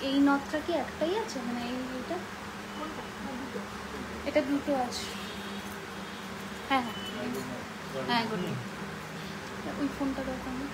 এই নথটা কি একটাই আছে, মানে এইটা এটা দুটো আছে। হ্যাঁ হ্যাঁ হ্যাঁ গুড। ওই ফোনটা দরকার নেই।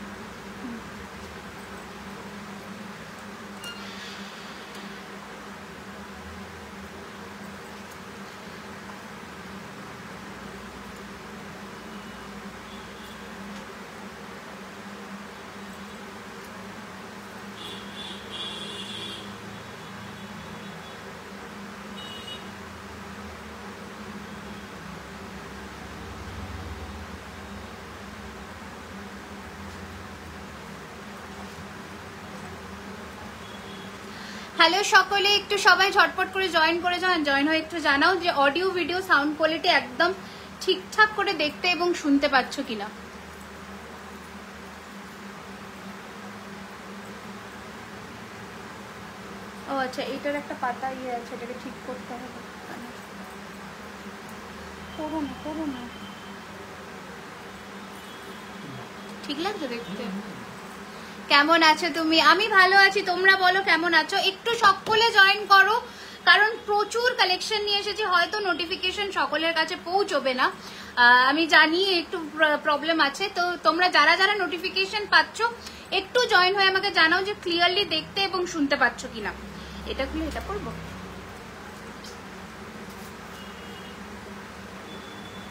হ্যালো সকলে, একটু সবাই ঝটপট করে জয়েন করে যান। জয়েন হয়ে একটু জানাও যে অডিও ভিডিও সাউন্ড কোয়ালিটি একদম ঠিকঠাক করে দেখতে এবং শুনতে পাচ্ছ কিনা। ও আচ্ছা, এইটার একটা পাতা ইয়ে আছে, এটাকে ঠিক করতে হবে। করো না করো না, ঠিক লাগছে দেখতে। কেমন আছো তুমি? আমি ভালো আছি, তোমরা বলো কেমন আছো? একটু সকলে জয়েন করো, কারণ প্রচুর কালেকশন নিয়ে এসেছি। হয়তো নোটিফিকেশন সকলের কাছে পৌঁছবে না, আমি জানি একটু প্রবলেম আছে। তো তোমরা যারা যারা নোটিফিকেশন পাচ্ছ একটু জয়েন হয়ে আমাকে জানাও যে ক্লিয়ারলি দেখতে এবং শুনতে পাচ্ছ কিনা। এটা খুলে এটা পড়বো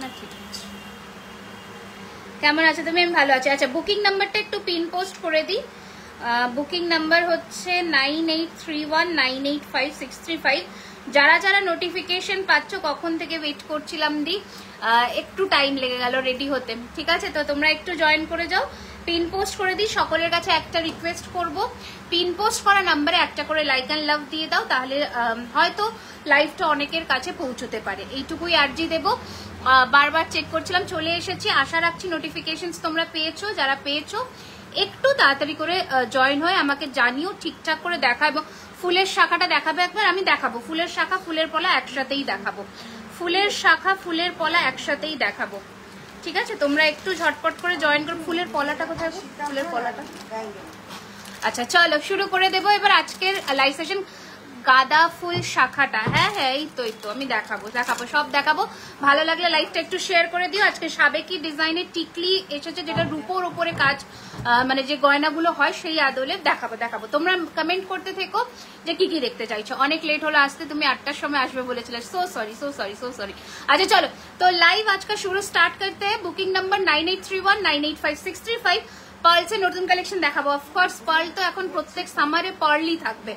না? ঠিক আছে, কেমন আছো তুমি? আমি ভালো আছি। আচ্ছা, বুকিং নাম্বারটা একটু পিন পোস্ট করে দিই। বুকিং নাম্বার হচ্ছে 9831985635। যারা যারা নোটিফিকেশন পাচ্ছ, কখন থেকে ওয়েট করছিলাম দি, একটু টাইম লেগে গেল রেডি হতে। ঠিক আছে, তো তোমরা একটু জয়েন করে যাও। পিন পোস্ট করে দিই। সকলের কাছে একটা রিকোয়েস্ট করব, পিন পোস্ট করা নাম্বারে একটা করে লাইক অ্যান্ড লাভ দিয়ে দাও, তাহলে হয়তো লাইভটা অনেকের কাছে পৌঁছতে পারে। এইটুকুই আর্জি দেবো। বারবার চেক করছিলাম, চলে এসেছি। আশা রাখছি নোটিফিকেশনস তোমরা পেয়েছো। যারা পেয়েছো একটু তাড়াতাড়ি করে জয়েন হয়ে আমাকে জানিও, ঠিকঠাক করে দেখা। এবং ফুলের শাখাটা দেখাবে একবার, আমি দেখাবো। ফুলের শাখা ফুলের পলা একসাথেই দেখাবো। ফুলের শাখা ফুলের পলা একসাথেই দেখাবো। ঠিক আছে, তোমরা একটু ঝটপট করে জয়েন করো। ফুলের পলাটা কোথায়? ফুলের পলাটা। আচ্ছা চলো শুরু করে দেবো এবার আজকের লাইভ সেশন। গাঁদা ফুল শাখাটা, হ্যাঁ হ্যাঁ এই তো আমি দেখাবো সব দেখাবো। ভালো লাগলে লাইভটা একটু শেয়ার করে দিও। আজকে সাবেকি ডিজাইনের টিকলি এসেছে, যেটা রূপোর ওপরে কাজ, মানে যে গয়নাগুলো হয় সেই আদলে দেখাবো। তোমরা কমেন্ট করতে থেকো যে কি কি দেখতে চাইছো। অনেক লেট হলো আসতে, তুমি 8টার সময় আসবে বলেছিলে। So sorry. আচ্ছা চলো, তো লাইভ আজকে শুরু স্টার্ট করতে हैं। Booking number 9831985635। পার্লসের নতুন কালেকশন দেখাবো। অফকোর্স পার্ল তো এখন প্রত্যেক সামারে পার্লই থাকবে।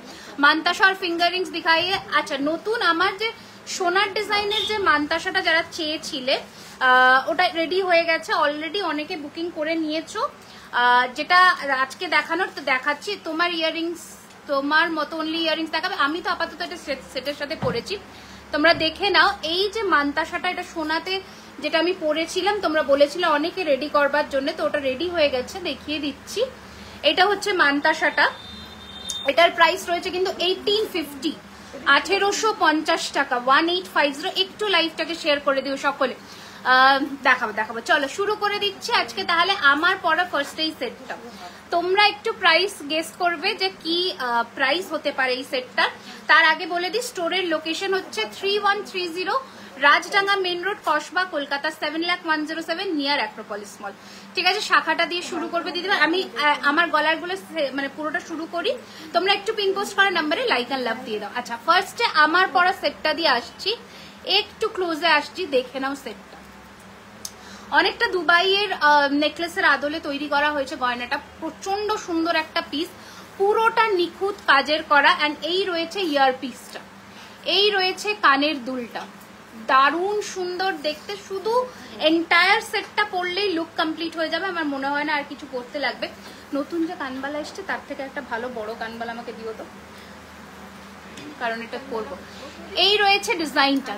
মান্তাসার ফিঙ্গার রিংস দেখাইয়ে। আচ্ছা, নতুন আমার যে সোনার ডিজাইনের যে মান্তাসাটা যারা চেয়েছিলে, ওটা রেডি হয়ে গেছে অলরেডি, অনেকে বুকিং করে নিয়েছো। যেটা আজকে দেখানোর, তো দেখাচ্ছি। তোমার ইয়াররিংস, তোমার মতো অনলি ইয়াররিংস দেখাবে। আমি তো আপাতত এটা সেটের সাথে পরেছি, তোমরা দেখে নাও। এই যে মান্তাসাটা, এটা সোনাতে যেটা আমি পরেছিলাম, তোমরা বলেছিলে অনেকে রেডি করবার জন্য, তো ওটা রেডি হয়ে গেছে, দেখিয়ে দিচ্ছি। এটা হচ্ছে মান্তাসাটা। এটার প্রাইস রয়েছে কিন্তু 1850, 1850 টাকা, 1850। একটু লাইভটাকে শেয়ার করে দিও সকলে। দেখাবো। চলো শুরু করে দিচ্ছি আজকে। তাহলে আমার পরা ফার্স্ট এই সেটটা, তোমরা একটু প্রাইস গেস করবে যে কি প্রাইস হতে পারে এই সেটটার। তার আগে বলে দিই, স্টোরের লোকেশন হচ্ছে 3130 Rajdanga main road, Kasba, Kolkata 7,01,07 near Acropolis mall. ঠিক আছে, শাখাটা দিয়ে শুরু করবে দিদি। আমি আমার গলারগুলো মানে পুরোটা শুরু করি। তোমরা একটু পিন পোস্ট করা নাম্বারে লাইক অ্যান্ড লাভ দিয়ে দাও। আচ্ছা, ফার্স্টে আমার পরা সেটটা দিয়ে আসছি, একটু ক্লোজে আসছি, দেখে নাও সেটটা। অনেকটা দুবাইয়ের নেকলেসের আদলে তৈরি করা হয়েছে গয়নাটা। প্রচন্ড সুন্দর একটা পিস, পুরোটা নিখুঁত কাজের করা। অ্যান্ড এই রয়েছে ইয়ার পিসটা, এই রয়েছে কানের দুলটা, দারুণ সুন্দর দেখতে। শুধু এন্টায়ার সেটটা পরলেই লুক কমপ্লিট হয়ে যাবে। আমার মনে হয় না আর কিছু করতে লাগবে। নতুন যে কানবালা এসছে, তার থেকে একটা ভালো বড় কানবালা আমাকে দিও তো, কারণ এটা করবো। এই রয়েছে ডিজাইনটা,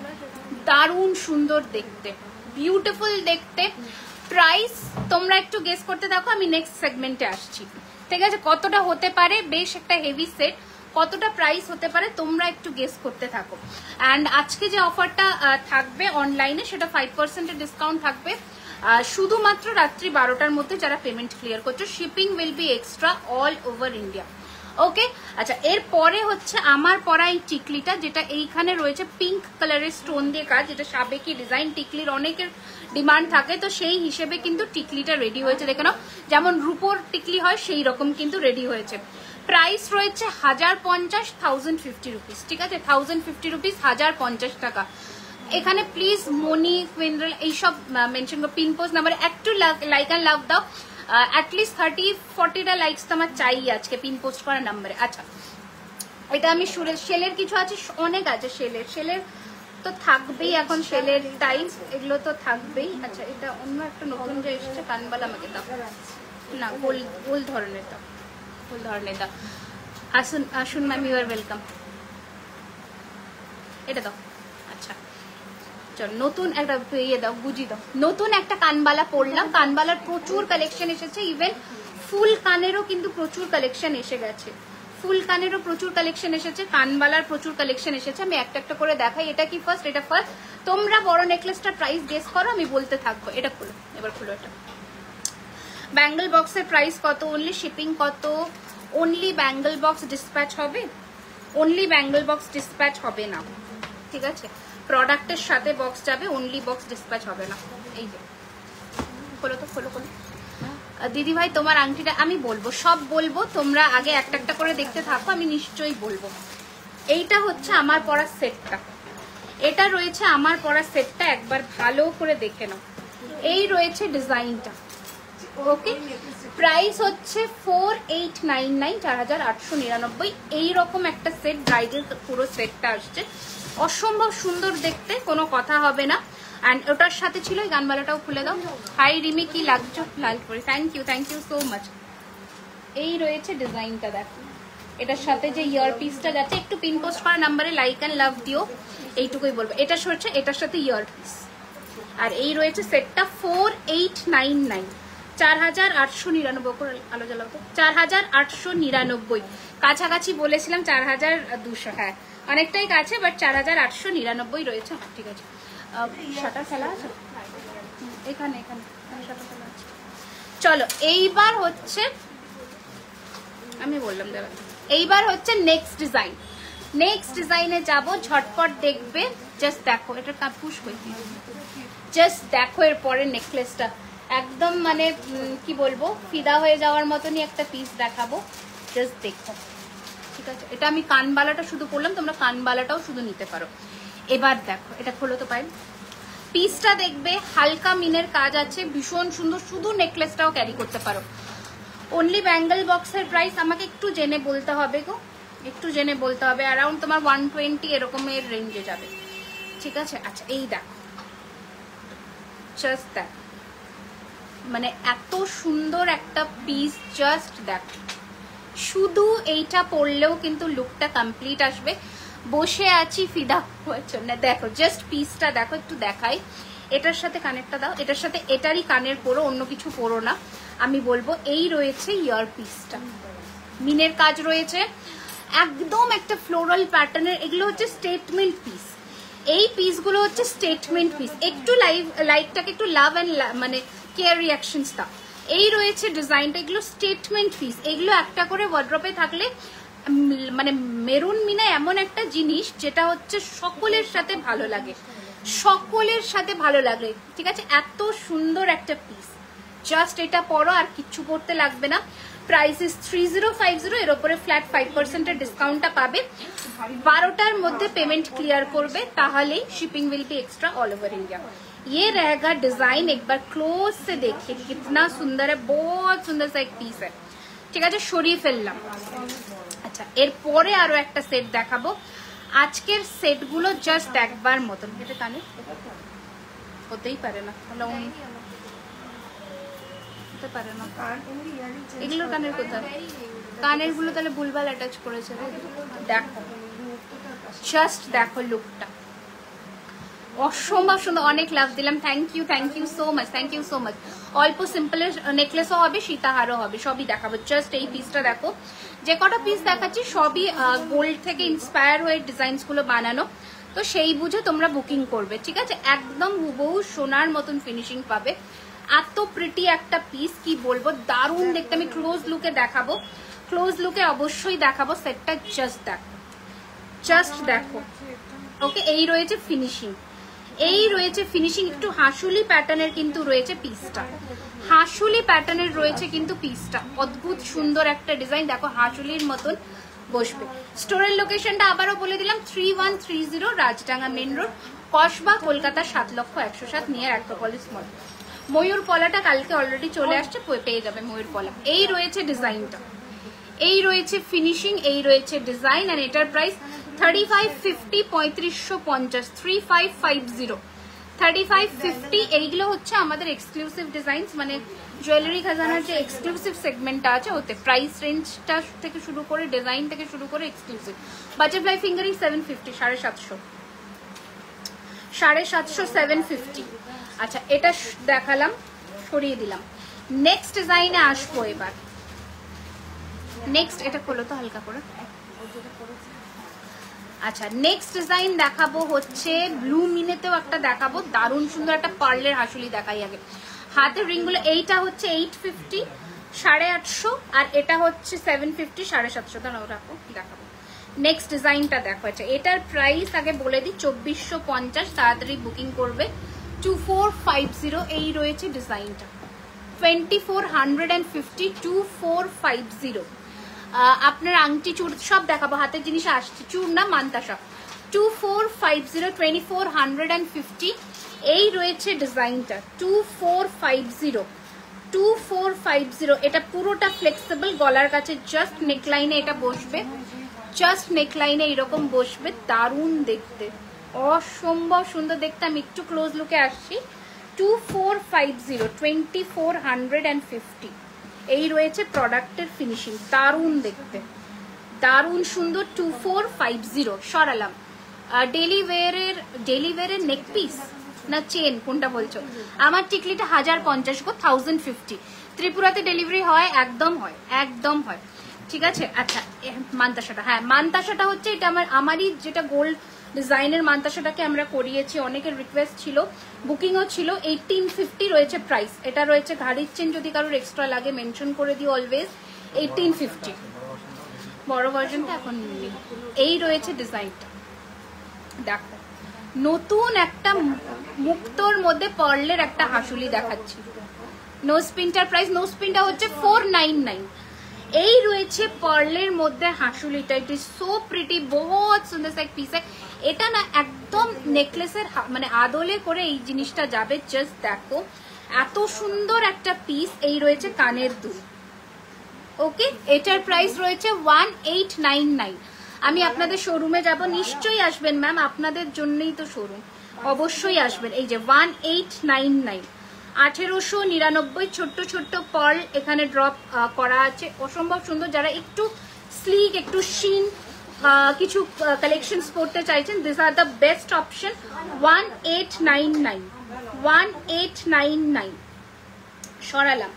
দারুণ সুন্দর দেখতে, বিউটিফুল দেখতে। প্রাইস তোমরা একটু গেস করতে থাকো, আমি নেক্সট সেগমেন্টে আসছি। ঠিক আছে, কতটা হতে পারে, বেশ একটা হেভি সেট, কতটা প্রাইস হতে পারে তোমরা একটু গেস করতে থাকো। অ্যান্ড আজকে যে অফারটা থাকবে অনলাইনে, সেটা 5% ডিসকাউন্ট থাকবে শুধুমাত্র রাত্রি 12টার মধ্যে যারা পেমেন্ট ক্লিয়ার করছো। Shipping will be extra all over India. Okay. আচ্ছা, এরপরে হচ্ছে আমার পরা এই টিকলিটা, যেটা এইখানে রয়েছে পিঙ্ক কালারের স্টোন দিয়ে কাজ, যেটা সাবেকি ডিজাইন। টিকলির অনেকের ডিমান্ড থাকে, তো সেই হিসেবে কিন্তু টিকলিটা রেডি হয়েছে। দেখে নাও, যেমন রূপোর টিকলি হয় সেই রকম কিন্তু রেডি হয়েছে। প্রাইস রয়েছে 1050, 1050 রুপিস, ঠিক আছে? 1050 রুপিস, 1050 টাকা। এখানে প্লিজ মনি, কুইন্ডল এইসব মেনশন করো, পিন পোস্ট নাম্বার একটু লাইক অ্যান্ড লাভ দাও। অ্যাটলিস্ট 30-40টা লাইকস তো আমার চাই আজকে পিন পোস্ট করার নাম্বারে। আচ্ছা, এটা আমি শেলের কিছু আছে, অনেক আছে শেলের তো থাকবেই, এখন শেলের টাইম, এগুলো তো থাকবেই। আচ্ছা, এটা অন্য একটা নতুন যে এসেছে কানবালা, আমাকে দাও না, গোল ধরনের দাও, গোল ধরনের দাও। আসুন আসুন ম্যাম, ইউ আর ওয়েলকাম। এটা দাও। আচ্ছা চলো, নতুন একটা ইয়ে দাও, গুজি দাও। নতুন একটা কানবালা পরলাম, কানবালার প্রচুর কালেকশন এসেছে, ইভেন ফুল কানেরও কিন্তু প্রচুর কালেকশন এসে গেছে, ফুল কানেরও প্রচুর কালেকশন এসেছে, কানবালার প্রচুর কালেকশন এসেছে। আমি একটা একটা করে দেখাই। এটা কি ফার্স্ট? এটা ফার্স্ট। তোমরা বড় নেকলেসটার প্রাইস গেস করো, আমি বলতে থাকবো। এটা খুলো, এবার খুলো। এটা ব্যাঙ্গল বক্সের প্রাইস কত? অনলি শিপিং কত? অনলি ব্যাঙ্গল বক্স ডিসপ্যাচ হবে, অনলি ব্যাঙ্গল বক্স ডিসপ্যাচ হবে না, ঠিক আছে? প্রোডাক্টের সাথে বক্স যাবে, অনলি বক্স ডিসপ্যাচ হবে না। এই যে খোলো তো, খোলো খোলো। দিদি ভাই তোমার আংটিটা আমি বলবো, সব বলবো, তোমরা আগে একটা একটা করে দেখতে থাকো, আমি নিশ্চয়ই বলবো। এইটা হচ্ছে আমার পরা সেটটা, এটা রয়েছে আমার পরা সেটটা, একবার ভালো করে দেখে নাও। এই রয়েছে ডিজাইনটা, ওকে। প্রাইস হচ্ছে 4899, 4899। এইরকম একটা সেট, ব্রাইডের পুরো সেটটা আসছে, অসম্ভব সুন্দর দেখতে, কোনো কথা হবে না। অ্যান্ড ওটার সাথে ছিল এই গানবালাটাও খুলে দাও। হাই রিমি, কি লাগছো লাল করে? Thank you so much. এই রয়েছে ডিজাইনটা, দেখো। এটার সাথে যে ইয়ার পিসটা যাচ্ছে, একটু পিন পোস্ট করা নাম্বারে লাইক অ্যান্ড লাভ দিও, এইটুকুই বলবো। এটা হচ্ছে এটার সাথে ইয়ার পিস, আর এই রয়েছে সেটটা 4899, 4899 করে আলো জ্বালাও তো, 4899 কাছাকাছি বলেছিলাম, 4200, হ্যাঁ অনেকটাই কাছে, বাট 4899 রয়েছে। ঠিক আছে, শাটার ফেলা আছে এখানে, শাটার ফেলা আছে। চলো, এইবার হচ্ছে আমি বললাম দাদা, এইবার হচ্ছে নেক্সট ডিজাইন। নেক্সট ডিজাইনে যাব, ঝটপট দেখবে। জাস্ট দেখো, এটা কাপুস হয়েছে, জাস্ট দেখো এর পরের নেকলেসটা, একদম মানে কি বলবো, ফিদা হয়ে যাওয়ার মতনই একটা পিস দেখাবো, জাস্ট দেখো, ঠিক আছে? এটা আমি কানবালাটা শুধু করলাম, তোমরা কানবালাটাও শুধু নিতে পারো। এবার দেখো, এটা খোলো তো পাই, পিসটা দেখবে, হালকা মিনের কাজ আছে, ভীষণ সুন্দর, শুধু নেকলেসটাও ক্যারি করতে পারো। অনলি ব্যাঙ্গল বক্সের প্রাইস আমাকে একটু জেনে বলতে হবে গো, একটু জেনে বলতে হবে, অ্যারাউন্ড তোমার 120 এরকমের রেঞ্জে যাবে, ঠিক আছে? আচ্ছা, এই দেখো, জাস্ট দেখো, মানে এত সুন্দর একটা পিস, জাস্ট দেখো। শুধু এইটা পরলেও কিন্তু লুকটা কমপ্লিট আসবে। বসে আছি ফিদা হওয়ার জন্য, দেখো জাস্ট পিসটা দেখো, একটু দেখাই। এটার সাথে কানেরটা দাও, এটার সাথে এটারই কানের পরো, অন্য কিছু পরো না। আমি বলবো এই রয়েছে ইয়ার পিসটা, মিনের কাজ রয়েছে, একদম একটা ফ্লোরাল প্যাটার্নের। এগুলো হচ্ছে স্টেটমেন্ট পিস, এই পিসগুলো হচ্ছে স্টেটমেন্ট পিস। একটু লাইকটাকে একটু লাভ অ্যান্ড মানে কেয়ার রিয়াকশনস দাও। এই রয়েছে ডিজাইনটা, এগুলো স্টেটমেন্ট পিস, এগুলো একটা করে ওয়ার্ড্রপে থাকলে, মানে মেরুন মিনা এমন একটা জিনিস যেটা হচ্ছে সকলের সাথে ভালো লাগে, সকলের সাথে ভালো লাগে, ঠিক আছে? এত সুন্দর একটা পিস, জাস্ট এটা পরো, আর কিচ্ছু পড়তে লাগবে না। প্রাইস ইস 3050, এর উপরে ফ্ল্যাট 5% ডিসকাউন্টটা পাবে। 12টার মধ্যে পেমেন্ট ক্লিয়ার করবে, তাহলেই shipping will be extra all over India. ये रहेगा डिजाइन, एक बार क्लोज से देखिए कितना सुंदर है, बहुत सुंदर सा एक पीस है, ঠিক আছে? সরিয়ে ফেললাম। আচ্ছা, এরপরে আরো একটা সেট দেখাবো। আজকের সেটগুলো জাস্ট একবার মতন, এটা কানে হতেই পারে না, হতে পারে না, এগুলোর কানের কোথায়? কানের গুলো তাহলে ভুলভাল অ্যাটাচ করেছে। দেখো, জাস্ট দেখো লুকটা, অসম্ভব সুন্দর। অনেক লাভ দিলাম, thank you so much, thank you so much. অল্প সিম্পলের নেকলেসও হবে, সীতাহারও হবে, সবই দেখাবো। জাস্ট এই পিসটা দেখো, যে কটা পিস দেখাচ্ছি সবই গোল্ড থেকে ইন্সপায়ার হয়ে ডিজাইনস গুলো বানানো, তো সেই বুঝে তোমরা বুকিং করবে, ঠিক আছে? একদম হুবহু সোনার মতন ফিনিশিং পাবে। এত প্রিটি একটা পিস, কি বলবো, দারুণ দেখতে। আমি ক্লোজ লুকে দেখাবো, ক্লোজ লুকে অবশ্যই দেখাবো সেটটা, জাস্ট দেখো। ওকে, এই রয়েছে ফিনিশিং, এই রয়েছে ফিনিশিং। একটু হাসুলি প্যাটার্নের কিন্তু রয়েছে পিসটা, হাসুলি প্যাটার্নের রয়েছে কিন্তু পিসটা। অদ্ভুত সুন্দর একটা ডিজাইন, দেখো হাসুলির মতন বসবে। স্টোরের লোকেশনটা আবারও বলে দিলাম, 3130 Rajdanga main road, Kasba, Kolkata 7,01,07 near Acropolis mall. ময়ূর পলাটা কালকে অলরেডি চলে আসছে, পেয়ে যাবে ময়ূর পলা। এই রয়েছে ডিজাইনটা, এই রয়েছে ফিনিশিং, এই রয়েছে ডিজাইন। আর এটার প্রাইস 3550, 3550, 3550, 3550। এইগুলো হচ্ছে আমাদের এক্সক্লুসিভ ডিজাইনস, মানে জুয়েলারি খাজানার যে এক্সক্লুসিভ সেগমেন্টটা আছে ওতে প্রাইস রেঞ্জটা থেকে শুরু করে ডিজাইন থেকে শুরু করে এক্সক্লুসিভ। Butterfly fingering 750, 750, 750, 750। আচ্ছা, এটা দেখালাম, সরিয়ে দিলাম। নেক্সট ডিজাইনে আসবো এবার। নেক্সট এটা খোলো তো হালকা করে। আচ্ছা, নেক্সট ডিজাইন দেখাবো হচ্ছে ব্লু মিনেতেও একটা দেখাবো, দারুণ সুন্দর একটা পার্লের হাসুলি দেখাই আগে। হাতের রিংগুলো, এইটা হচ্ছে 850, 850, আর এটা হচ্ছে 750, 750। দাঁড়াও রাখো, দেখাবো। নেক্সট ডিজাইনটা দেখো, আচ্ছা এটার প্রাইস আগে বলে দিই 2450, তাড়াতাড়ি বুকিং করবে। 2450 এই রয়েছে ডিজাইনটা, 2450, 2450। আপনার আংটি চূড় সব দেখাবো, হাতের জিনিস আসছে, চূড় না মান্তাসা। 2450, 2450 এই রয়েছে ডিজাইনটা, 2450, 2450। এটা পুরোটা ফ্লেক্সিবল, গলার কাছে জাস্ট নেকলাইনে এটা বসবে, জাস্ট নেকলাইনে এরকম বসবে, দারুণ দেখতে, অসম্ভব সুন্দর দেখতে। আমি একটু ক্লোজ লুকে আসছি। 2450, 2450 এই রয়েছে প্রোডাক্টের ফিনিশিং, দারুণ দেখতে, দারুণ সুন্দর। 2450 সরালাম। ডেলি ওয়্যারের নেক পিস না চেন, কোনটা বলছো? আমার টিকলিটা 1050 গো, 1050। ত্রিপুরাতে ডেলিভারি হয়, একদম হয়, একদম হয়, ঠিক আছে। আচ্ছা, মান্তাসাটা, হ্যাঁ মান্তাসাটা হচ্ছে এটা আমারই যেটা গোল্ড ডিজাইনের মান্তাসাটাকে আমরা করিয়েছি, অনেকের রিকোয়েস্ট ছিল, বুকিংও ছিল। 1850 রয়েছে প্রাইস। এটা রয়েছে ঘাড়ির চেন, যদি কারোর এক্সট্রা লাগে মেনশন করে দিও অলওয়েজ। 1850 বড় ভার্জনটা এখন নেই। এই রয়েছে ডিজাইনটা, দেখো নতুন একটা মুক্তোর মধ্যে পার্লের একটা হাসুলি দেখাচ্ছি। নোজ পিনটার প্রাইস, নোজ পিনটা হচ্ছে 499। এই রয়েছে পার্লের মধ্যে হাসুলিটা, ইট ইজ সো প্রিটি, বহুত সুন্দর এক পিস। এটা না একদম নেকলেসের মানে আদলে করে এই জিনিসটা যাবে, জাস্ট দেখো এত সুন্দর একটা পিস। এই রয়েছে কানের দুল, ওকে। এটার প্রাইস রয়েছে 1899। আমি আপনাদের শোরুমে যাব, নিশ্চয়ই আসবেন ম্যাম, আপনাদের জন্যই তো শোরুম, অবশ্যই আসবেন। এই যে 1899, 1899 ছোট্ট ছোট্ট পার্ল এখানে ড্রপ করা আছে, অসম্ভব সুন্দর। যারা একটু স্লিক, একটু শিন কিছু কালেকশনস করতে চাইছেন, this are the best option. 1899, 1899 সরালাম।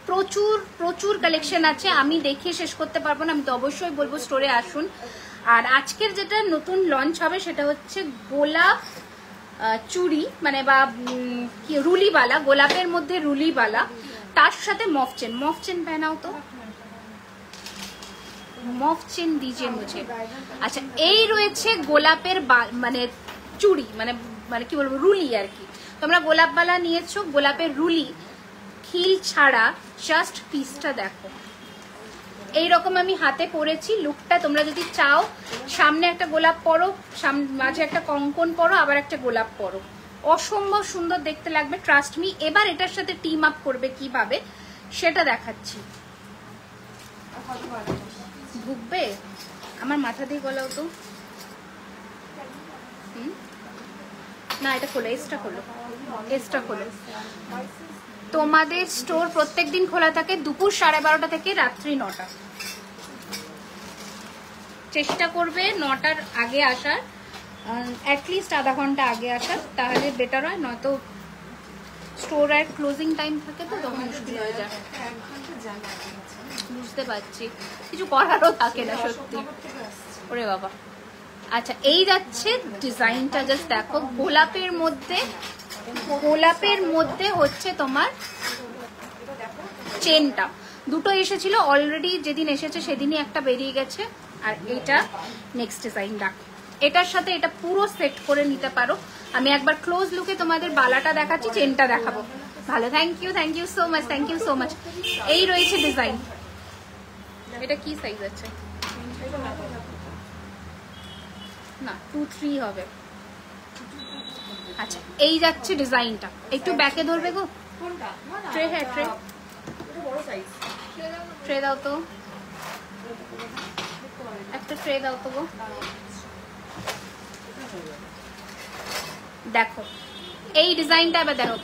প্রচুর প্রচুর কালেকশন আছে, আমি দেখিয়ে শেষ করতে পারবো না, আমি তো অবশ্যই বলবো স্টোরে আসুন। আর আজকের যেটা নতুন লঞ্চ হবে সেটা হচ্ছে গোলাপ চুড়ি, মানে বা রুলিবালা, গোলাপের মধ্যে রুলিবালা, তার সাথে মফ চেন। মফ চেন পहनाओ তো, মফ চেন দিজিয়ে মুঝে। আচ্ছা, এই রয়েছে গোলাপের মানে চুড়ি, মানে মানে কি বলবো, রুলি আর কি। তোমরা গোলাপবালা নিয়েছো, গোলাপের রুলি, খিল ছাড়া, জাস্ট পিসটা দেখো। এইরকম আমি হাতে পরেছি লুকটা। তোমরা যদি চাও সামনে একটা গোলাপ পরো, মাঝে একটা কঙ্কন পরো, আবার একটা গোলাপ পরো, অসম্ভব সুন্দর দেখতে লাগবে, ট্রাস্ট মি। এবার এটার সাথে টিম আপ করবে কিভাবে সেটা দেখাচ্ছি। ঢুকবে আমার মাথা দিয়ে গলাও তো না, এটা খোলো, এক্সট্রা খোলো, এক্সট্রা খোলো। তোমাদের স্টোর প্রত্যেকদিন খোলা থাকে দুপুর 12:30 থেকে রাত্রি 9টা। চেষ্টা করবে 9টার আগে আসার, অ্যাটলিস্ট আধা ঘন্টা আগে আসার, তাহলে বেটার হয়। নয়তো স্টোর আর ক্লোজিং টাইম থাকে তো তখন মুশকিল হয়ে যায়। বুঝতে পারছি, কিছু করারও থাকে না সত্যি, ওরে বাবা। আচ্ছা, এই যাচ্ছে ডিজাইনটা, জাস্ট দেখো। গোলাপের মধ্যে, গোলাপের মধ্যে হচ্ছে তোমার চেনটা, দুটো এসেছিল অলরেডি, যেদিন এসেছে সেদিনই একটা বেরিয়ে গেছে। আর এটা নেক্সট ডিজাইন দেখো, এটার সাথে এটা পুরো সেট করে নিতে পারো। আমি একবার ক্লোজ লুকে তোমাদের বালাটা দেখাচ্ছি, চেনটা দেখাবো। ভালো, thank you so much, thank you so much. এই রয়েছে ডিজাইন। এটা কি সাইজ আছে? না 2-3 হবে। আচ্ছা, এই যাচ্ছে ডিজাইনটা, একটু ব্যাকে ধরবে গো। ট্রে, হ্যাঁ ট্রে, ট্রে দাও তো, একটা ট্রে দাও তো গো। দেখো এই ডিজাইনটা এবার দেখো,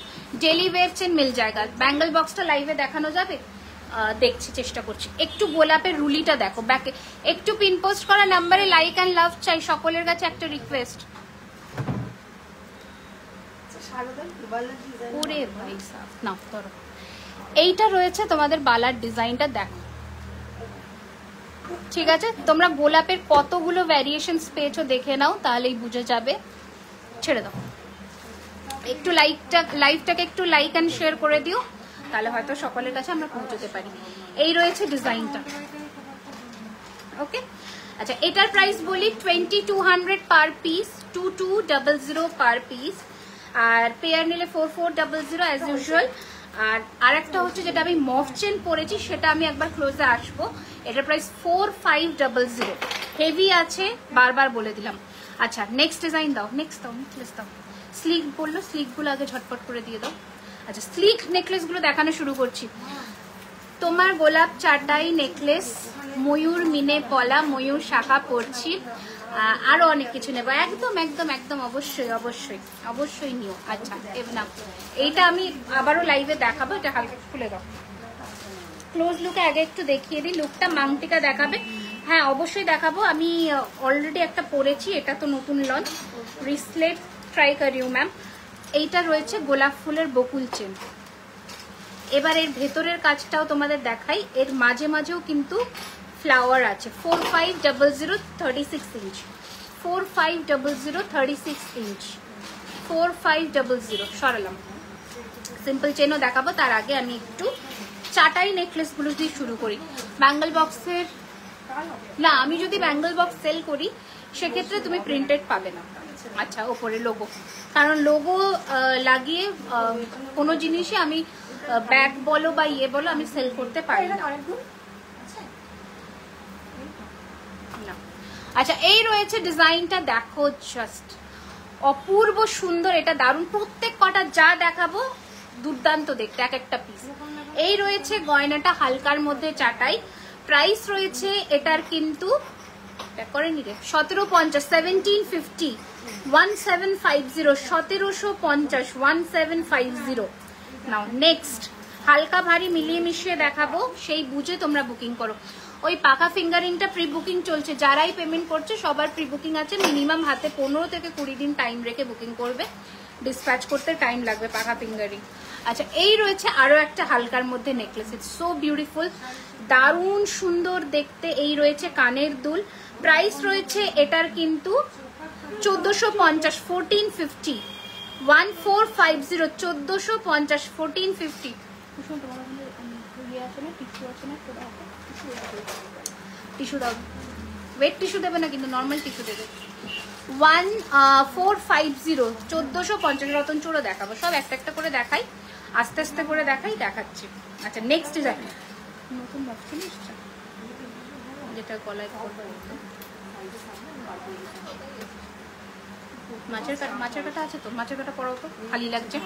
ডেলি ওয়্যার চেন মিল জায়গা। ব্যাঙ্গল বক্সটা লাইভে দেখানো যাবে? দেখছি, চেষ্টা করছি। একটু গোলাপের রুলিটা দেখো ব্যাকে, একটু পিন পোস্ট করা নাম্বারে লাইক অ্যান্ড লাভ চাই সকলের কাছে, একটা রিকোয়েস্ট। ওরে ভাই সাহ, নাও ধরো। এইটা রয়েছে তোমাদের বালার ডিজাইনটা দেখো, ঠিক আছে? তোমরা গোলাপের কতগুলো ভ্যারিয়েশনস পেয়েছো দেখে নাও, তাহলেই বুঝে যাবে। ছেড়ে দাও, একটু লাইভটাকে একটু লাইক অ্যান্ড শেয়ার করে দিও, তাহলে হয়তো সকলের কাছে আমরা পৌঁছতে পারি। এই রয়েছে ডিজাইনটা, ওকে? আচ্ছা, এটার প্রাইস বলি 2200 পার পিস, 2200 পার পিস। আর পেয়ার নিলে 4400 অ্যাজ ইউজুয়াল। আর আরেকটা হচ্ছে যেটা আমি মফ চেন পরেছি, সেটা আমি একবার ক্লোজে আসবো। এটার প্রাইস 4500, হেভি আছে, বারবার বলে দিলাম। আচ্ছা, নেক্সট ডিজাইন দাও, নেক্সট দাও, নেকলেস দাও। স্লিক বললো, স্লিকগুলো আগে ঝটপট করে দিয়ে দাও। আচ্ছা, স্লিক নেকলেসগুলো দেখানো শুরু করছি। তোমার গোলাপ চাটাই নেকলেস, ময়ূর মিনে পলা, ময়ূর শাখা পরছি, আরো অনেক কিছু নেবো। একদম একদম একদম অবশ্যই অবশ্যই অবশ্যই নিও। আচ্ছা, না এইটা আমি আবারও লাইভে দেখাবো, এটা হালকা খুলে দাও। ক্লোজ লুকে আগে একটু দেখিয়ে দিই লুকটা। মাংটিকা দেখাবে? হ্যাঁ অবশ্যই দেখাবো। আমি অলরেডি একটা পরেছি, এটা তো নতুন লঞ্চ। রিসলেট ট্রাই করিও ম্যাম। এইটা রয়েছে গোলাপ ফুলের বকুল চেন। এবার এর ভেতরের কাজটাও তোমাদের দেখাই, এর মাঝে মাঝেও কিন্তু ফ্লাওয়ার আছে। 4500 36 ইঞ্চ, 4500 36 ইঞ্চ, 4500 সরালাম। সিম্পল চেনও দেখাবো, তার আগে আমি একটু চাটাই নেকলেসগুলো দিয়ে শুরু করি। ব্যাঙ্গল বক্সের না, আমি যদি ব্যাঙ্গল বক্স সেল করি সেক্ষেত্রে তুমি প্রিন্টেড পাবে না। আচ্ছা, ওপরে লোগো, কারণ লোগো লাগিয়ে কোনো জিনিসই আমি ব্যাগ বলো বা ইয়ে বলো আমি সেল করতে পারি না। আচ্ছা, এই রয়েছে ডিজাইনটা দেখো, জাস্ট অপূর্ব সুন্দর, এটা দারুণ। প্রত্যেক কটা যা দেখাবো দুর্দান্ত দেখতে, এক একটা পিস। এই রয়েছে গয়নাটা হালকার মধ্যে চাটাই। প্রাইস রয়েছে এটার কিন্তু করেনি রে 1750, 1750, 1750, 1750, 1750। নাও নেক্সট, হালকা ভারী মিলিয়ে মিশিয়ে দেখাবো, সেই বুঝে তোমরা বুকিং করো। ওই পাকা ফিঙ্গারিংটা প্রি বুকিং চলছে, যারাই পেমেন্ট করছে সবার প্রি বুকিং আছে। মিনিমাম হাতে 15 থেকে 20 দিন টাইম রেখে বুকিং করবে, ডিসপ্যাচ করতে টাইম লাগবে পাকা ফিঙ্গারিং। আচ্ছা, এই রয়েছে আরো একটা হালকার মধ্যে নেকলেস, ইটস সো বিউটিফুল, দারুণ সুন্দর দেখতে। এই রয়েছে কানের দুল। প্রাইস রয়েছে এটার কিন্তু 1450, 1450, 1450, 1450, 1450। টিস্যু দাও, ওয়েট টিস্যু দেবে না কিন্তু, নর্মাল টিস্যু দেবে। 1450, 1450। রতন চূড়ো দেখাবো, সব একটা একটা করে দেখাই, আস্তে আস্তে করে দেখাচ্ছি। আচ্ছা, নেক্সট ডিজাইন নতুন বক্স নিশ্চয়, যেটা গলায় মাছের কাটা আছে তো, মাছের কাটা পরাও তো, খালি লাগছে।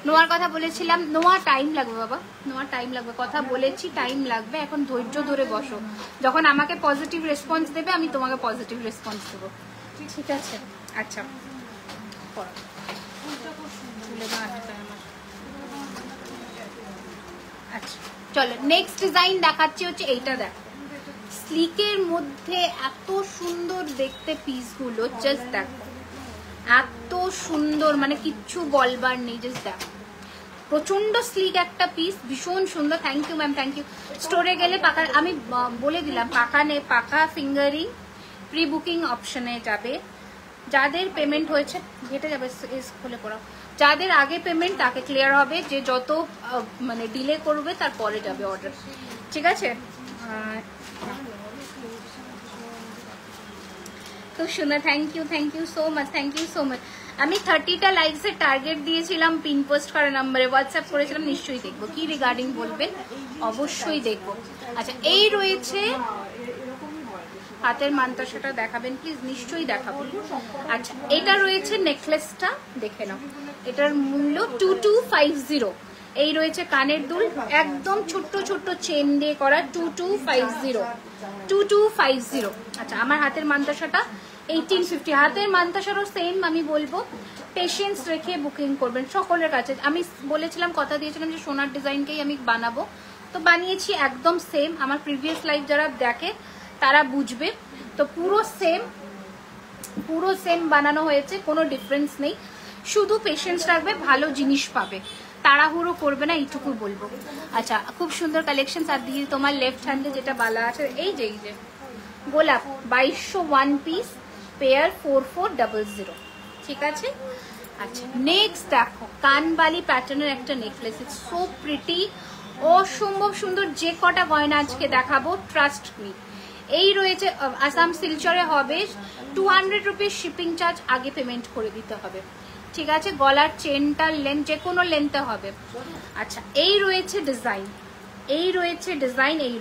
নোয়ার কথা বলেছিলাম, নোয়া টাইম লাগবে বাবা, নোয়া টাইম লাগবে, কথা বলেছি টাইম লাগবে। এখন ধৈর্য ধরে বসো, যখন আমাকে পজিটিভ রেসপন্স দেবে আমি তোমাকে পজিটিভ রেসপন্স দেবো, ঠিক আছে? আচ্ছা, আচ্ছা চলো নেক্সট ডিজাইন দেখাচ্ছি, হচ্ছে এইটা দেখো। স্লিকের মধ্যে এত সুন্দর দেখতে পিসগুলো, জাস্ট দেখো এত সুন্দর, মানে কিচ্ছু বলবার নেই, জাস্ট দেখো। প্রচন্ড স্লিক একটা পিস, ভীষণ সুন্দর। Thank you ma'am, thank you. স্টোরে গেলে পাকা, আমি বলে দিলাম পাকা ফিঙ্গারিং প্রি বুকিং অপশনে যাবে। যাদের পেমেন্ট হয়েছে ঘেটে যাবে, খুলে পড়াও। যাদের আগে পেমেন্ট তাকে ক্লিয়ার হবে, যে যত মানে ডিলে করবে তারপরে যাবে অর্ডার। ঠিক আছে, খুব সুন্দর, থ্যাংক ইউ সো মাচ। আমি 30টা লাইকসের টার্গেট দিয়েছিলাম পিন পোস্ট করা নাম্বারে, হোয়াটসঅ্যাপ করেছিলাম, নিশ্চয়ই দেখবো। কি রিগার্ডিং বলবেন, অবশ্যই দেখবো। আচ্ছা, এই রয়েছে হাতের মানতাসাটা, দেখাবেন প্লিজ? নিশ্চয়ই দেখাবো। আচ্ছা, এটা রয়েছে নেকলেসটা, দেখে নাও। এটার মূল্য 2250। এই রয়েছে কানের দুল, একদম ছোট্ট ছোট্ট চেন দিয়ে করা, 2250। আচ্ছা, আমার হাতের মানতাসাটা 1850। হাতের মানতাসারও সেম আমি বলবো, পেশেন্স রেখে বুকিং করবেন সকলের কাছে। আমি বলেছিলাম, কথা দিয়েছিলাম যে সোনার ডিজাইনকেই আমি বানাবো, তো বানিয়েছি একদম সেম। আমার প্রিভিয়াস লাইভ যারা দেখে তারা বুঝবে। তো পুরো সেম বানানো হয়েছে, কোনো ডিফারেন্স নেই। শুধু পেশেন্স রাখবে, ভালো জিনিস পাবে, তাড়াহুড়ো করবে না, এইটুকু বলবো। আচ্ছা, খুব সুন্দর কালেকশন। আর দিয়ে তোমার লেফট হ্যান্ডে যেটা বালা আছে, এই যে গোলাপ 2201 পিস, পেয়ার 4400। ঠিক আছে। আচ্ছা, নেক্সট দেখো কানবালি প্যাটার্নের একটা নেকলেস, ইটস সো প্রিটি, অসম্ভব সুন্দর। যে কটা গয়না আজকে দেখাবো, ট্রাস্ট মি। এই রয়েছে আসাম শিলচরে হবে 200 রুপিস শিপিং চার্জ আগে পেমেন্ট করে দিতে হবে। ঠিক আছে, গলার চেনটার লেন্থ যে কোনো লেন্থে হবে। আচ্ছা, এই রয়েছে ডিজাইন, এই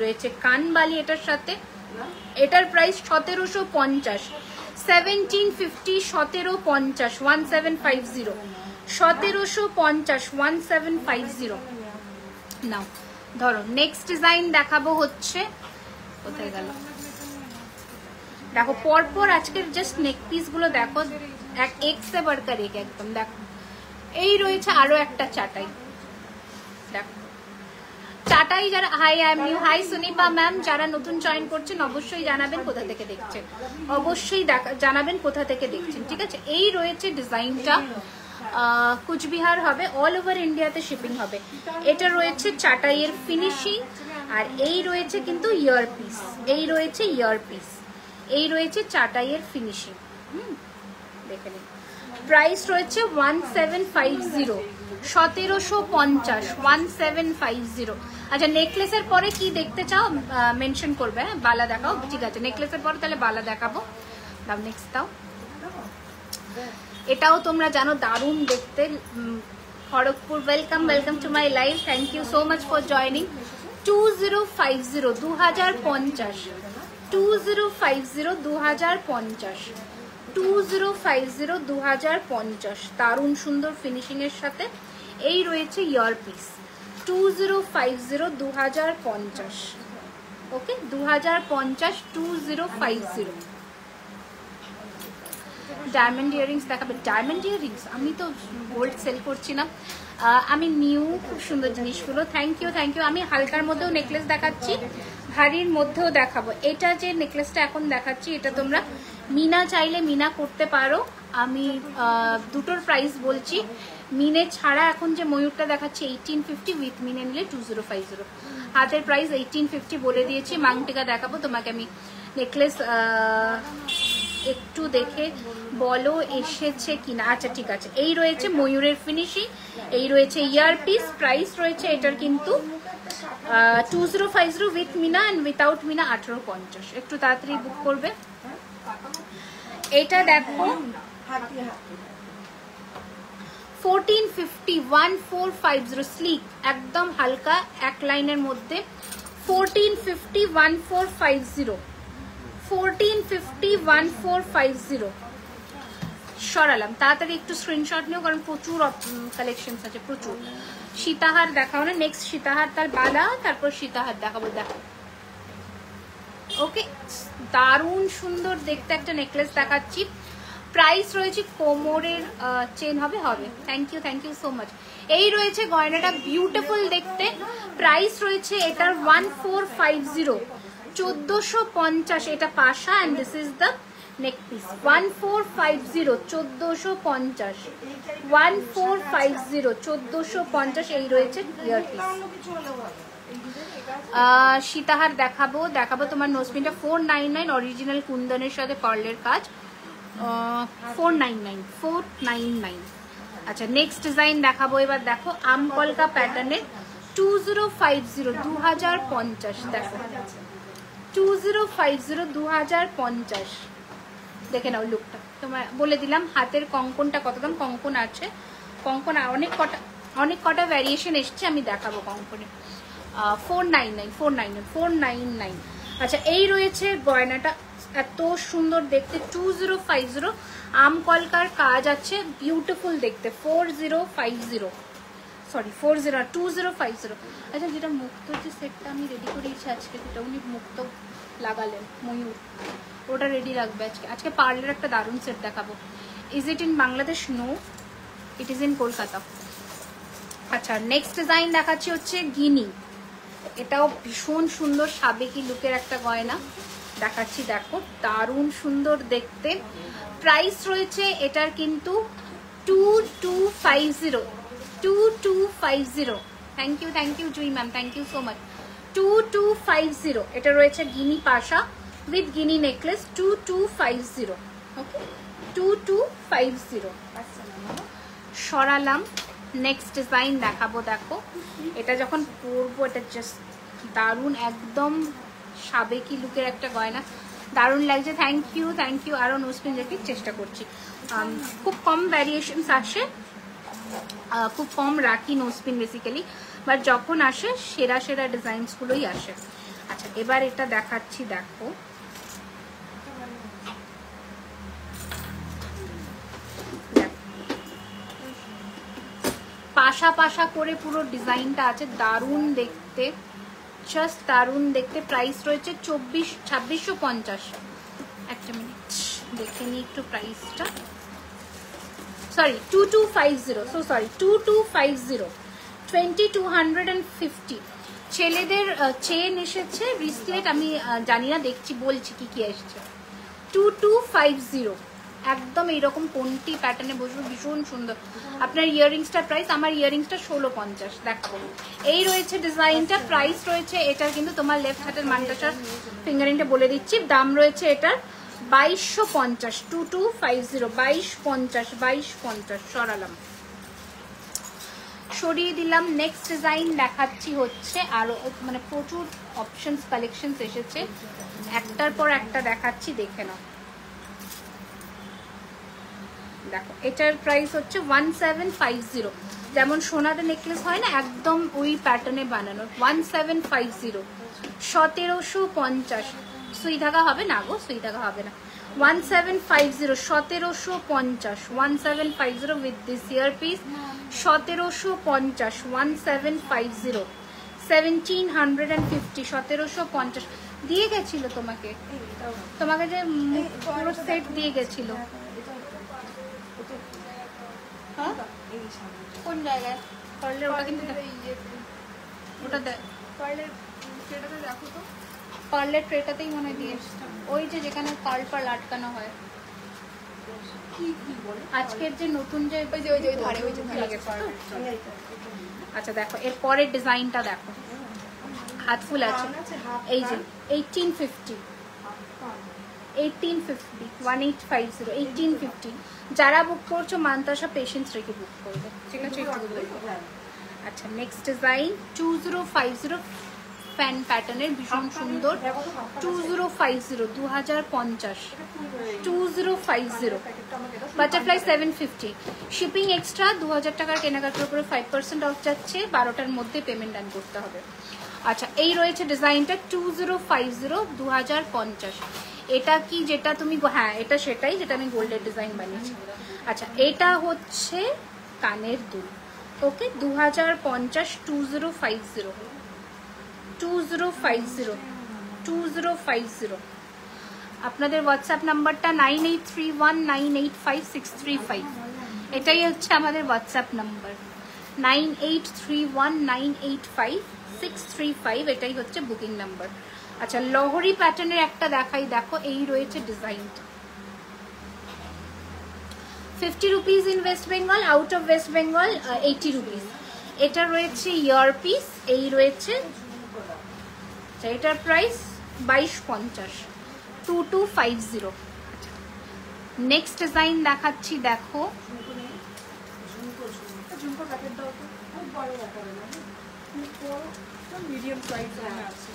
রয়েছে কানবালি এটার সাথে। এটার প্রাইস 1750, 1750, 1750, 1750, 1750, 1750। নাও ধরো, নেক্সট ডিজাইন দেখাবো হচ্ছে, কোথায় গেল দেখো, পরপর আজকের জাস্ট নেক পিস গুলো দেখো, এক সে বাড়কার এক, একদম দেখো। এই রয়েছে আরো একটা চাটাই, দেখো চাটাই। যারা hi I am new, hi Sunipa ma'am, যারা নতুন জয়েন করছেন অবশ্যই জানাবেন কোথা থেকে দেখছেন, অবশ্যই জানাবেন কোথা থেকে দেখছেন। ঠিক আছে, এই রয়েছে ডিজাইনটা, কুচবিহার হবে, অল ওভার ইন্ডিয়াতে শিপিং হবে। এটা রয়েছে চাটাইয়ের ফিনিশিং, আর এই রয়েছে কিন্তু ইয়ারপিস, এই রয়েছে ইয়ারপিস, এই রয়েছে চাটাইয়ের ফিনিশিং। দেখে নিন, প্রাইস রয়েছে 1750, 1750, 1750। আচ্ছা, নেকলেসের পরে কি দেখতে চাও মেনশন করবে, বালা দেখাও। ঠিক আছে, নেকলেসের পরে তাহলে বালা দেখাবো। দাও নেক্সট দাও। এটাও তোমরা জানো দারুণ দেখতে, Kharagpur. Welcome to my live, thank you so much for joining. 2050, 2050, 2050, 2050, 2050, 2050। দারুণ সুন্দর ফিনিশিং এর সাথে। এই রয়েছে ইয়ারপিস, 2050, 2050। ওকে, 2050, 2050। ডায়মন্ড ইয়ারিংস দেখাবে। ডায়মন্ড ইয়ারিংস আমি তো গোল্ড সেল করছি না, আমি নিউ খুব সুন্দর জিনিসগুলো। Thank you. আমি হালকার মধ্যেও নেকলেস দেখাচ্ছি, ভারীর মধ্যেও দেখাবো। এটা যে নেকলেসটা এখন দেখাচ্ছি, এটা তোমরা মিনা চাইলে মিনা করতে পারো। আমি দুটোর প্রাইস বলছি। মিনে ছাড়া এখন যে ময়ূরটা দেখাচ্ছি 1850, উইথ মিনে নিলে 2050। হাতের প্রাইস 1850 বলে দিয়েছি। মাংটিকা দেখাবো তোমাকে আমি। নেকলেস একটু দেখে বলো এসেছে কিনা। আচ্ছা ঠিক আছে, এই রয়েছে ময়ূরের ফিনিশিং, এই রয়েছে ইয়ারপিস। প্রাইস রয়েছে এটার কিন্তু 2050 with meena, and without meena 1850। একটু তাড়াতাড়ি বুক করবে। এটা দেখো 1450, 1450 স্লিক, একদম হালকা এক লাইনের মধ্যে। 1450, 1450, 1450, 1450। সরালাম, তাড়াতাড়ি একটু স্ক্রিনশট নিও, কারণ প্রচুর কালেকশন আছে, প্রচুর। সীতাহার দেখাও না, নেক্সট সীতাহার, তার বালা, তারপর সীতাহার দেখাবো। দেখো, ওকে, দারুণ সুন্দর দেখতে একটা নেকলেস দেখাচ্ছি। প্রাইস রয়েছে, কোমরের চেন হবে। Thank you so much. এই রয়েছে গয়নাটা, বিউটিফুল দেখতে। প্রাইস রয়েছে এটার 1450, 1450। এটা পাশা, and this is the neck piece. 1450, 1450, 1450, 1450। এই রয়েছে ইয়ারপিস। সীতাহার দেখাবো তোমার নোজপিনটা 499, অরিজিনাল কুন্দনের সাথে পার্লের কাজ। 499। আচ্ছা, নেক্সট ডিজাইন দেখাবো এবার। দেখো আমকলকা প্যাটার্নের 2050 2050 দেখো 2050 2050 দেখে নাও লুকটা। তোমার বলে দিলাম হাতের কঙ্কনটা কত দাম, কঙ্কন আছে, কঙ্কন অনেক কটা ভ্যারিয়েশন এসছে, আমি দেখাবো কঙ্কনে। 499 আচ্ছা এই রয়েছে গয়নাটা, এত সুন্দর দেখতে 2050 আম কলকার কাজ আছে, বিউটিফুল দেখতে 2050 আচ্ছা যেটা মুক্ত যে সেটটা আমি রেডি করেছি আজকে, যেটা উনি মুক্ত লাগালেন ময়ূর, ওটা রেডি রাখবে আজকে পার্লের একটা দারুণ সেট দেখাবো। Is it in Bangladesh? No, it is in Kolkata. আচ্ছা নেক্সট ডিজাইন দেখাচ্ছি হচ্ছে গিনি, এটাও ভীষণ সুন্দর সাবেকি লুকের একটা গয়না দেখাচ্ছি, দেখো দারুণ সুন্দর দেখতে। প্রাইস রয়েছে এটার কিন্তু 2250 thank you Jui ma'am, thank you so much. 2250 এটা রয়েছে গিনি পাশা উইথ গিনি নেকলেস 2250। ওকে 2250 সরালাম। নেক্সট ডিজাইন দেখাবো, দেখো এটা যখন পরবো এটা জাস্ট দারুণ, একদম সাবেকি লুকের একটা গয়না, দারুণ লাগছে। থ্যাংক ইউ আরও নোজপিন রেখে চেষ্টা করছি, খুব কম ভ্যারিয়েশনস আসে, খুব কম রাখি নোজপিন বেসিক্যালি, বাট যখন আসে সেরা ডিজাইনসগুলোই আসে। আচ্ছা এবার এটা দেখাচ্ছি, দেখো পাশা করে পুরো ডিজাইনটা আছে, দারুণ দেখতে, জাস্ট দারুণ দেখতে। প্রাইস রয়েছে 2650। একটা মিনিট দেখে নিই একটু প্রাইসটা, সরি 2250 2250। ছেলেদের চেন এসেছে, ব্রেসলেট আমি জানি না, দেখছি বলছি কি এসছে। 2250 একদম এইরকম কোনটি প্যাটার্নে বসবে, ভীষণ সুন্দর। আপনার ইয়াররিংসটার প্রাইস, আমার ইয়াররিংসটা 1650। দেখো এই রয়েছে ডিজাইনটা, প্রাইস রয়েছে এটার কিন্তু তোমার লেফট হাতের মানটার ফিঙ্গারিংটা বলে দিচ্ছি, দাম রয়েছে এটার 2250। 2250 2250 সরালাম, সরিয়ে দিলাম। নেক্সট ডিজাইন দেখাচ্ছি হচ্ছে আরো মানে প্রচুর অপশনস কালেকশনস এসেছে, একটার পর একটা দেখাচ্ছি, দেখে নাও। দেখো এটার প্রাইস হচ্ছে 1750, যেমন সোনার নেকলেস হয় না একদম ওই প্যাটার্নে বানানো। 1750 1750 সুই ধাগা হবে না গো, সুই ধাগা হবে না। 1750 1750 1750 উইথ দিস ইয়ার পিস 1750 1750 1750 1750 দিয়ে গেছিল তোমাকে, তোমাকে যে পুরো সেট দিয়ে গেছিল। কোন জায়গায় পার্লের? ওটা কিন্তু ওটা দেখ, পার্লের ট্রেটাতে দেখো তো, পার্লের ট্রেটাতেই মনে দিয়ে ওই যে যেখানে পার্ল আটকানো হয়। আজকের যে নতুন যে ওই যে ধারে ওই যে আচ্ছা দেখো এর পরের ডিজাইনটা দেখো, হাত ফুল আছে, এই যে 1850 1850 1850। যারা বুক করছো মান্তাসা পেশেন্স রেখে বুক করবে, ঠিক আছে? আচ্ছা নেক্সট ডিজাইন 2050 ফ্যান প্যাটার্নের, ভীষণ সুন্দর 2050 2050 2050 বাটারফ্লাই 750। শিপিং এক্সট্রা 2000 টাকার কেনাকাটার উপরে 5% অফ যাচ্ছে, 12টার মধ্যে পেমেন্ট ডান করতে হবে। আচ্ছা এই রয়েছে ডিজাইনটা 2050 2050। এটা কি যেটা তুমি, হ্যাঁ এটা সেটাই যেটা আমি গোল্ডের ডিজাইন বানিয়েছি। আচ্ছা এটা হচ্ছে কানের দুল, ওকে 2050 2050 2050 2050। আপনাদের হোয়াটসঅ্যাপ নাম্বারটা 9831985635, এটাই হচ্ছে আমাদের হোয়াটসঅ্যাপ নাম্বার 9831985635, এটাই হচ্ছে বুকিং নাম্বার। আচ্ছা লহরি প্যাটার্নের একটা দেখাই, দেখো এই রয়েছে ডিজাইনটা। 50 rupees in West Bengal, out of West Bengal 80 rupees. এটা রয়েছে ইয়ার পিস, এই রয়েছে, এটার প্রাইস 2250 2250। নেক্সট ডিজাইন দেখাচ্ছি, দেখো মিডিয়াম সাইজ আছে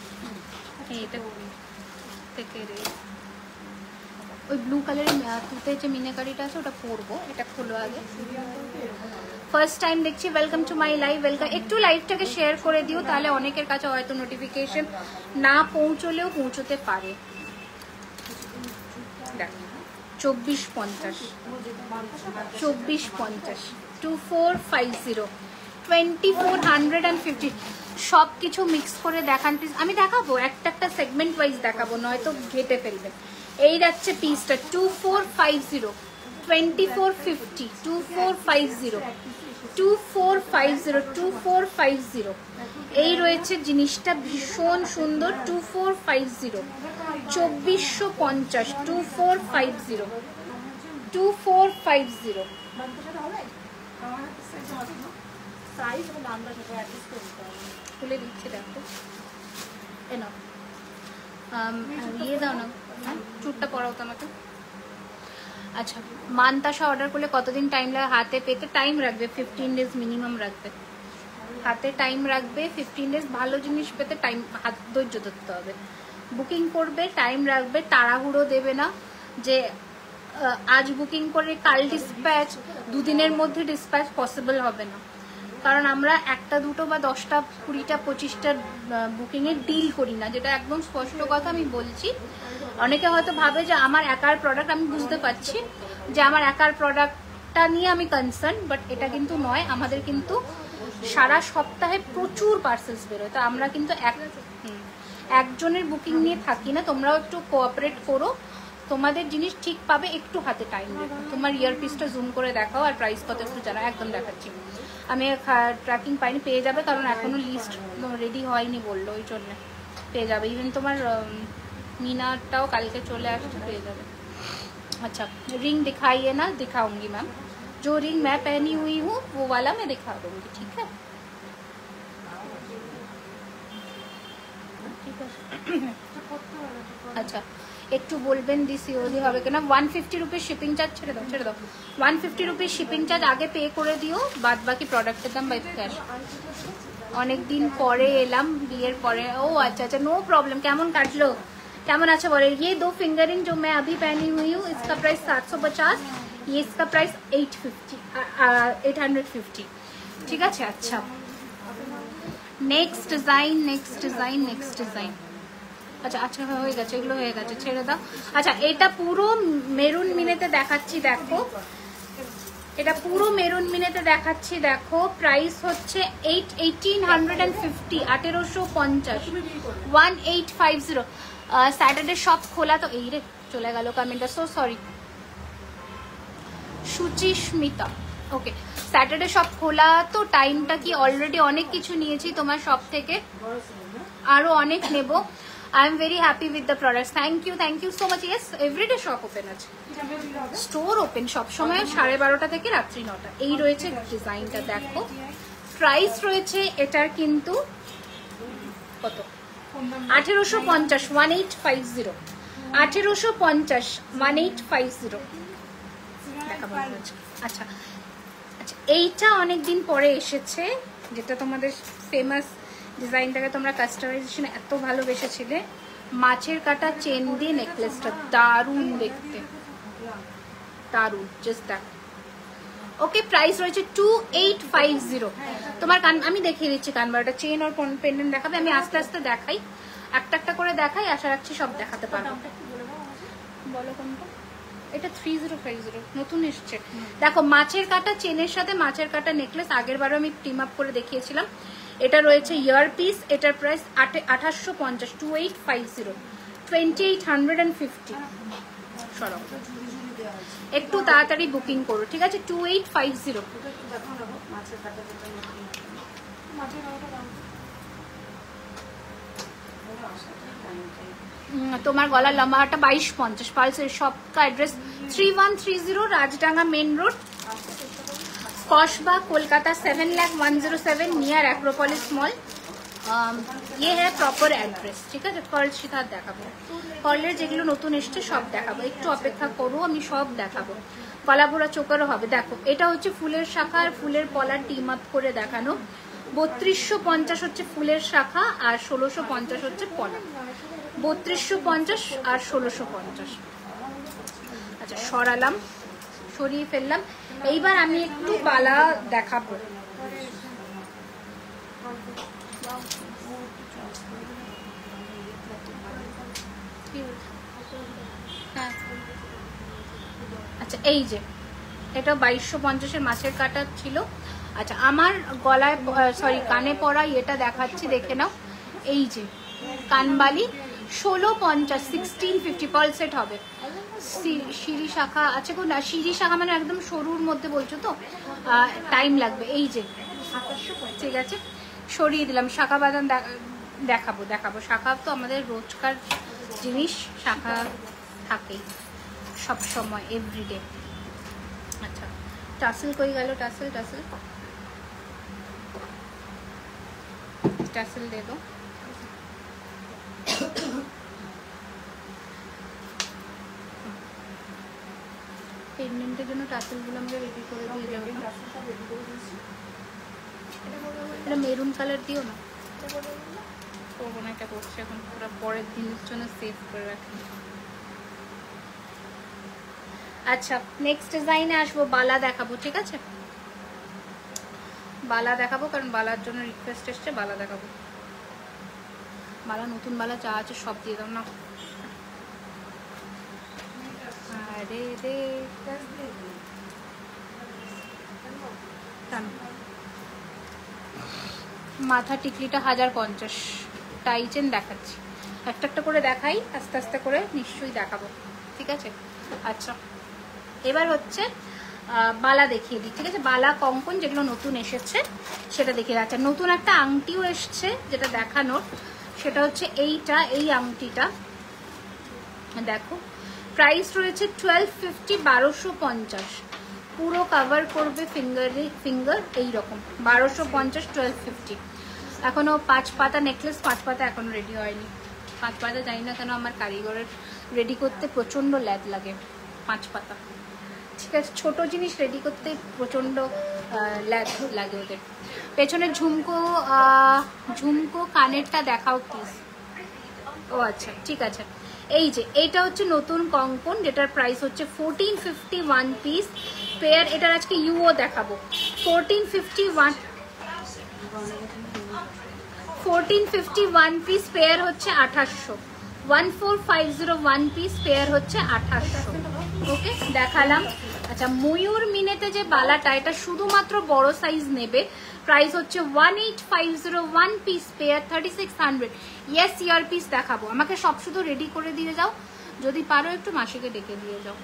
এইটা থেকে রে ওই ব্লু কালারের তুতে যে মিনাকারিটা আছে ওটা পরবো। এটা খোলো আগে। ফার্স্ট টাইম দেখছি, welcome to my live. Welcome. একটু লাইভটাকে শেয়ার করে দিও, তাহলে অনেকের কাছে হয়তো নোটিফিকেশন না পৌঁছলেও পৌঁছতে পারে। 2450 2450 2450 2450 সব কিছু মিক্স করে দেখান প্লিজ। আমি দেখাবো একটা একটা সেগমেন্ট ওয়াইজ দেখাবো, নয়তো ঘেটে ফেলবে। এই যাচ্ছে পিসটা 2450 2450 2450 2450 2450 এই রয়েছে জিনিসটা ভীষণ সুন্দর 2450 2450 2450 2450 খুলে দিচ্ছে দেখো। এনো ইয়ে দাও না, চুটটা পরাও তো আমাকে। আচ্ছা, মানতাসা অর্ডার করলে কতদিন টাইম লাগে হাতে পেতে? টাইম রাখবে 15 ডেজ মিনিমাম রাখবে হাতে, টাইম রাখবে 15 ডেজ। ভালো জিনিস পেতে টাইম হাত ধৈর্য ধরতে হবে। বুকিং করবে, টাইম রাখবে, তাড়াহুড়ো দেবে না যে আজ বুকিং করে কাল ডিসপ্যাচ, দুদিনের মধ্যে ডিসপ্যাচ পসিবল হবে না। কারণ আমরা একটা দুটো বা 10টা 20টা 25টা বুকিংয়ের ডিল করি না, যেটা একদম স্পষ্ট কথা আমি বলছি। অনেকে হয়তো ভাবে যে আমার একার প্রোডাক্ট, আমি বুঝতে পারছি যে আমার একার প্রোডাক্টটা নিয়ে আমি কনসার্ন, বাট এটা কিন্তু নয়। আমাদের কিন্তু সারা সপ্তাহে প্রচুর পার্সেলস বেরোয়, তো আমরা কিন্তু একজনের বুকিং নিয়ে থাকি না। তোমরাও একটু কোঅপারেট করো, তোমাদের জিনিস ঠিক পাবে। একটু হাতে টাইম রেখো। তোমার ইয়ারপিসটা জুম করে দেখাও আর প্রাইস কত একটু জানাও। একদম দেখাচ্ছি, আমি ট্র্যাকিং পাইনি, পেয়ে যাবে, কারণ এখনো লিস্ট রেডি হয়নি বললো, ওই জন্য পেয়ে যাবে। ইভেন তোমার मीनाटाও কালকে চলে আসছে, পেয়ে যাবে। अच्छा, रिंग दिखाइए ना? दिखाऊंगी मैम, जो रिंग मैं पहनी हुई हूँ वो वाला मैं दिखा दूंगी, ठीक है? अच्छा, একটু বলবেন দিসিওলি হবে কিনা। 150 রুপিস শিপিং চার্জ, ছেড়ে দাও ছেড়ে দাও। 150 রুপিস শিপিং চার্জ আগে পে করে দিও, বাদ বাকি প্রোডাক্টের দাম বাই ক্যাশ। অনেকদিন পরে এলাম, বিয়ের পরে। ও আচ্ছা আচ্ছা, নো প্রবলেম। কেমন কাটলো, কেমন আছে বলে। ये 2 फिंगरिंग जो मैं अभी पहनी हुई हूँ, इसका प्राइस 750, ये इसका प्राइस 850, ঠিক আছে। আচ্ছা, next design next design next design. আচ্ছা আচ্ছা, হয়ে গেছে, এগুলো হয়ে গেছে, ছেড়ে দাও। আচ্ছা, এটা পুরো মেরুন মিনেতে দেখাচ্ছি, দেখো। এটা পুরো মেরুন মিনেতে দেখাচ্ছি, দেখো। প্রাইস হচ্ছে 1850, 1850, 1850। স্যাটারডে শপ খোলা তো? এই রে চলে গেল কমেন্টটা, সো সরি। সুচিস্মিতা, ওকে। স্যাটারডে শপ খোলা তো, টাইমটা কি? অলরেডি অনেক কিছু নিয়েছি তোমার শপ থেকে, আরো অনেক নেব। I am very happy with the products. Thank you so much. Yes, everyday shop open আছে, স্টোর ওপেন সব সময় 12:30 থেকে রাত্রি 9টা। এই রয়েছে ডিজাইনটা, দেখো। প্রাইস রয়েছে এটার কিন্তু কত? 1850, 1850, 1850, 1850। আচ্ছা আচ্ছা, এইটা অনেকদিন পরে এসেছে, যেটা তোমাদের ফেমাস ডিজাইনটাকে তোমরা কাস্টমাইজেশন এত ভালোবেসেছিলে। মাছের কাটা চেন দিয়ে নেকলেসটা দারুণ দেখতে, দারুণ, জাস্ট দ্যাট। ওকে, প্রাইস রয়েছে 2850। তোমার কান আমি দেখিয়ে দিচ্ছি, কানবারটা চেন আর পেন্ডেন্ট দেখাবে। আমি আস্তে আস্তে দেখাই, একটা একটা করে দেখাই, আশা রাখছি সব দেখাতে পারবো। বলো কোনটা? এটা 3050, নতুন এসছে। দেখো, মাছের কাটা চেনের সাথে মাছের কাটা নেকলেস। আগের বারও আমি টিম আপ করে দেখিয়েছিলাম। এটা রয়েছে ইয়ার পিস, এটার প্রাইস 2850, 2850, 2850। সরব, একটু তাড়াতাড়ি বুকিং করো, ঠিক আছে। 2850। তোমার গলার লম্বাটা 2250। পালসের শপকা address 3130 Rajdanga main road, Kasba, Kolkata 7,01,07 near Acropolis mall. ये है प्रॉपर एड्रेस, ঠিক আছে। কল শিখার দেখাবো, কলের যেগুলো নতুন এসছে সব দেখাবো। একটু অপেক্ষা করো, আমি সব দেখাবো। গলা ভরা চোকারও হবে। দেখো, এটা হচ্ছে ফুলের শাখা আর ফুলের পলার টিম আপ করে দেখানো। 3250 হচ্ছে ফুলের শাখা আর 1650 হচ্ছে পলা। 3250 আর 1650। আচ্ছা সরালাম, সরিয়ে ফেললাম। এইবার আমি একটু বালা দেখাবো। হ্যাঁ আচ্ছা এই যে এটা 2250-এর মাছের কাটা ছিল। আচ্ছা আমার গলায় সরি কানে পরা এটা দেখাচ্ছি, দেখে নাও। এই যে কানবালি 1650, 1650 পাল সেট হবে। সিঁড়ি শাখা আছে গো, না সিঁড়ি শাখা মানে একদম সরুর মধ্যে বলছো তো, টাইম লাগবে। এই যে ঠিক আছে সরিয়ে দিলাম। শাখা বাদাম দেখাবো দেখাবো। শাখা তো আমাদের রোজকার জিনিস, শাখা থাকেই সব সময় এভরিডে। আচ্ছা টাসেল কই গেল? টাসেল টাসেল টাসেল দে দো। পেন্ডেন্টের জন্য টাসেলগুলো আমাকে রেডি করে দিয়ে যাবে। এটা মেরুন কালার দিও না, করবো না, এটা করছে এখন পুরো পরের দিনের জন্য সেভ করে রাখি। আচ্ছা নেক্সট ডিজাইনে আসবো, বালা দেখাবো। ঠিক আছে বালা দেখাবো, কারণ বালার জন্য রিকোয়েস্ট এসছে, বালা দেখাবো। বালা নতুন বালা যা আছে সব দিয়ে দাও না। আরে রে মাথা টিকলিটা 1050, টাই চেন দেখাচ্ছি, একটা একটা করে দেখাই, আস্তে আস্তে করে নিশ্চয়ই দেখাবো। ঠিক আছে আচ্ছা এবার হচ্ছে বালা দেখিয়ে দিই। ঠিক আছে বালা কঙ্কন যেগুলো নতুন এসেছে সেটা দেখিয়ে দিই। আচ্ছা নতুন একটা আংটিও এসছে যেটা দেখানোর, সেটা হচ্ছে এইটা, এই আংটিটা দেখো। প্রাইস রয়েছে 1250, 1250, পুরো কভার করবে ফিঙ্গার এইরকম। 1250, 1250। এখনো 5 পাতা নেকলেস, 5 পাতা এখনো রেডি হয়নি। 5 পাতা জানি না কেন আমার কারিগরের রেডি করতে প্রচন্ড ল্যাদ লাগে 5 পাতা। ঠিক আছে ছোট জিনিস রেডি করতে প্রচন্ড ল্যাদ লাগে ওদের। পেছনে ঝুমকো, ঝুমকো কানেরটা দেখাও প্লিজ। ও আচ্ছা ঠিক আছে এই যে এইটা হচ্ছে নতুন কঙ্কন, যেটার প্রাইস হচ্ছে 1450 ওয়ান পিস পেয়ার। এটার আজকে ইউও দেখাবো। 1450 ওয়ান পিস পেয়ার হচ্ছে 2800। 1450 ওয়ান পিস পেয়ার হচ্ছে 2800। ওকে দেখালাম। আচ্ছা ময়ূর মিনেতে যে বালাটা, এটা শুধুমাত্র বড় সাইজ নেবে। প্রাইস হচ্ছে 1850 ওয়ান পিস পেয়ার, 3600। ইয়েস ইয়ার পিস দেখাবো। আমাকে সব শুধু রেডি করে দিয়ে যাও, যদি পারো একটু মাসিকে ডেকে দিয়ে যাও।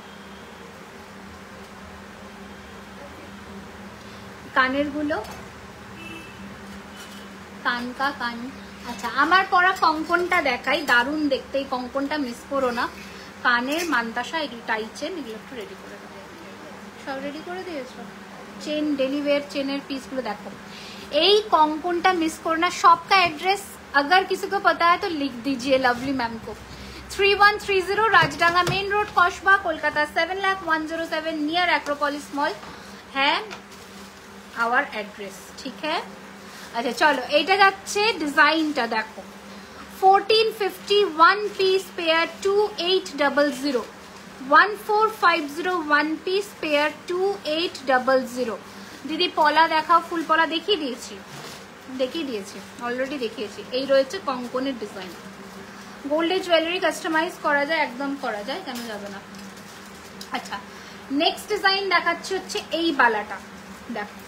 কানের গুলো কানকা কান। আচ্ছা আমার পরা কঙ্কনটা দেখাই, দারুণ দেখতে, এই কঙ্কনটা মিস করো না। কানের মান্তাসা, এগুলো টাই চেন, এগুলো একটু রেডি করে দেবো। সব রেডি করে দিয়েছো? চেন, ডেলিওয়ার চেনের পিসগুলো দেখো। এই কঙ্কনটা मिस करना। शॉप का एड्रेस अगर किसी को पता है तो लिख दीजिए लवली मैम को। 3130 राजडांगा मेन रोड, कस्बा, कोलकाता 7,01,07 नियर एक्रोपोलिस मॉल है आवर एड्रेस। ठीक है अच्छा चलो এইটা যাচ্ছে। ডিজাইনটা দেখো 1450 one piece pair 2800। 1450 one piece pair 2800। দিদি পলা দেখাও, ফুল পলা দেখিয়ে দিয়েছি অলরেডি দেখিয়েছি। এই রয়েছে কঙ্কনের ডিজাইন। গোল্ডের জুয়েলারি কাস্টমাইজ করা যায়, একদম করা যায়, কেন যাবে না। আচ্ছা নেক্সট ডিজাইন দেখাচ্ছি হচ্ছে এই বালাটা দেখো।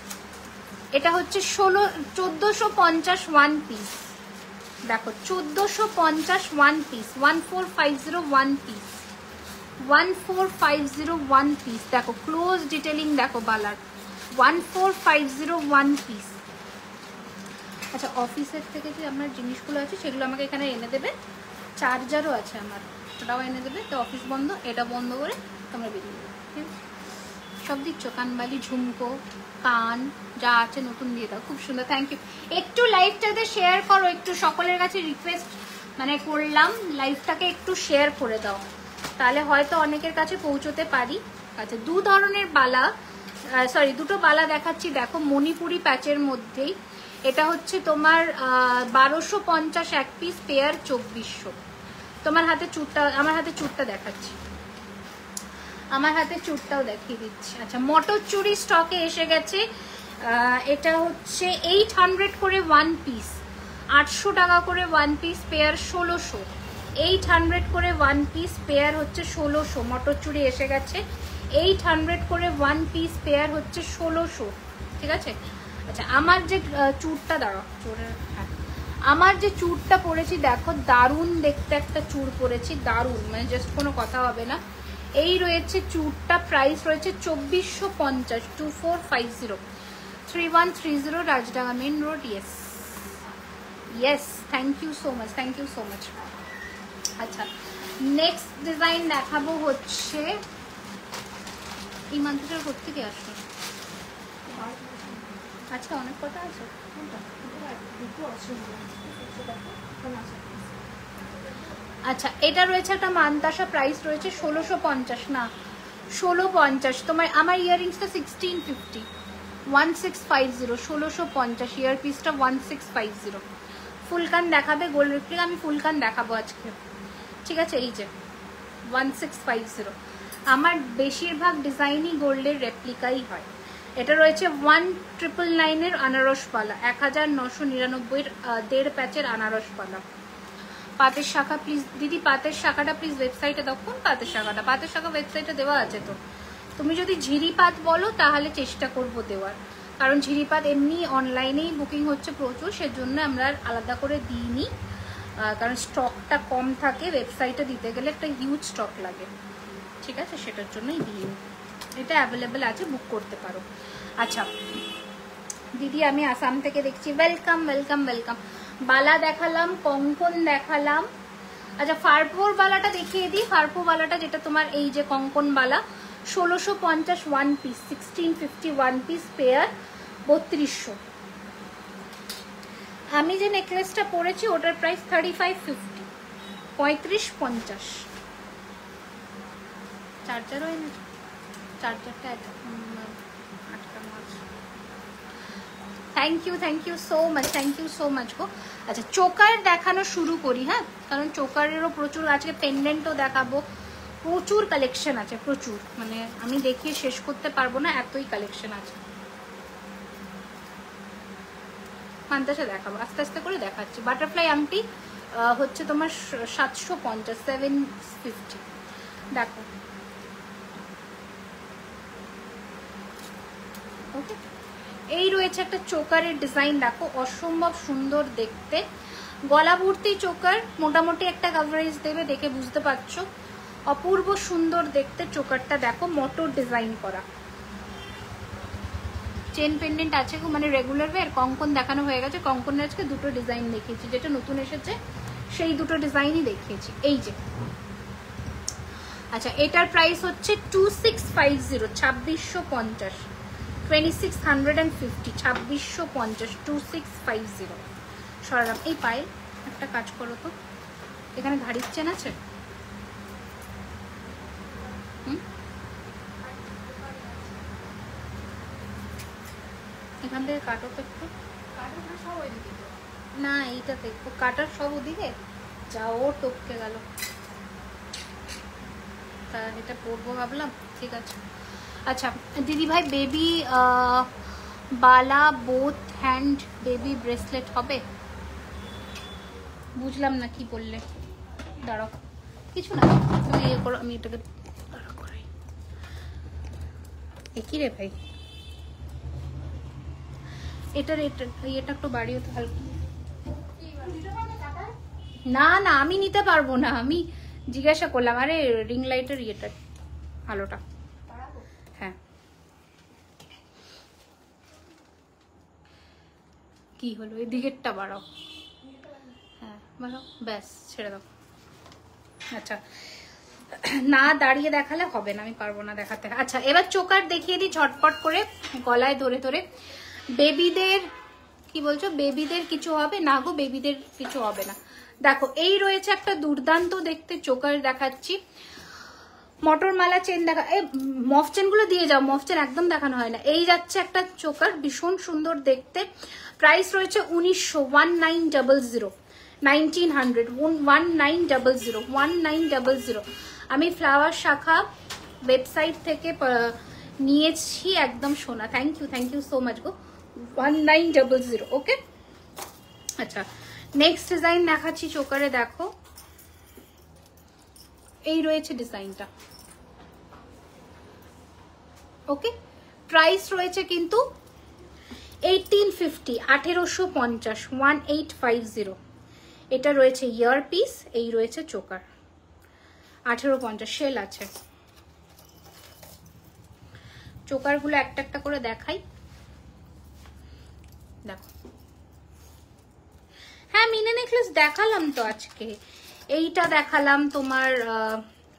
এটা হচ্ছে 1450 ওয়ান পিস দেখো, 1450 one piece, 1450 one piece, 1450 one piece দেখো। ক্লোজ ডিটেলিং দেখো বালার, 1450 ওয়ান পিস। আচ্ছা অফিসের থেকে যে আমার জিনিসগুলো আছে সেগুলো আমাকে এখানে এনে দেবে। চার্জারও আছে আমার, ওটাও এনে দেবে। তো অফিস বন্ধ, এটা বন্ধ করে তোমরা বেরিয়ে দেবে। ঠিক আছে সব দিচ্ছ, কানবালি, ঝুমকো, কান যা আছে নতুন দিয়ে দাও। খুব সুন্দর, থ্যাংক ইউ। একটু লাইভটাতে শেয়ার করো, একটু সকলের কাছে রিকোয়েস্ট মানে করলাম, লাইভটাকে একটু শেয়ার করে দাও, তাহলে হয়তো অনেকের কাছে পৌঁছতে পারি। আচ্ছা দু ধরনের বালা, সরি দুটো বালা দেখাচ্ছি দেখো, মণিপুরি প্যাচের মধ্যেই। এটা হচ্ছে তোমার 1250 এক পিস, পেয়ার 2400। তোমার হাতে চুড়টা, আমার হাতে চুড়টা দেখাচ্ছি, আমার হাতে চুড়টাও দেখিয়ে দিচ্ছি। আচ্ছা, মটর চুড়ি স্টকে এসে গেছে। এটা হচ্ছে 800 করে 1 পিস, 800 টাকা করে 1 পিস, পেয়ার 1600। 800 করে 1 পিস, পেয়ার হচ্ছে 1600। মটর চুড়ি এসে গেছে 800 করে 1 পিস, পেয়ার হচ্ছে 1600। ঠিক আছে। আচ্ছা, আমার যে চুড়টা, দাঁড়াও, চুড়ের, হ্যাঁ, আমার যে চুড়টা পরেছি দেখো, দারুণ দেখতে একটা চুড় পরেছি, দারুণ, মানে জাস্ট কোনো কথা হবে না। এই রয়েছে চুড়টা, প্রাইস রয়েছে 2450, 2450, 3130 Rajdanga main road. Yes yes, thank you so much, thank you so much. আচ্ছা, নেক্সট ডিজাইন দেখাবো হচ্ছে, এই মান্থটার কোত্থেকে আসলো? আচ্ছা, অনেক কথা আছে। আচ্ছা, এটা রয়েছে একটা মান্তাসা, প্রাইস রয়েছে 1650, না 1650। তোমার আমার ইয়াররিংসটা 1650, 1650, 1650 ইয়ার পিসটা 1650। ফুলকান দেখাবে গোল্ড রেপ্লিকা, আমি ফুলকান দেখাবো আজকে। ঠিক আছে, এই যে 1650। আমার বেশিরভাগ ডিজাইনই গোল্ডের রেপ্লিকাই হয়। এটা রয়েছে 1999 এর আনারসপালা, 1999 1.5 প্যাচের আনারসপালা। পাতের শাখা প্লিজ দিদি, পাতের শাখাটা প্লিজ ওয়েবসাইটে দাও। কোন পাতের শাখাটা? পাতের শাখা ওয়েবসাইটে দেওয়া আছে তো। তুমি যদি ঝিরিপাত বলো তাহলে চেষ্টা করব দেওয়ার, কারণ ঝিরিপাত এমনি অনলাইনেই বুকিং হচ্ছে প্রচুর, সেজন্য আমরা আলাদা করে দিইনি, কারণ স্টকটা কম থাকে। ওয়েবসাইটে দিতে গেলে একটা হিউজ স্টক লাগে, ঠিক আছে, সেটার জন্যই দিইনি। এটা অ্যাভেলেবেল আছে, বুক করতে পারো। আচ্ছা দিদি, আমি আসাম থেকে দেখছি, ওয়েলকাম ওয়েলকাম ওয়েলকাম। বালা দেখালাম, কঙ্কন দেখালাম। আচ্ছা, ফারপোর বালাটা দেখিয়ে দিই। ফারপো বালাটা যেটা তোমার এই যে কঙ্কন বালা, 1650 1 পিস, 1650 1 পিস, পেয়ার 3200। আমি যে নেকলেসটা পরেছি ওটার প্রাইস 3550, 3550। চার্জারও এনে, চার্জারটা আটকা মাছ। Thank you so much, thank you so much গো। আচ্ছা, চোকার দেখানো শুরু করি, হ্যাঁ, কারণ চোকারেরও প্রচুর, আজকে পেন্ডেন্টও দেখাবো, প্রচুর কালেকশন আছে, প্রচুর, মানে আমি দেখিয়ে শেষ করতে পারবো না, এতই কালেকশন আছে। মান্তাসা দেখাবো, আস্তে আস্তে করে দেখাচ্ছি। বাটারফ্লাই আংটি হচ্ছে তোমার 750, 750। দেখো, ওকে, এই রয়েছে একটা চোকারের ডিজাইন, দেখো অসম্ভব সুন্দর দেখতে, গলা ভর্তি চোকার, মোটামুটি একটা কভারেজ দেবে, দেখে বুঝতে পারছো, অপূর্ব সুন্দর দেখতে চোকারটা। দেখো মটর ডিজাইন করা, চেন পেন্ডেন্ট আছে, মানে রেগুলার ওয়্যার। কঙ্কন দেখানো হয়ে গেছে, কঙ্কনের আজকে দুটো ডিজাইন দেখিয়েছি, যেটা নতুন এসেছে সেই দুটো ডিজাইনই দেখিয়েছি, এই যে। আচ্ছা, এটার প্রাইস হচ্ছে 2650, 2650, 2650, 2650, 2650। সরালাম। এই পায়ে একটা কাজ করো তো, এখানে ঘাড়ির চেন আছে? এখান থেকে কাটো তো একটু, না এইটা দেখো, কাটার সব ওদিকে, যা ও টপকে গেল, তা এটা পরবো ভাবলাম, ঠিক আছে। আচ্ছা দিদি ভাই, বেবি বালা বোথ হ্যান্ড বেবি ব্রেসলেট হবে? বুঝলাম না কি বললে, দাঁড়াও, কিছু না, তুমি ইয়ে করো, আমি এটাকে দাঁড়া করাই। কি রে ভাই, এটার এটা একটু বাড়িও তো হালকা। না না, আমি নিতে পারবো না, আমি জিজ্ঞাসা করলাম। আরে রিং লাইটের ইয়েটা, আলোটা, হ্যাঁ, কি হলো, এই দিকেরটা বাড়াও, হ্যাঁ বাড়াও, ব্যাস ছেড়ে দাও। আচ্ছা, না দাঁড়িয়ে দেখালে হবে না, আমি পারবো না দেখাতে। আচ্ছা, এবার চোকার দেখিয়ে দিই ঝটপট করে, গলায় ধরে ধরে। বেবিদের কি বলছো, বেবিদের কিছু হবে না গো, বেবিদের কিছু হবে না। দেখো, এই রয়েছে একটা দুর্দান্ত দেখতে চোকার দেখাচ্ছি, মটর মালা চেন দেখা, এই মফ চেনগুলো দিয়ে যাও, মফ চেন একদম দেখানো হয় না। এই যাচ্ছে একটা চোকার, ভীষণ সুন্দর দেখতে, প্রাইস রয়েছে 1900, 1900, 1900, 1900, 1900। আমি ফ্লাওয়ার শাখা ওয়েবসাইট থেকে নিয়েছি, একদম সোনা। থ্যাংক ইউ সো মাচ গো। 1900, ওকে। আচ্ছা, নেক্সট ডিজাইন দেখাচ্ছি চোকারে, দেখো এই রয়েছে ডিজাইনটা, ওকে। প্রাইস রয়েছে কিন্তু 1850, 1850, 1850। এটা রয়েছে ইয়ার পিস, এই রয়েছে চোকার, 1850 সেল আছে। চোকারগুলো একটা একটা করে দেখাই, দেখো। হ্যাঁ, মিনে নেকলেস দেখালাম তো আজকে, এইটা দেখালাম তোমার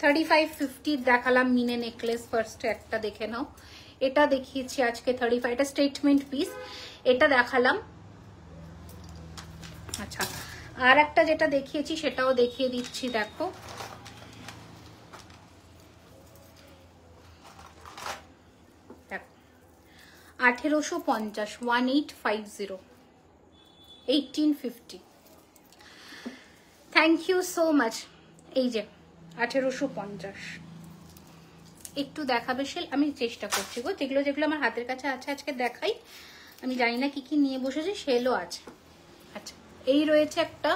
3550 দেখালাম মিনে নেকলেস, ফার্স্টে একটা দেখে নাও। এটা দেখিয়েছি আজকে 35, এটা স্টেটমেন্ট পিস, এটা দেখালাম। আচ্ছা, আর একটা যেটা দেখিয়েছি সেটাও দেখিয়ে দিচ্ছি, দেখো। দেখো 1850, 1850, 1850। Thank you so much. এই যে 1850, একটু দেখাবে সেল, আমি চেষ্টা করছি গো, যেগুলো আমার হাতের কাছে আছে আজকে দেখাই। আমি জানি না কি কি নিয়ে বসেছি, সেলও আছে। আচ্ছা, এই রয়েছে একটা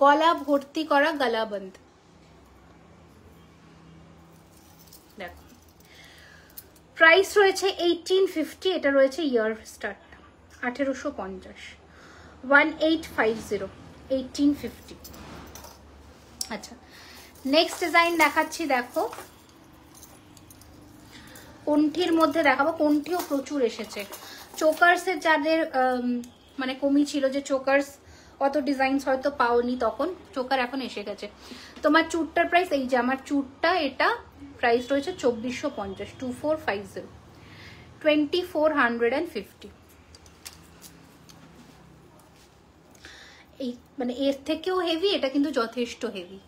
গলা ভর্তি করা গলাবন্ধ, দেখো। প্রাইস রয়েছে 1850, এটা রয়েছে ইয়ার স্টার্ট, 1850, 1850, 1850। আচ্ছা, নেক্সট ডিজাইন দেখাচ্ছি, দেখো। কণ্ঠির মধ্যে দেখাবো, কণ্ঠিও প্রচুর এসেছে। চোকার্সের যাদের মানে কমি ছিল, যে চোকার্স অত ডিজাইনস হয়তো পাওনি, তখন চোকার এখন এসে গেছে। তোমার চুটটার প্রাইস, এই যে আমার চুটটা, এটা প্রাইস রয়েছে 2450, 2450, 2450। এই মানে এর থেকেও হেভি, এটা কিন্তু যথেষ্ট হেভি।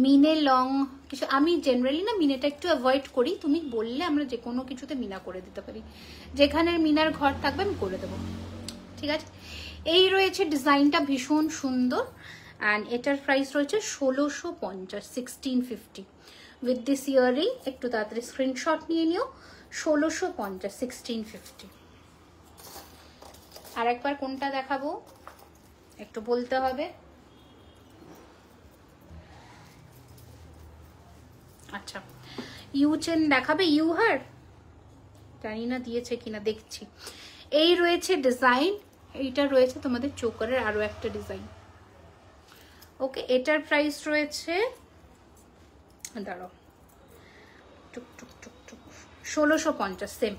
মিনে লং কিছু, আমি জেনারেলি না মিনেটা একটু অ্যাভয়েড করি, তুমি বললে আমরা যে কোনো কিছুতে মিনা করে দিতে পারি, যেখানে মিনার ঘর থাকবে আমি করে দেবো, ঠিক আছে। এই রয়েছে ডিজাইনটা, ভীষণ সুন্দর, অ্যান্ড এটার প্রাইস রয়েছে 1650, 1650 উইথ দিস ইয়ারিং। একটু তাড়াতাড়ি স্ক্রিনশট নিয়ে নিও, 1650, 1650। আর একবার কোনটা দেখাবো একটু বলতে হবে। আচ্ছা, ইউ চেন দেখাবে, ইউ হার জানি না দিয়েছে কিনা, দেখছি। এই রয়েছে ডিজাইন, এইটা রয়েছে তোমাদের চোকারের আরো একটা ডিজাইন, ওকে। এটার প্রাইস রয়েছে, দাঁড়াও, টুক টুক টুক টুক, 1650, সেম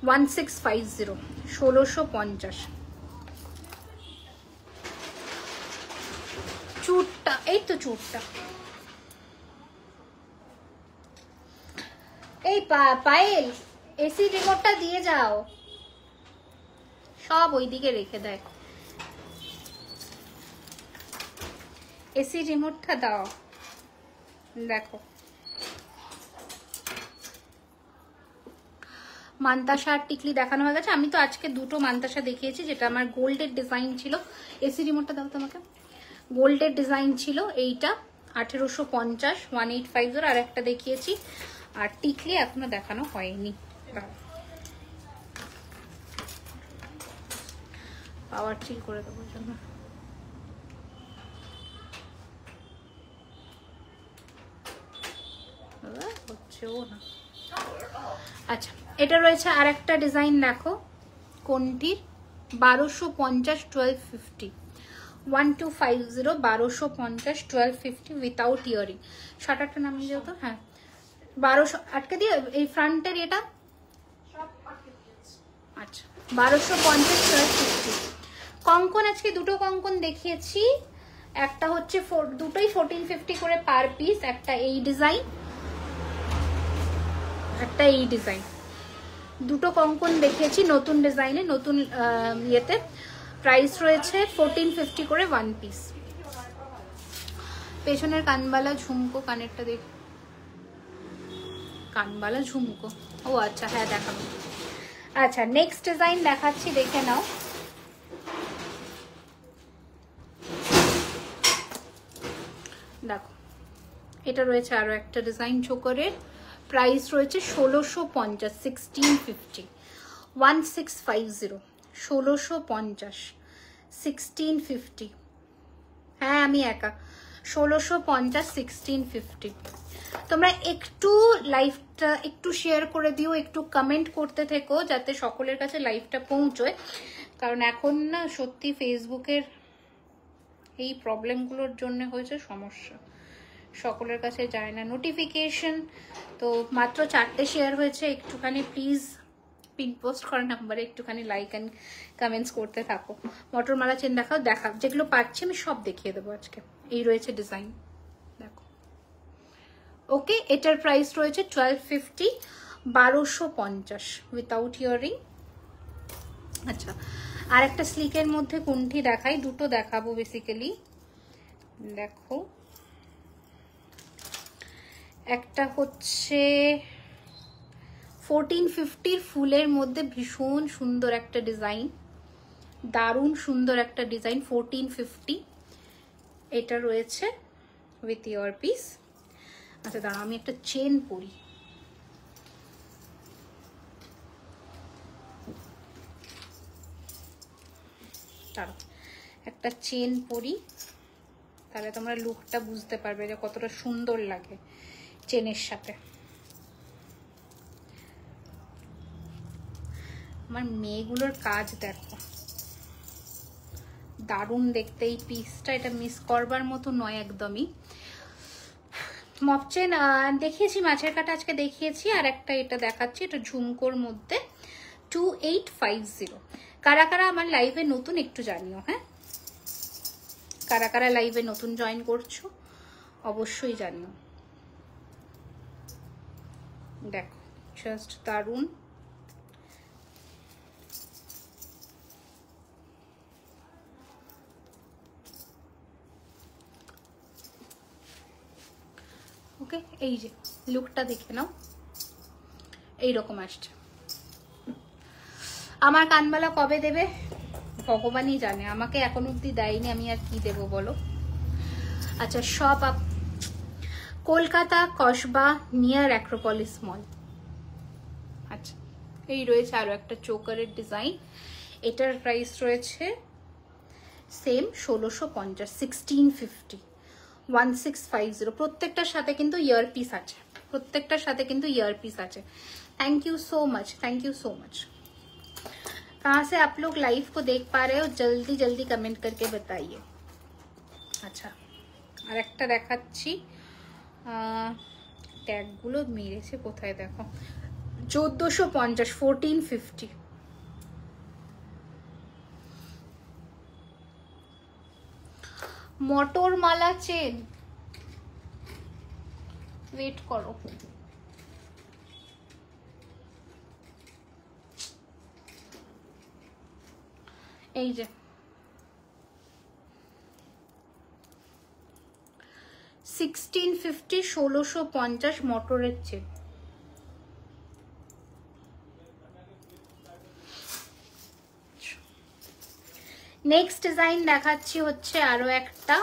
1650, 1650। চুটটা, এই তো চুটটা, এই পায়েল এসি রিমোটটা দিয়ে যাও, সব ওইদিকে রেখে দেয়, এসি রিমোটটা দাও। দেখো মান্তাসা আর টিকলি দেখানো হয়ে গেছে। আমি তো আজকে দুটো মান্তাসা দেখিয়েছি, যেটা আমার গোল্ডের ডিজাইন ছিল। এসি রিমোটটা দাও তোমাকে, গোল্ডের ডিজাইন ছিল এইটা, 1850, 1850। আর একটা দেখিয়েছি, আর টিকলি এখনো দেখানো হয়নি, পাওয়ার চিল করে দেবো জন্য। হচ্ছেও না। আচ্ছা, এটা রয়েছে আর একটা ডিজাইন, দেখো কোনটির, 1250, 1250, 1250, 1250, 1250 উইথাউট ইয়ারিং। শাটারটা নামিয়ে যাও তো, হ্যাঁ 1200 আটকে দিয়ে, এই ফ্রন্টের এটা, আচ্ছা 1250, 1250। কঙ্কন আজকে দুটো কঙ্কন দেখিয়েছি, একটা হচ্ছে দুটোই 1450 করে পার পিস, একটা এই ডিজাইন, একটা এই ডিজাইন। দুটো কঙ্কন দেখিয়েছি নতুন ডিজাইনে, নতুন ইয়েতে। প্রাইস রয়েছে 1450 করে ওয়ান পিস। পেছনের কানবালা ঝুমকো, কানেরটা দেখ, কানবালা ঝুমকো, ও আচ্ছা হ্যাঁ দেখাবো। আচ্ছা নেক্সট ডিজাইন দেখাচ্ছি, দেখে নাও। দেখো এটা রয়েছে আরো একটা ডিজাইন চোকারের, প্রাইস রয়েছে 1650, 1650, 1650, 1650, 1650। হ্যাঁ আমি একা, 1650, 1650। তোমরা একটু লাইভটা একটু শেয়ার করে দিও, একটু কমেন্ট করতে থেকো যাতে সকলের কাছে লাইভটা পৌঁছয়, কারণ এখন না সত্যি ফেসবুকের এই প্রবলেমগুলোর জন্য হয়েছে সমস্যা, সকলের কাছে যায় না নোটিফিকেশন। তো মাত্র 4টে শেয়ার হয়েছে, একটুখানি প্লিজ পিন পোস্ট করা নাম্বারে একটুখানি লাইক অ্যান্ড কমেন্টস করতে থাকো। মটরমালা চেন দেখাও, যেগুলো পাচ্ছি আমি সব দেখিয়ে দেবো আজকে। এই রয়েছে ডিজাইন, দেখো। ওকে, এটার প্রাইস রয়েছে 1250, 1250 উইথাউট ইয়ারিং। আচ্ছা আর একটা স্লিকের মধ্যে কোনটি দেখাই, দুটো দেখাবো বেসিক্যালি। দেখো একটা হচ্ছে 1450 ফুলের মধ্যে ভীষণ সুন্দর একটা ডিজাইন, দারুণ সুন্দর একটা ডিজাইন 1450। এটা রয়েছে উইথ ইয়ার পিস। আচ্ছা দাঁড়া আমি একটা চেন পরি, একটা চেন পরি, তাহলে তোমরা লুকটা বুঝতে পারবে যে কতটা সুন্দর লাগে চেনের সাথে। আমার মেয়েগুলোর কাজ দেখো, দারুণ দেখতে এই পিসটা, এটা মিস করবার মতো নয় একদমই। মপচেন দেখিয়েছি, মাছের কাটা আজকে দেখিয়েছি, আর একটা এটা দেখাচ্ছি, এটা ঝুমকোর মধ্যে 2850। কারা কারা আমার লাইভে নতুন একটু জানিও, হ্যাঁ কারা কারা লাইভে নতুন জয়েন করছো অবশ্যই জানিও। দেখো জাস্ট দারুণ। ওকে এই যে লুকটা দেখে নাও, এইরকম আসছে। আমার কানবালা কবে দেবে ভগবানই জানে, আমাকে এখন অব্দি দেয়নি, আমি আর কি দেবো বলো। আচ্ছা সব কলকাতা কসবা নিয়ার অ্যাক্রোপলিস মল। আচ্ছা এই রয়েছে আরো একটা চোকারের ডিজাইন, এটার প্রাইস রয়েছে সেম 1650, 1650, 1650। প্রত্যেকটার সাথে কিন্তু ইয়ারপিস আছে, প্রত্যেকটার সাথে কিন্তু ইয়ারপিস আছে। Thank you so much, thank you so much. कहाँ से आप लोग लाइव को देख पा रहे हो जल्दी जल्दी कमेंट करके बताइए। अच्छा আর একটা দেখাচ্ছি, ট্যাগগুলো মেরেছে কোথায় দেখো, 1450, 1450। মটরমালা চেন, ওয়েট করো, এই যে 1650, 1650 মটরের চেন। নেক্সট ডিজাইন দেখাচ্ছি হচ্ছে আরো একটা,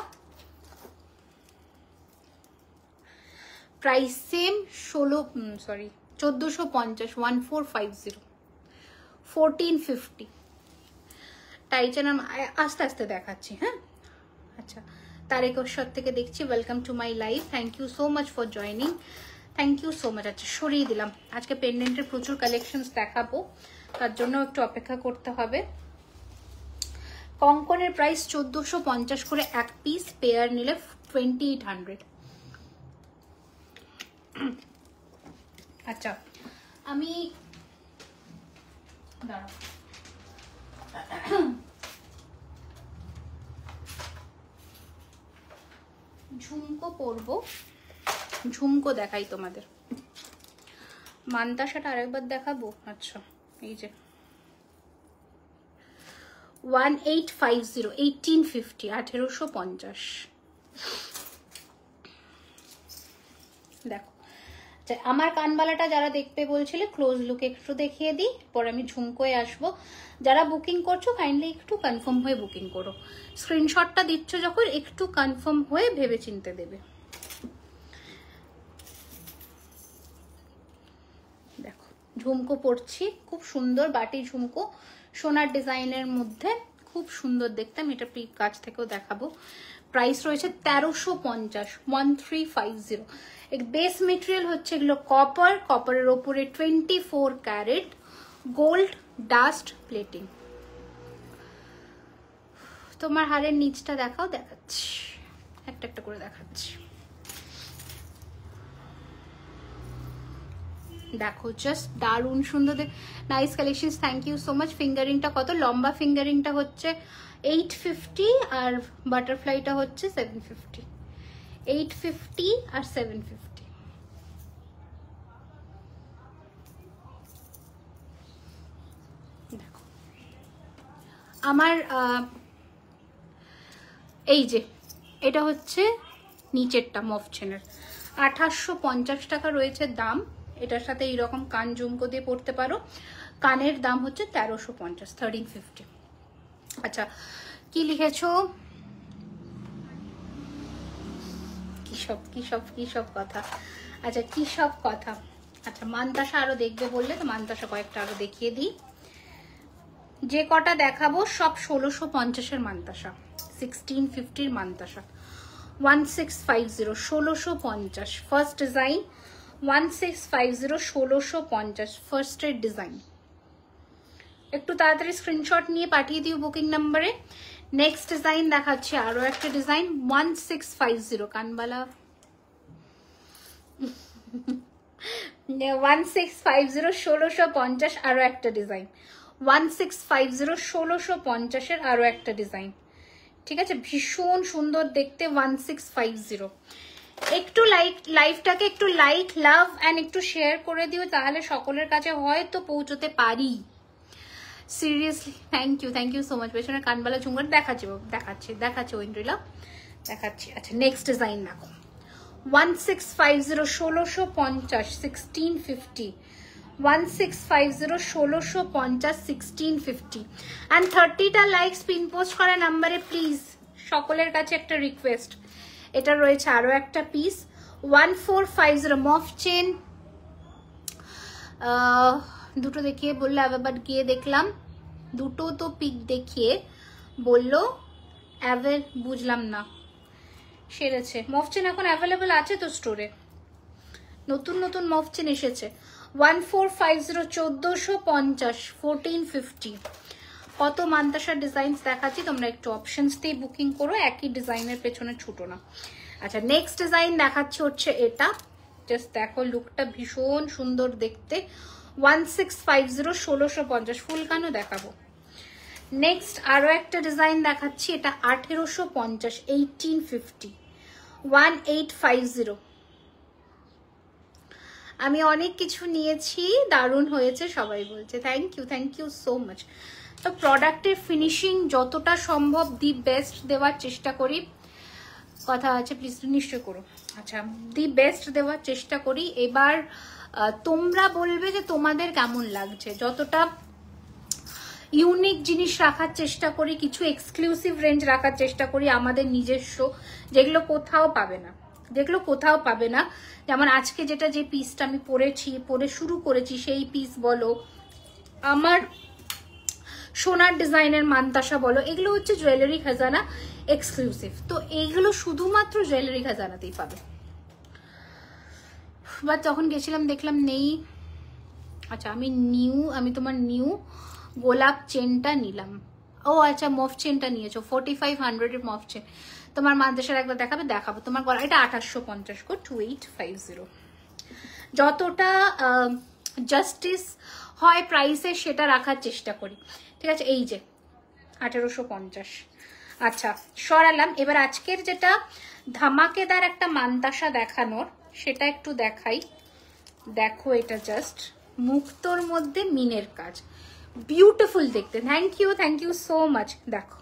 প্রাইস সেম 1450, 1450, 1450। টাইটেন আস্তে আস্তে দেখাচ্ছি, হ্যাঁ। আচ্ছা তারেকেশ্বর থেকে দেখছি, welcome to my live, thank you so much for joining, thank you so much. আচ্ছা সরিয়ে দিলাম, আজকে পেন্ডেন্টের প্রচুর কালেকশনস দেখাবো, তার জন্য একটু অপেক্ষা করতে হবে। কঙ্কনের প্রাইস 1450 করে এক পিস, পেয়ার নিলে 2800। আচ্ছা আমি দাঁড়াও ঝুমকো পরবো, ঝুমকো দেখাই তোমাদের। মানতাসাটা আরেকবার দেখাবো। আচ্ছা এই যে 1850, 1850, 1850। দেখো আচ্ছা, আমার কানবালাটা যারা দেখতে বলছিলে ক্লোজ লুক একটু দেখিয়ে দিই, পরে আমি ঝুমকোয় আসবো। যারা বুকিং করছো কাইন্ডলি একটু কনফার্ম হয়ে বুকিং করো, স্ক্রিনশটটা দিচ্ছ যখন একটু কনফার্ম হয়ে ভেবে চিনতে দেবে। দেখো ঝুমকো পরছি, খুব সুন্দর বাটি ঝুমকো, সোনার ডিজাইনের মধ্যে, খুব সুন্দর দেখতে। আমি এটা কাছ থেকেও দেখাবো। প্রাইস রয়েছে 1350, 1350। বেস মেটেরিয়াল হচ্ছে এগুলো কপার, কপারের ওপরে 24 ক্যারেট গোল্ড ডাস্ট প্লেটিং। তোমার হারের নিচটা দেখাও, দেখাচ্ছি একটা একটা করে দেখাচ্ছি। দেখো জাস্ট দারুণ সুন্দর, nice collections, thank you so much. ফিঙ্গারিংটা কত লম্বা, ফিঙ্গারিংটা হচ্ছে 850 আর বাটারফ্লাইটা হচ্ছে 750, 850 আর 750। দেখো আমার এই যে এটা হচ্ছে নিচেরটা মফ চেনের, 2850 টাকা রয়েছে দাম। এটার সাথে এইরকম কান ঝুমকো দিয়ে পড়তে পারো। কানের দাম হচ্ছে 1350, 1350। আচ্ছা কি লিখেছো, কি সব কথা। আচ্ছা কি সব কথা। আচ্ছা মানতাসা আরো দেখবে বললে তো মানতাসা কয়েকটা আরো দেখিয়ে দিই। যে কটা দেখাবো সব 1650-এর মানতাসা, 1650-র মানতাসা। 1650, 1650 ফার্স্ট ডিজাইন, 1650, 1650 ফার্স্টের ডিজাইন। একটু তাড়াতাড়ি স্ক্রিনশট নিয়ে পাঠিয়ে দিও বুকিং নাম্বারে। নেক্সট ডিজাইন দেখাচ্ছি, আরো একটা ডিজাইন 1650 কানবালা 1650, 1650 আরো একটা ডিজাইন, 1650, 1650-এর আরো একটা ডিজাইন। ঠিক আছে, ভীষণ সুন্দর দেখতে 1650। একটু লাইভটাকে একটু লাইক লাভ অ্যান্ড একটু শেয়ার করে দিও, তাহলে সকলের কাছে হয়তো পৌঁছতে পারি। Seriously thank you so much. পেছনে কানবালা ঝুমকার দেখাচ্ছি ঐন্দ্রিলা দেখাচ্ছি। আচ্ছা নেক্সট ডিজাইন দেখো, 1650, 1650, 1650, 1650, 1650, 1650 অ্যান্ড 30টা লাইকস পিন পোস্ট করা নাম্বারে প্লিজ, সকলের কাছে একটা রিকোয়েস্ট। এটা রয়েছে আরো একটা পিস 1450 মফ চেন, দুটো দেখিয়ে বললো আবার গিয়ে দেখলাম, দুটো তো পিক দেখিয়ে বললো বুঝলাম না, সেরেছে। মফ চেন এখন অ্যাভেলেবল আছে তো স্টোরে, নতুন মফ চেন এসেছে। 1450, 1450, 1450। কত মানতাসার ডিজাইন দেখাচ্ছি, তোমরা একটু অপশনস দিয়ে বুকিং করো, একই ডিজাইনের পেছনে ছুটো না। আচ্ছা নেক্সট ডিজাইন দেখাচ্ছি হচ্ছে এটা, জাস্ট দেখো লুকটা ভীষণ সুন্দর দেখতে। 1650, 1650 ফুল কানও দেখাবো। নেক্সট আরো একটা ডিজাইন দেখাচ্ছি, এটা 1850, 1850, 1850। আমি অনেক কিছু নিয়েছি, দারুণ হয়েছে সবাই বলছে, থ্যাংক ইউ সো মাচ। তো প্রোডাক্টের ফিনিশিং যতটা সম্ভব দি বেস্ট দেওয়ার চেষ্টা করি, কথা আছে প্লিজ নিশ্চয় করো। আচ্ছা দি বেস্ট দেওয়ার চেষ্টা করি। এবার তোমরা বলবে যে তোমাদের কেমন লাগছে, যতটা ইউনিক জিনিস রাখার চেষ্টা করি, কিছু এক্সক্লুসিভ রেঞ্জ রাখার চেষ্টা করি আমাদের নিজস্ব, যেগুলো কোথাও পাবে না। যেমন আজকে যে পিসটা আমি পরে শুরু করেছি, সেই পিস বলো, আমার সোনার ডিজাইনের মানতাসা বলো, এগুলো হচ্ছে জুয়েলারি খাজানা এক্সক্লুসিভ। তো এইগুলো শুধুমাত্র জুয়েলারি খাজানাতেই পাবে। বাট যখন গেছিলাম দেখলাম নেই। আচ্ছা আমি তোমার নিউ গোলাপ চেনটা নিলাম। ও আচ্ছা মফ চেনটা নিয়েছো, 4500-এর মফ চেন। তোমার মানতাসার একবার দেখাবো তোমার গলা। এটা 2850 গো, 2850। যতটা জাস্টিস হয় প্রাইসে সেটা রাখার চেষ্টা করি, ঠিক আছে। এই যে 1850। আচ্ছা সরালাম। এবার আজকের যেটা ধামাকেদার একটা মানতাসা দেখানোর, সেটা একটু দেখাই। দেখো এটা জাস্ট মুক্তোর মধ্যে মিনের কাজ, বিউটিফুল দেখতে। Thank you so much. দেখো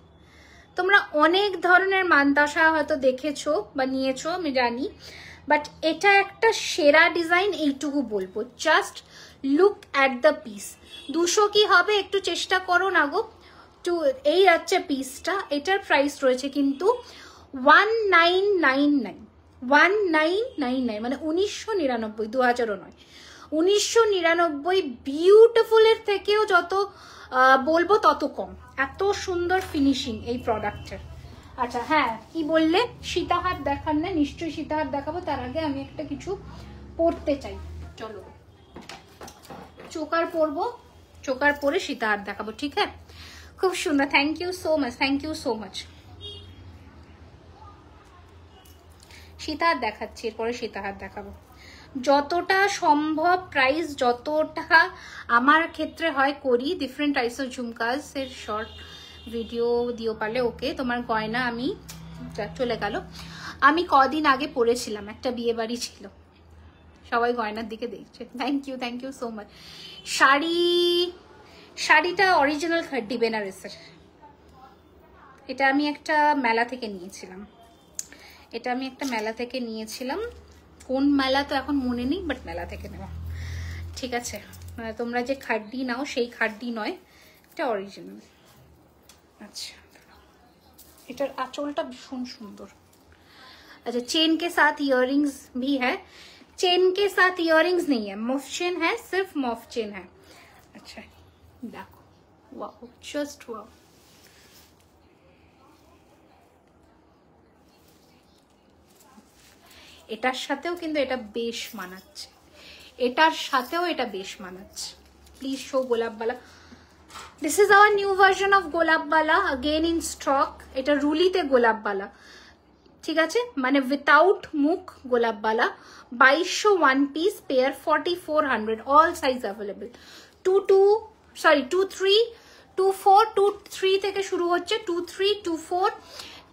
তোমরা অনেক ধরনের মানতাসা হয়তো দেখেছো বা নিয়েছো, আমি জানি, বাট এটা একটা সেরা ডিজাইন এইটুকু বলবো। Just look at the piece. 200 কি হবে একটু চেষ্টা করো না গো। এই হচ্ছে পিসটা, এটার প্রাইস রয়েছে কিন্তু 1999, 1999 মানে 1999, 2000ও নয়, 1999। বিউটিফুলের থেকেও যত বলবো তত কম, এত সুন্দর ফিনিশিং এই প্রোডাক্টের। আচ্ছা হ্যাঁ, কি বললে সীতাহার দেখান না? নিশ্চয়ই সীতাহার দেখাবো, তার আগে আমি একটা কিছু পরতে চাই। চলো চোকার পরবো, চোকার পরে সীতাহার দেখাবো, ঠিক আছে? খুব সুন্দর, thank you so much, thank you so much. সীতাহার দেখাচ্ছি, এরপরে সীতাহার দেখাবো। যতটা সম্ভব প্রাইস যতটা আমার ক্ষেত্রে হয় করি, ডিফারেন্ট টাইপস অফ ঝুমকাস এর শর্ট ভিডিও দিও পারলে ওকে। তোমার গয়না আমি চলে গেল, আমি কদিন আগে পরেছিলাম, একটা বিয়ে বাড়ি ছিল, সবাই গয়নার দিকে দেখছে। Thank you so much. শাড়িটা অরিজিনাল খাড্ডি বেনারসের, এটা আমি একটা মেলা থেকে নিয়েছিলাম, এটা আমি একটা মেলা থেকে নিয়েছিলাম, কোন মেলা তো এখন মনে নেই, বাট মেলা থেকে নেওয়া, ঠিক আছে? তোমরা যে খাড্ডি নাও সেই খাড্ডি নয়, এটা অরিজিনাল। अच्छा, इटर आंचलटा भीषण सुंदर। अच्छा, चेन के साथ इयररिंग्स भी है, चेन के साथ इयररिंग्स नहीं है, मॉफ चेन है, सिर्फ मॉफ चेन है। अच्छा देखो, वाओ, जस्ट वाओ। এটার সাথেও কিন্তু এটা বেশ মানাচ্ছে, এটার সাথেও এটা বেশ মানাচ্ছে। Please show Golapbala. This is our new version of Golapbala, again in stock. এটা রুলিতে গোলাপবালা, ঠিক আছে? মানে উইথাউট মুখ গোলাপবালা। 2200 one piece pair, 4400, all size available. 23, 24, 23 থেকে শুরু হচ্ছে, 23, 24,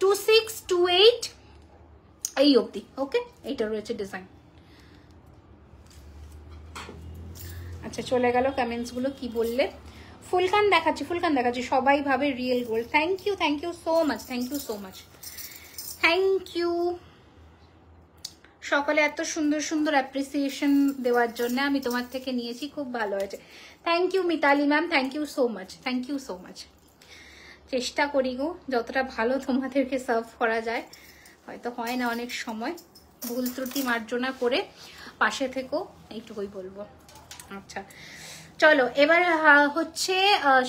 26, 28 এই অবধি। ওকে, এইটা রয়েছে ডিজাইন। আচ্ছা চলে গেল কমেন্টস গুলো, কি বললে? ফুলকান দেখাচ্ছি, ফুলকান দেখাচ্ছি, সবাই ভাবে real gold. Thank you so much, thank you so much, thank you সকলে এত সুন্দর সুন্দর অ্যাপ্রিসিয়েশন দেওয়ার জন্য। আমি তোমার থেকে নিয়েছি, খুব ভালো হয়েছে। Thank you Mitali ma'am, thank you so much, thank you so much. চেষ্টা করি গো যতটা ভালো তোমাদেরকে সার্ভ করা যায়, হয়তো হয় না অনেক সময়, ভুল ত্রুটি মার্জনা করে পাশে থেকো, এইটুকুই বলবো। আচ্ছা চলো এবার হচ্ছে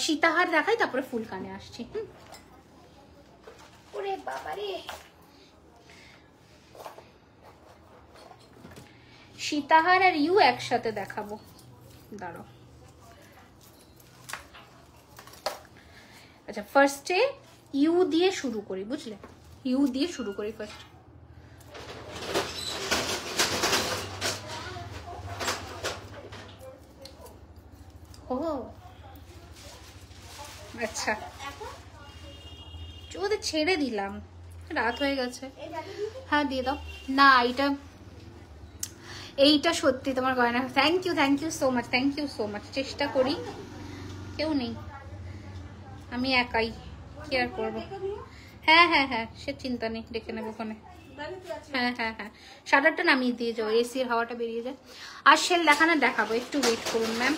সীতাহার দেখাই, তারপরে ফুলকানে আসছি। ওরে বাবারে, সীতাহার আর ইউ একসাথে দেখাবো, দাঁড়াও। আচ্ছা ফার্স্টে ইউ দিয়ে শুরু করি, বুঝলে? ইউ দিয়ে শুরু করি ফার্স্ট। ও আচ্ছা, ওদের ছেড়ে দিলাম, রাত হয়ে গেছে। হ্যাঁ দিয়ে দাও না, এইটা সত্যি তোমার গয়না। Thank you so much, thank you so much. চেষ্টা করি, কেউ নেই, আমি একাই, কি আর করবো। হ্যাঁ হ্যাঁ হ্যাঁ, সে চিন্তা নেই, ডেকে নেবো ওখানে। হ্যাঁ হ্যাঁ হ্যাঁ, শাটারটা নামিয়ে দিয়ে যাও, এসির হাওয়াটা বেরিয়ে যায়। আর সেল দেখানো দেখাবো, একটু ওয়েট করুন ম্যাম,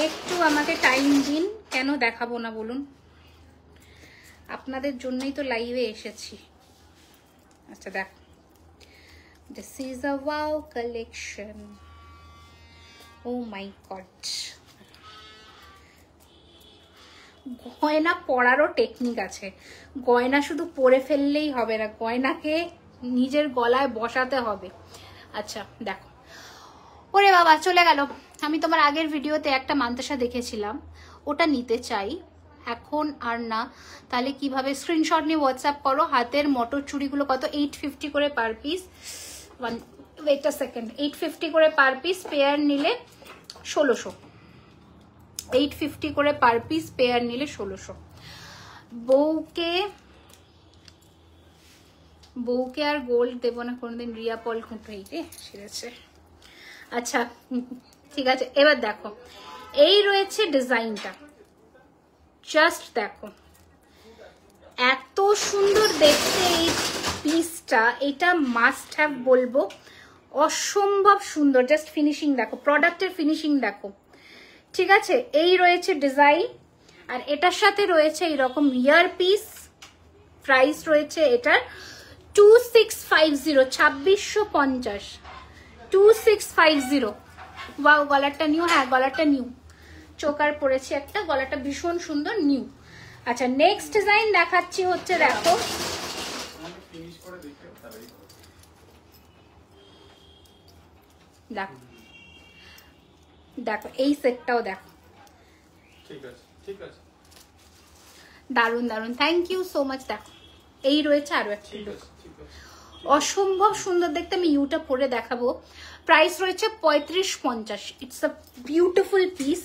একটু আমাকে টাইম দিন। কেন দেখাবো না বলুন, আপনাদের জন্যই তো লাইভে এসেছি। আচ্ছা দেখ, this is a wow collection, oh my god. গয়না পরারও টেকনিক আছে, গয়না শুধু পরে ফেললেই হবে না, গয়নাকে নিজের গলায় বসাতে হবে। আচ্ছা দেখো, ওরে বাবা চলে গেল। আমি তোমার আগের ভিডিওতে একটা মান্তাসা দেখেছিলাম, ওটা নিতে চাই, এখন আর না। তাহলে কিভাবে? স্ক্রিনশট নিয়ে হোয়াটসঅ্যাপ করো। হাতের মটর চুড়িগুলো কত? 850 করে per piece. Wait a second, 850 করে পার পিস, পেয়ার নিলে 1600। 850 করে পার পিস, পেয়ার নিলে 1600। বউকে আর গোল্ড দেবো না কোনোদিন, রিয়া পল খুঁটে সেরেছে। আচ্ছা ঠিক আছে, এবার দেখো এই রয়েছে ডিজাইনটা, জাস্ট দেখো এত সুন্দর দেখতে। পিসটা, এটা মাস্ট হ্যাভ বলবো, অসম্ভব সুন্দর। জাস্ট ফিনিশিং দেখো, প্রোডাক্টের ফিনিশিং দেখো, ঠিক আছে। এই রয়েছে ডিজাইন, আর এটার সাথে রয়েছে এইরকম ইয়ার পিস। প্রাইস রয়েছে এটার 2650, 2650, 2650। ওয়াও, গলারটা নিউ। হ্যাঁ, গলারটা নিউ, চোকার পরেছি একটা, গলাটা ভীষণ সুন্দর, নিউ। আচ্ছা, নেক্সট ডিজাইন দেখাচ্ছি হচ্ছে, দেখো দেখো দেখো, এই সেটটাও দেখো, ঠিক আছে ঠিক আছে, দারুন দারুন, থ্যাংক ইউ সো মাচ। দেখো, এই রয়েছে আরো একটা লুক, অসম্ভব সুন্দর দেখতে। আমি ইউটা পরে দেখাবো। প্রাইস রয়েছে 3550। It's a beautiful piece,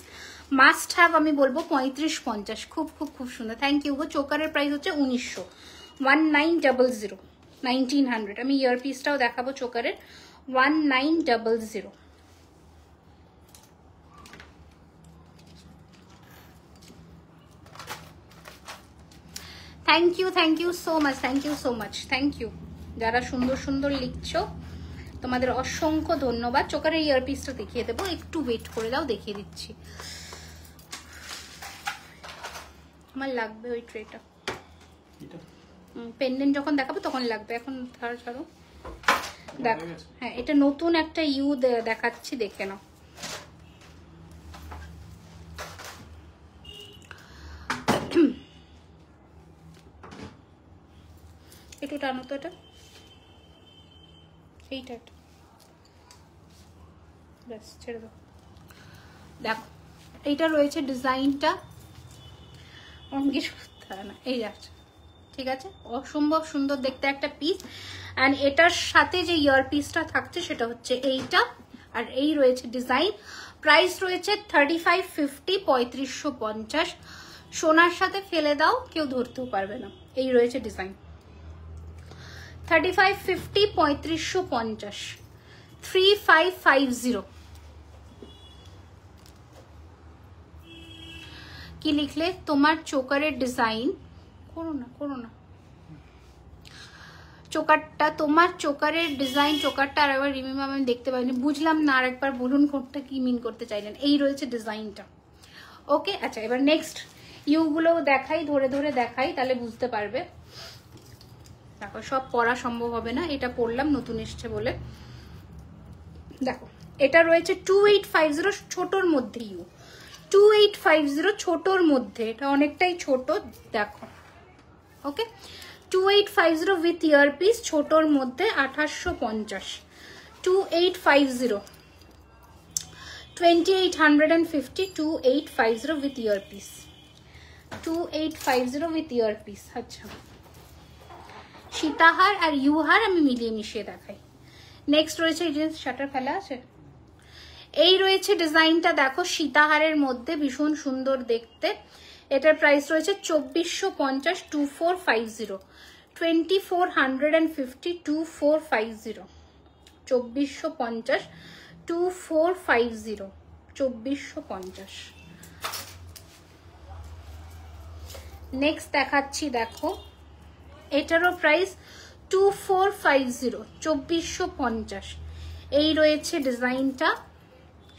must have আমি বলবো 3550। খুব খুব খুব সুন্দর, থ্যাংক ইউ গো। চোকারের প্রাইস হচ্ছে 1900, 1900, 1900। আমি ইয়ার পিসটাও দেখাবো চোকারের, 1900। Thank you so much, thank you so much, thank you. যারা সুন্দর সুন্দর লিখছো তোমাদের অসংখ্য ধন্যবাদ। চোকারের ইয়ার পিসটা দেখিয়ে দেবো, একটু ওয়েট করে দাও, দেখিয়ে দিচ্ছি। আমার লাগবে ওই ট্রেটা, পেন্ডেন্ট যখন দেখাবো তখন লাগবে, এখন ছাড়ো। দেখো, হ্যাঁ, এটা নতুন একটা ইউ দেখাচ্ছি, দেখে নাও। একটু টানো তো এটা, এইটা ব্যাস, ছেড়ে দাও। দেখো, এইটা রয়েছে ডিজাইনটা, অঙ্গিস করতে হয় না, এই যাচ্ছে, ঠিক আছে। অসম্ভব সুন্দর দেখতে একটা পিস। অ্যান্ড এটার সাথে যে ইয়ার পিসটা থাকছে সেটা হচ্ছে এইটা, আর এই রয়েছে ডিজাইন। প্রাইস রয়েছে 3550, 3550। সোনার সাথে ফেলে দাও, কেউ ধরতেও পারবে না। এই রয়েছে ডিজাইন, 3550, 3550, 3550। কি লিখলে? তোমার চোকারের ডিজাইন, করো না চোকারটা, তোমার চোকারের ডিজাইন, চোকারটা আর একবার রিমি ম্যাম আমি দেখতে পাইনি, বুঝলাম না, আর একবার বলুন কোনটা কি মিন করতে চাইলেন। এই রয়েছে ডিজাইনটা, ওকে। আচ্ছা, এবার নেক্সট ইউগুলো দেখাই, ধরে ধরে দেখাই, তাহলে বুঝতে পারবে। দেখো, সব পড়া সম্ভব হবে না, এটা পড়লাম নতুন এসছে বলে। দেখো, এটা রয়েছে 2850, ছোটর মধ্যে ইউ, 2850 ছোটর মধ্যে, এটা অনেকটাই ছোট, দেখো, ওকে। 2850 উইথ ইয়ারপিস, ছোটর মধ্যে 2850, 2850, 2850, 2850 উইথ ইয়ারপিস, 2850 উইথ ইয়ারপিস। আচ্ছা, সীতাহার আর ইউহার আমি মিলিয়ে মিশিয়ে দেখাই। নেক্সট রয়েছে, এই যে শাটার ফেলা আছে, এই রয়েছে ডিজাইনটা, দেখো, সীতাহারের মধ্যে ভীষণ সুন্দর দেখতে। এটার প্রাইস রয়েছে 2450, 2450, 2450, 2450, 2450, 2450, 2450। নেক্সট দেখাচ্ছি, দেখো, এটারও প্রাইস 2450, 2450। এই রয়েছে ডিজাইনটা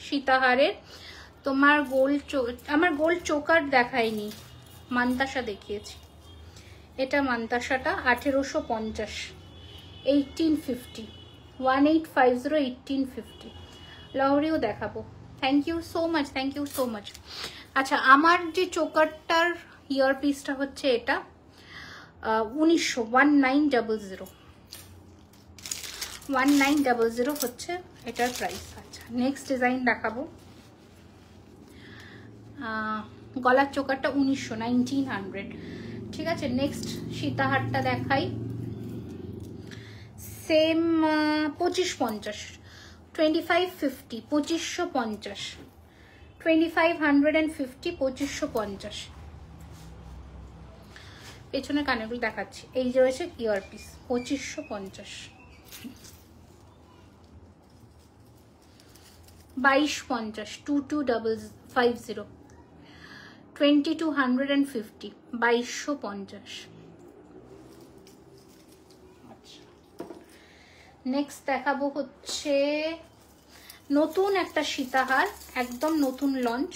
সীতাহারের। তোমার আমার গোল চোকার দেখায়নি, মান্তাসা দেখিয়েছি। এটা মান্তাসাটা 1850, 1850, 1850, 1850। লহরিও দেখাবো। Thank you so much, thank you so much. আচ্ছা, আমার যে চোকারটার ইয়ার পিসটা হচ্ছে এটা 1900, 1900, 1900 হচ্ছে এটার প্রাইস। আচ্ছা, নেক্সট ডিজাইন দেখাবো। গলার চোকারটা 1900, 1900, ঠিক আছে। নেক্সট সীতাহারটা দেখাই, সেম 2550, 2550, 2550, 2550, 2550। পেছনে কানেরগুলো দেখাচ্ছি, এই যে রয়েছে ইয়ার পিস, 2550, 2250, 2250, 2250, 2250। আচ্ছা, নেক্সট দেখাবো হচ্ছে নতুন একটা সীতাহার, একদম নতুন লঞ্চ।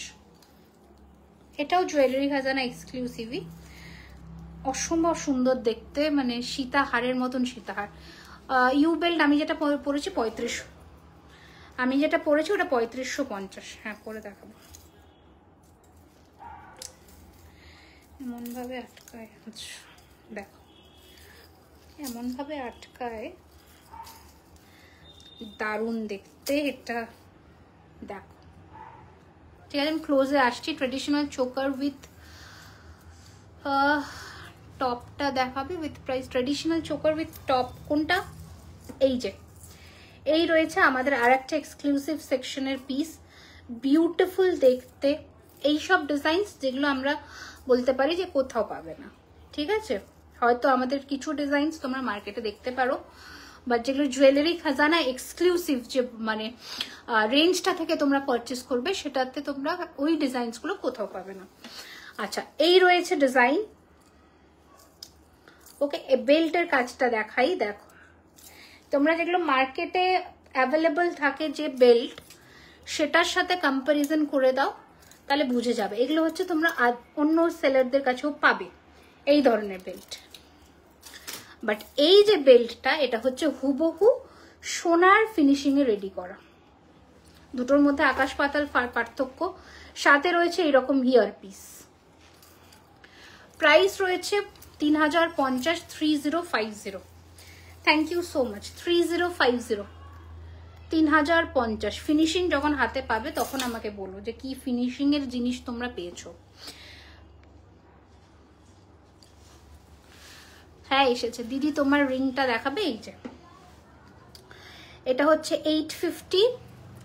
এটাও জুয়েলারি খাজানা এক্সক্লুসিভই, অসম্ভব সুন্দর দেখতে, মানে সীতাহারের মতন সীতাহার। ইউ বেল্ট আমি যেটা পরেছি 3500, আমি যেটা পরেছি ওটা 3550। হ্যাঁ পরে দেখাবো। এমন ভাবে আটকায়, আচ্ছা দেখো এমন ভাবে আটকায়, দারুণ দেখতে এটা, দেখো ঠিক আছে। আমি ক্লোজে আসছি। ট্রেডিশনাল চোকার উইথ টপটা দেখাবে with price. Traditional choker with top কোনটা? এই যে এই রয়েছে আমাদের আর একটা এক্সক্লুসিভ সেকশনের পিস, বিউটিফুল দেখতে। এইসব ডিজাইনস যেগুলো আমরা বলতে পারি যে কোথাও পাবে না, ঠিক আছে। হয়তো আমাদের কিছু ডিজাইনস তোমরা মার্কেটে দেখতে পারো, বাট যেগুলো জুয়েলারি খাজানা এক্সক্লুসিভ যে মানে রেঞ্জটা থেকে তোমরা পারচেস করবে, সেটাতে তোমরা ওই ডিজাইনসগুলো কোথাও পাবে না। আচ্ছা এই রয়েছে ডিজাইন। ওকে, বেল্টের কাজটা দেখাই। দেখো তোমরা যেগুলো মার্কেটে অ্যাভেলেবল থাকে যে বেল্ট, সেটার সাথে কম্পারিজন করে দাও, তাহলে বুঝে যাবে। এগুলো হচ্ছে তোমরা অন্য সেলারদের কাছেও পাবে এই ধরনের বেল্ট। বাট এই যে বেল্টটা, এটা হচ্ছে হুবহু সোনার ফিনিশিং এ রেডি করা, দুটোর মধ্যে আকাশ পাতাল পার্থক্য। সাথে রয়েছে এরকম হিয়ার পিস। প্রাইস রয়েছে 3050, 3050। Thank you so much. 3050, 3050। Finishing যখন হাতে পাবে তখন আমাকে বলো যে কি ফিনিশিং এর জিনিস তোমরা পেয়েছো। হ্যাঁ এসেছে দিদি, তোমার রিংটা দেখাবে। এই যে এটা হচ্ছে 850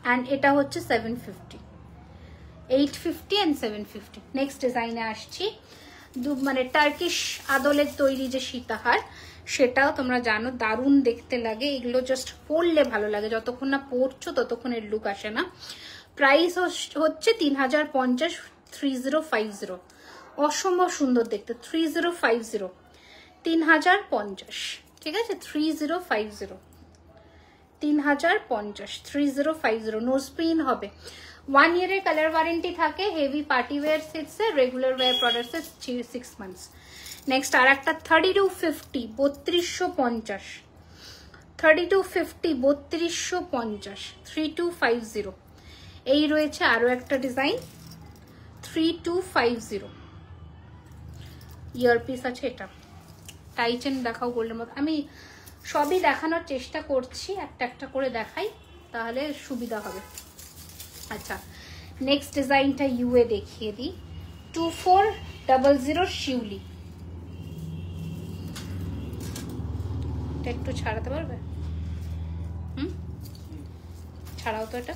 অ্যান্ড এটা হচ্ছে 750। 850 অ্যান্ড 750। নেক্সট ডিজাইনে আসছি। মানে টার্কিশ আদলের তৈরি যে সীতাহার, সেটাও তোমরা জানো দারুণ দেখতে লাগে। এগুলো জাস্ট পরলে ভালো লাগে, যতক্ষণ না পরছো ততক্ষণ এর লুক আসে না। প্রাইস হচ্ছে 3050, 3050। অসম্ভব সুন্দর দেখতে। 3050, 3050, ঠিক আছে। 3050, 3050, 3050। নোজ পিন হবে। 1 ইয়ারের কালার ওয়ারেন্টি থাকে। হেভি পার্টি ওয়্যার সেটসে, রেগুলার ওয়্যার প্রোডাক্টসে 6 মান্থস। নেক্সট আর একটা 3250, 3250, 3250, 3250, 3250। এই রয়েছে আরো একটা ডিজাইন 3250। ইয়ারপিস আছে এটা। টাইচেন দেখাও গোল্ডের মতো। আমি সবই দেখানোর চেষ্টা করছি, একটা একটা করে দেখাই তাহলে সুবিধা হবে। আচ্ছা নেক্সট ডিজাইনটা ইউএ দেখিয়ে দিই। 2400 শিউলি। একটু ছাড়াতে পারবে? ছাড়াও তো এটা।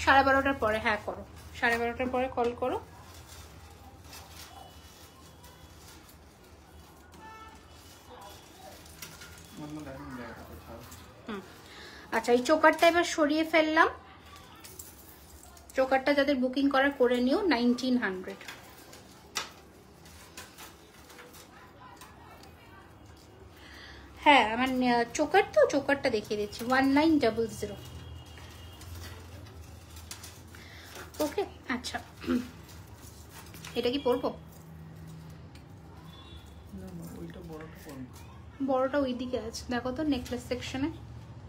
12:30টার পরে। হ্যাঁ করো, 12:30টার পরে কল করো। আচ্ছা এই চোকারটা এবার সরিয়ে ফেললাম। চোকারটা যাদের বুকিং করার করে নিও। 1900। হ্যাঁ আমার চোকার তো, চোকারটা দেখিয়ে দিচ্ছি 1900। ওকে আচ্ছা এটা কি পরবো? বড়টা ওই দিকে আছে, দেখো তো নেকলেস সেকশনে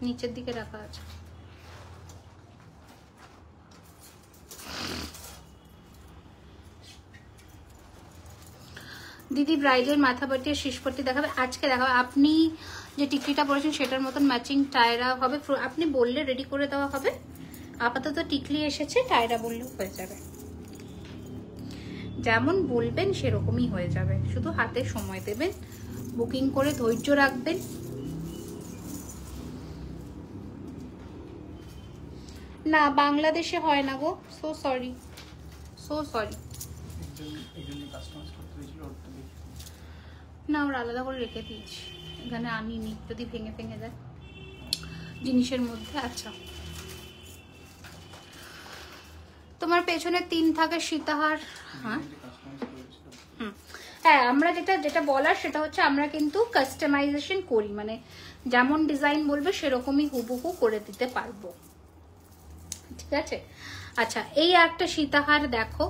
নিচের দিকে রাখা আছে। দিদি ব্রাইডের মাথা বাটি আর শেষপট্টি দেখাবে? আজকে দেখাবে। আপনি যে টিকলিটা পরেছেন সেটার মতন ম্যাচিং টায়রা হবে। আপনি বললে রেডি করে দেওয়া হবে। আপাতত টিকলি এসেছে, টায়রা বললেও হয়ে যাবে। যেমন বলবেন সেরকমই হয়ে যাবে, শুধু হাতে সময় দেবেন, বুকিং করে ধৈর্য রাখবেন। না বাংলাদেশে হয় না গো, সো সরি, সো সরি। না আমরা আলাদা করে রেখে দিয়েছি, এখানে আনিনি, যদি ভেঙে ভেঙে যায় জিনিসের মধ্যে। আচ্ছা তোমার পেছনে 3 থাকে সীতাহার। হ্যাঁ হ্যাঁ, আমরা যেটা বলার সেটা হচ্ছে আমরা কিন্তু কাস্টমাইজেশন করি, মানে যেমন ডিজাইন বলবে সেরকমই হুবহু করে দিতে পারবো, ঠিক আছে। আচ্ছা, এই একটা সীতাহার দেখো,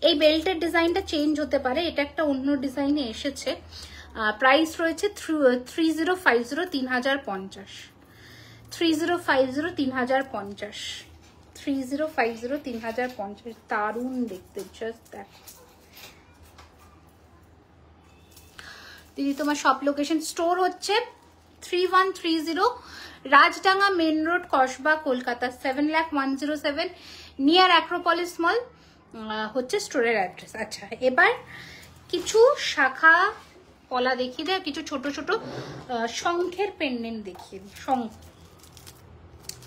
এই বেল্টের ডিজাইনটা চেঞ্জ হতে পারে, এটা একটা অন্য ডিজাইনে এসেছে। প্রাইস রয়েছে 3050, 3050, 3050, 3050, 3050, 3050। দারুণ দেখতে, জাস্ট দেখো দিদি। তোমার সব লোকেশন স্টোর হচ্ছে 3130 Rajdanga main road, Kasba, Kolkata 7,01,07, near Acropolis mall হচ্ছে স্টোরের অ্যাড্রেস। আচ্ছা, এবার কিছু শাখা পলা দেখিয়ে দেয়, কিছু ছোট ছোট শঙ্খের পেন্ডেন্ট দেখিয়ে দিই। শঙ্খ,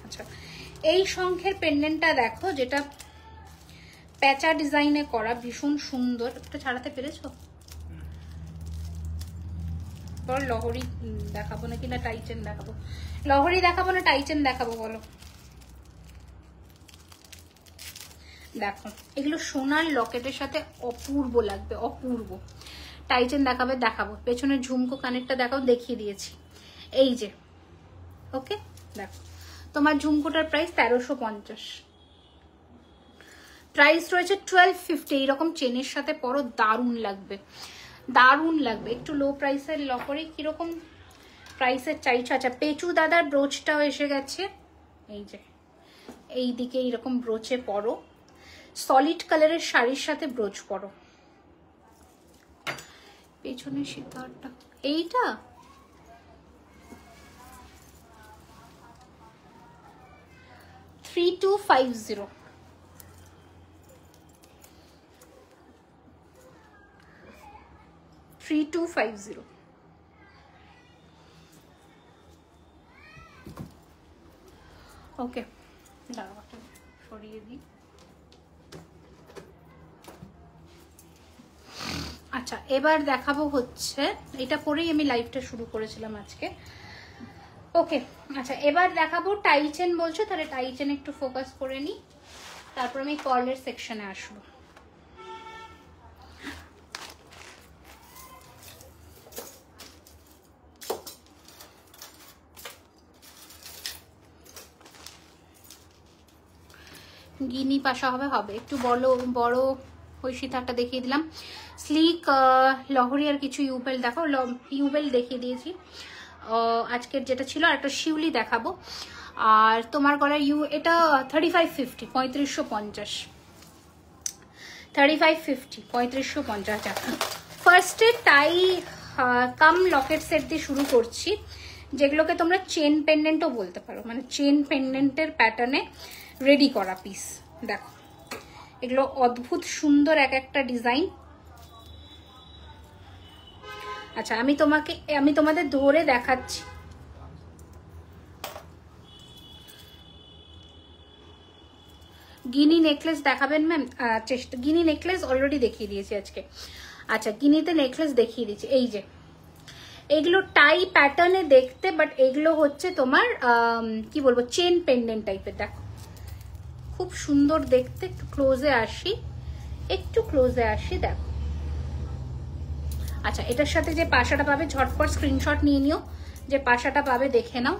আচ্ছা এই শঙ্খের পেন্ডেন্টটা দেখো, যেটা প্যাচা ডিজাইনে করা, ভীষণ সুন্দর। একটু ছাড়াতে পেরেছো? লহরি দেখাবো নাকি না টাইচেন দেখাবো? লহরি দেখাবো না টাইচেন দেখাবো বলো? দেখো, এগুলো সোনার লকেটের সাথে অপূর্ব লাগবে, অপূর্ব। টাইচেন দেখাবো, পেছনের ঝুমকো কানেরটা দেখাও, দেখিয়ে দিয়েছি। এই যে, ওকে দেখো, তোমার ঝুমকোটার প্রাইস 1350, প্রাইস রয়েছে 1250। এইরকম চেনের সাথে পরো, দারুণ লাগবে, দারুণ লাগবে। একটু লো প্রাইসের লকরে কিরকম প্রাইসের চাইছো? আচ্ছা, পেচু দাদার ব্রোচটাও এসে গেছে, এই যে এই দিকে এইরকম ব্রোচে পরো, সলিড কালারের শাড়ির সাথে ব্রোচ পরো। পেছনের সীতাহারটা এইটা, $3250, $3250। ওকে, দাঁড়াও সরিয়ে দিই। আচ্ছা, এবার দেখাবো হচ্ছে, এটা পরেই আমি লাইভটা শুরু করেছিলাম আজকে। ওকে, আচ্ছা এবার দেখাবো টাইচেন। বলছো তাহলে টাইচেন একটু ফোকাস করে নি, তারপর আমি কর্লের সেকশনে আসবো। গিনি পাশা হবে, হবে একটু বড় বড় ওই সীতাহারটা দেখিয়ে দিলাম। স্লিক লহরি আর কিছু ইউবেল দেখো, ইউবেল দেখিয়ে দিয়েছি আজকের যেটা ছিল। আর একটা শিউলি দেখাবো। আর তোমার গলার এটা 3550, 3550, 3550, 3550। আচ্ছা, ফার্স্টে টাই কাম লকেট সেট দিয়ে শুরু করছি, যেগুলোকে তোমরা চেন পেন্ডেন্টও বলতে পারো, মানে চেন পেন্ডেন্টের প্যাটার্নে রেডি করা পিস। দেখো, এগুলো অদ্ভুত সুন্দর এক একটা ডিজাইন। আচ্ছা, আমি তোমাদের ধরে দেখাচ্ছি। গিনি নেকলেস দেখাবেন ম্যাম? চেষ্টা, গিনি নেকলেস অলরেডি দেখিয়ে দিয়েছি আজকে। আচ্ছা, গিনিতে নেকলেস দেখিয়ে দিয়েছি। এই যে এগুলো টাই প্যাটার্নে দেখতে, বাট এগুলো হচ্ছে তোমার কি বলবো, চেন পেন্ডেন্ট টাইপের। দেখো, খুব সুন্দর দেখতে। একটু ক্লোজে আসি, একটু ক্লোজে আসি, দেখো। আচ্ছা, এটার সাথে যে পাশাটা পাবে, ঝটপট স্ক্রিনশট নিয়ে নিও, যে পাশাটা পাবে দেখে নাও।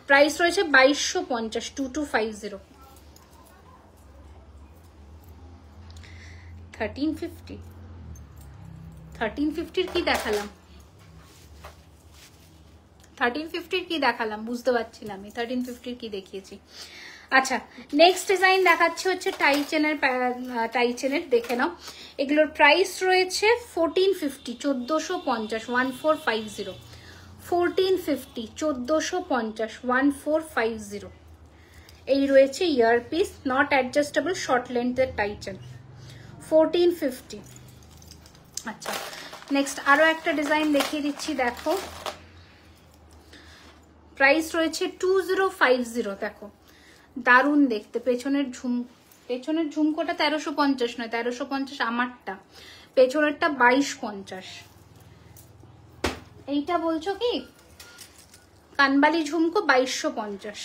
প্রাইস রয়েছে 2250, 2250, 1350, 1350 কি দেখালাম? 1350 কি দেখালাম বুঝতে পারছি না আমি, 1350 কি দেখিয়েছি। আচ্ছা, নেক্সট ডিজাইন দেখাচ্ছি হচ্ছে টাইচেনের, দেখে নাও। এগুলোর প্রাইস রয়েছে 1450, 1450, 1450, 1450, 1450, 1450। এই রয়েছে ইয়ারপিস, নট অ্যাডজাস্টেবল, শর্ট লেন্থের টাইচেন, 1450। আচ্ছা, নেক্সট আরো একটা ডিজাইন দেখিয়ে দিচ্ছি, দেখো। প্রাইস রয়েছে 2050। দেখো, দারুণ দেখতে। পেছনের ঝুমকোটা 1350 নয়, 1350 আমারটা, পেছনেরটা 2250। এইটা বলছো কি কানবালি ঝুমকো 2250।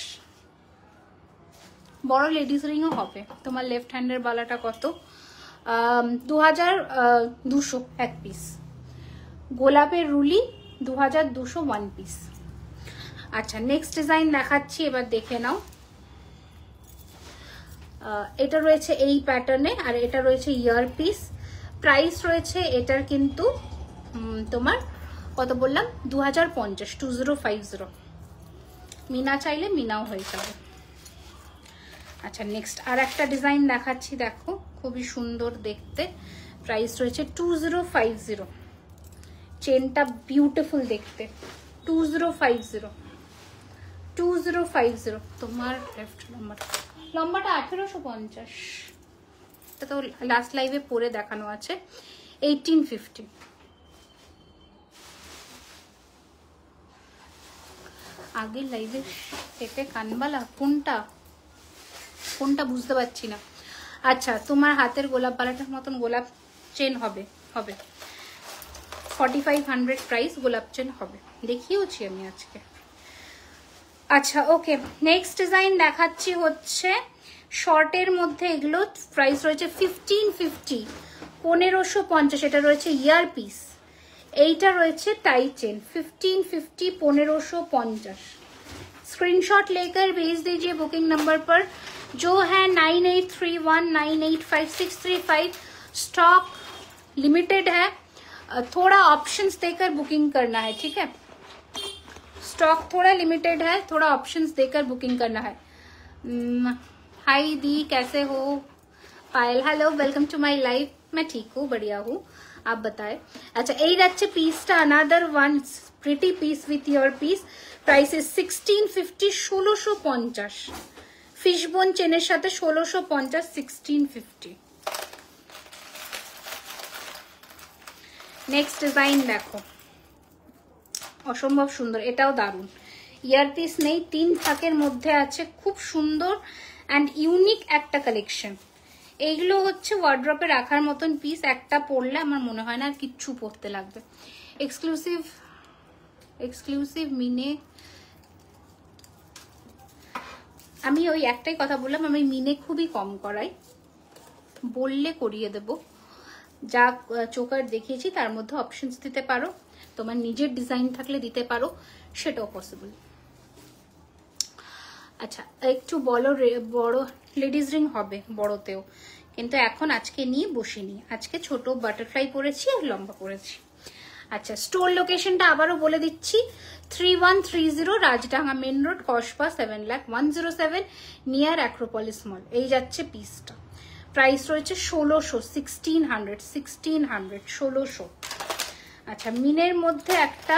বড় লেডিস রিংও হবে। তোমার লেফট হ্যান্ডের বালাটা কত? 2200 এক পিস। গোলাপের রুলি 2200 ওয়ান পিস। আচ্ছা নেক্সট ডিজাইন দেখাচ্ছি, এবার দেখে নাও। এটা রয়েছে এই প্যাটার্নে, আর এটা রয়েছে ইয়ার পিস। প্রাইস রয়েছে এটার কিন্তু তোমার কত বললাম, 2050, 2050। মিনা চাইলে মিনাও হয়ে যাবে। আচ্ছা নেক্সট আর একটা ডিজাইন দেখাচ্ছি, দেখো খুবই সুন্দর দেখতে। প্রাইস রয়েছে 2050। চেনটা বিউটিফুল দেখতে, 2050। তোমার লেফট লম্বাটা 1850। এটা তো লাস্ট লাইভে পরে দেখানো আছে 1850। আগের লাইভে পেটে কানবালা কোনটা বুঝতে পারছি না। আচ্ছা তোমার হাতের গোলাপ বালাটার মতন গোলাপ চেন হবে 4500 প্রাইস, গোলাপ চেন হবে, দেখিয়েওছি আমি আজকে। আচ্ছা ওকে নেক্সট ডিজাইন দেখাচ্ছি হচ্ছে শর্টের মধ্যে, এগুলো প্রাইস রয়েছে 1550, 1550। এটা রয়েছে ইয়ার পিস, এইটা রয়েছে টাই চেন, 1550, 1550। स्क्रीनशॉट लेकर भेज दीजिए बुकिंग नंबर पर जो है 9831985635। स्टॉक लिमिटेड है, थोड़ा ऑप्शंस देकर बुकिंग करना है, ठीक है। स्टॉक थोड़ा लिमिटेड है, थोड़ा ऑप्शंस देकर बुकिंग करना है। हाय दी, कैसे हो? Payal hello, welcome to my live. मैं ठीक हूँ, बढ़िया हूँ, आप बताएं। अच्छा এই যাচ্ছে পিসটা, another one pretty piece with your piece. Price is 1650, 1650। Fishbone চেনের সাথে 1650, 1650। নেক্সট ডিজাইন দেখো, অসম্ভব সুন্দর, এটাও দারুণ। ইয়ার পিস নেই, 3 থাকের মধ্যে আছে, খুব সুন্দর অ্যান্ড ইউনিক একটা কালেকশন। এইগুলো হচ্ছে ওয়ার্ড্রপে রাখার মতন পিস, একটা পরলে আমার মনে হয় না আর কিচ্ছু পরতে লাগবে। এক্সক্লুসিভ মিনে, আমি ওই একটাই কথা বললাম, আমি মিনে খুবই কম করাই, বললে করিয়ে দেব। যা চোকার দেখিয়েছি তার মধ্যে অপশনস দিতে পারো, তোমার নিজের ডিজাইন থাকলে দিতে পারো, সেটাও পসিবল। আচ্ছা একটু বড় লেডিস রিং হবে বড়তেও, কিন্তু এখন আজকে নিয়ে বসিনি, আজকে ছোট বাটারফ্লাই পরেছি আর লম্বা পরেছি। আচ্ছা স্টোর লোকেশনটা আবারও বলে দিচ্ছি, 3130 Rajdanga main road, Kasba, 7,01,07, near Acropolis mall. এই যাচ্ছে পিসটা, প্রাইস রয়েছে 1600, 1600, 1600। আচ্ছা মিনের মধ্যে একটা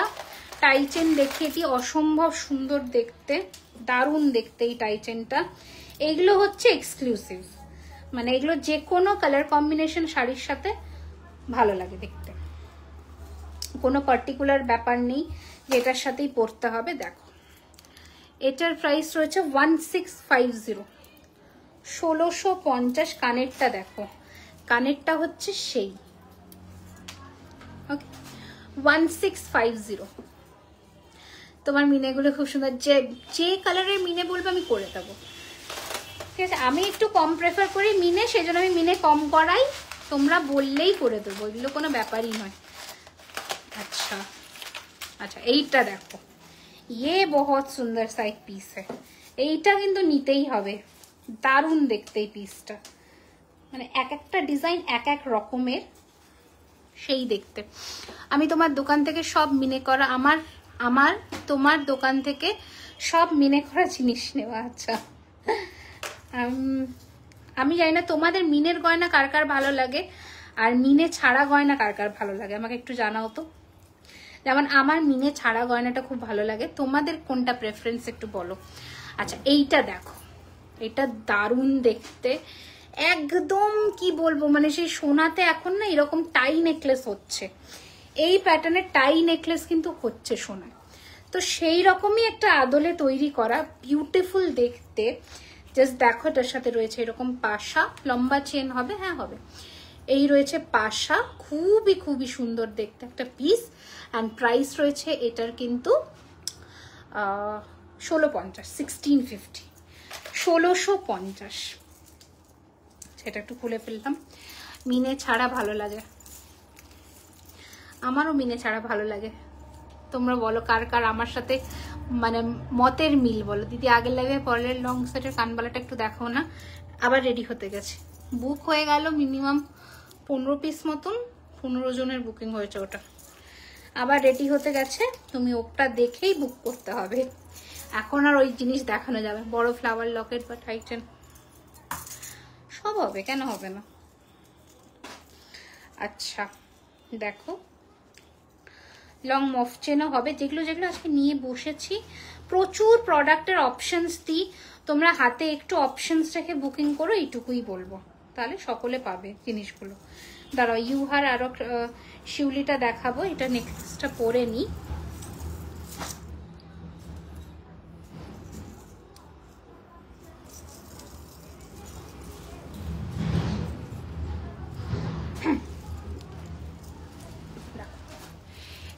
টাই চেন দেখিয়ে দিই, অসম্ভব সুন্দর দেখতে, দারুণ দেখতে এই টাই চেনটা। এগুলো হচ্ছে এক্সক্লুসিভ, মানে এগুলো যে কোনো কালার কম্বিনেশন শাড়ির সাথে ভালো লাগে দেখতে, কোনো পার্টিকুলার ব্যাপার নেই যেটার সাথেই পরতে হবে। দেখো এটার প্রাইস রয়েছে 1650, 1650। কানেরটা দেখো, কানেরটা হচ্ছে সেই, ওকে 1650। তোমার মিনেগুলো খুব সুন্দর, যে কালারের মিনে বলবো আমি করে দেবো, ঠিক আছে। আমি একটু কম প্রেফার করি মিনে, সেই জন্য আমি মিনে কম করাই, তোমরা বললেই করে দেবো, এগুলো কোনো ব্যাপারই নয়। अच्छा अच्छा এইটা দেখো, ये बहुत सुंदर सा एक पीस है, এইটা কিন্তু নিতেই হবে, দারুণ দেখতে এই পিসটা, মানে এক একটা ডিজাইন এক এক রকমের, সেই দেখতে। আমি তোমার দোকান থেকে সব মিনে করা, আমার তোমার দোকান থেকে সব মিনে করা জিনিস নেওয়া। আচ্ছা আমি জানি না তোমাদের মিনের গয়না কার কার ভালো লাগে, আর মিনে ছাড়া গয়না কার কার ভালো লাগে, আমাকে একটু জানাও তো। যেমন আমার মিনে ছাড়া গয়নাটা খুব ভালো লাগে, তোমাদের কোনটা প্রেফারেন্স একটু বলো। আচ্ছা এইটা দেখো, এটা দারুণ দেখতে, একদম কি বলবো, মানে সেই সোনাতে এখন না এরকম টাই নেকলেস হচ্ছে, এই প্যাটার্নের টাই নেকলেস কিন্তু হচ্ছে সোনায়, তো সেই রকমই একটা আদলে তৈরি করা, বিউটিফুল দেখতে। জাস্ট দেখো এটার সাথে রয়েছে এরকম পাশা, লম্বা চেন হবে, হ্যাঁ হবে, এই রয়েছে পাশা, খুবই খুবই সুন্দর দেখতে একটা পিস। অ্যান্ড প্রাইস রয়েছে এটার কিন্তু 1650, 1650, 1650। সেটা একটু খুলে ফেললাম। মিনে ছাড়া ভালো লাগে, আমারও মিনে ছাড়া ভালো লাগে। তোমরা বলো কার কার আমার সাথে মানে মতের মিল বলো। দিদি আগের লাইভে পরের লং সেটের কানবালাটা একটু দেখো না। আবার রেডি হতে গেছে, বুক হয়ে গেল মিনিমাম 15 পিস মতন, 15 জনের বুকিং হয়েছে ওটা। আবার রেডি হতে গেছে, তুমি ওটা দেখেই বুক করতে হবে। এখন আর ওই জিনিস দেখানো যাবে, বড় ফ্লাওয়ার লকেট বা টাইটেন সব হবে, কেন হবে না। আচ্ছা দেখো লং মফ চেনও হবে, যেগুলো যেগুলো আজকে নিয়ে বসেছি। প্রচুর প্রোডাক্টের অপশনস দিই, তোমরা হাতে একটু অপশনস রেখে বুকিং করো, এইটুকুই বলবো, তাহলে সকলে পাবে জিনিসগুলো। দাঁড়াও ইউহার আরো শিউলিটা দেখাবো, এটা নেক্সটটা পরে নি।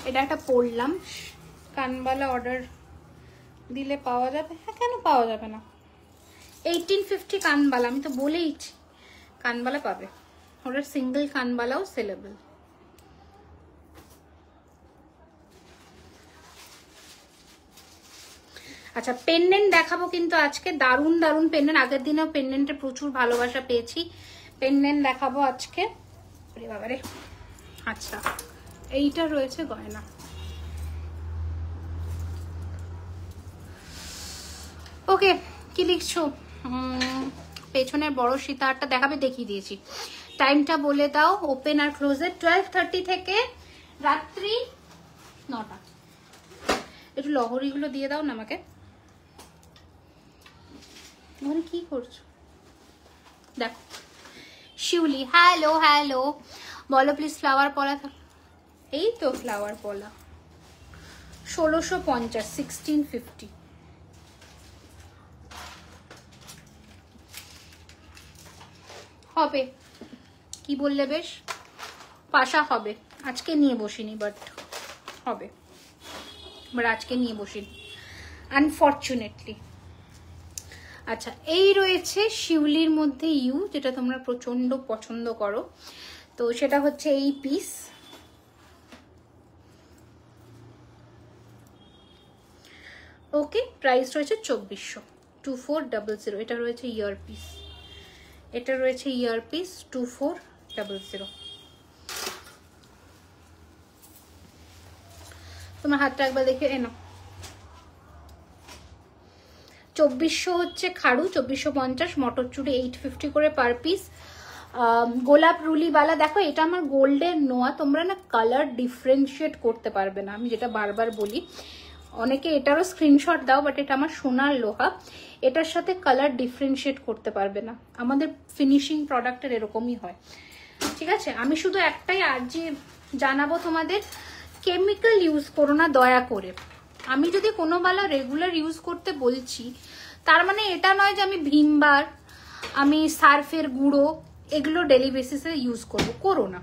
এটা একটা পরলাম, কানবালা অর্ডার দিলে পাওয়া যাবে? হ্যাঁ কেন পাওয়া যাবে না, 1850 কানবালা, আমি তো বলেইছি কানবালা পাবে। ওটার সিঙ্গেল কানবালাও সেলেবল। আচ্ছা পেন্ডেন্ট দেখাবো কিন্তু আজকে, দারুণ দারুণ পেন্ডেন্ট। আগের দিনেও পেন্ডেন্টে প্রচুর ভালোবাসা পেয়েছি, পেন্ডেন্ট দেখাবো আজকে। বাবারে আচ্ছা এইটা রয়েছে গয়না, ওকে কি লিখছো? পেছনের বড় সীতাহারটা দেখাবে, দেখিয়ে দিয়েছি। টাইমটা বলে দাও, ওপেন আর ক্লোজের 12:30 থেকে রাত্রি 9টা। একটু লহরিগুলো দিয়ে দাও না আমাকে। ওখানে কি করছো দেখো। শিউলি হ্যালো হ্যালো, বলো প্লিজ ফ্লাওয়ার পলা থাক। এই তো ফ্লাওয়ার পলা 1650, 1650। হবে কি বললে, বেশ পাশা হবে। আজকে নিয়ে বসিনি, বাট হবে, বাট আজকে নিয়ে বসিনি আনফরচুনেটলি। আচ্ছা এই রয়েছে শিউলির মধ্যে ইউ, যেটা তোমরা প্রচন্ড পছন্দ করো, তো সেটা হচ্ছে এই পিস। ওকে প্রাইস রয়েছে 2400, 2400। এটা রয়েছে ইয়ার পিস, এটা রয়েছে ইয়ার পিস 2400। তোমার হাতটা একবার দেখে এনো। 2400 হচ্ছে খাড়ু, 2450 মটরচুড়ি 850 করে পার পিস। গোলাপ রুলিওয়ালা দেখো, এটা আমার গোল্ডের নোয়া, তোমরা না কালার ডিফারেন্সিয়েট করতে পারবে না, আমি যেটা বারবার বলি। অনেকে এটারও স্ক্রিনশট দাও, বাট এটা আমার সোনার লোহা, এটার সাথে কালার ডিফারেন্সিয়েট করতে পারবে না। আমাদের ফিনিশিং প্রোডাক্টের এরকমই হয়, ঠিক আছে। আমি শুধু একটাই আর্জি জানাবো তোমাদের, কেমিক্যাল ইউজ করো না দয়া করে। আমি যদি কোনো বালা রেগুলার ইউজ করতে বলছি, তার মানে এটা নয় যে আমি ভিমবার, আমি সার্ফের গুঁড়ো এগুলো ডেলি বেসিসে ইউজ করবো, করো না,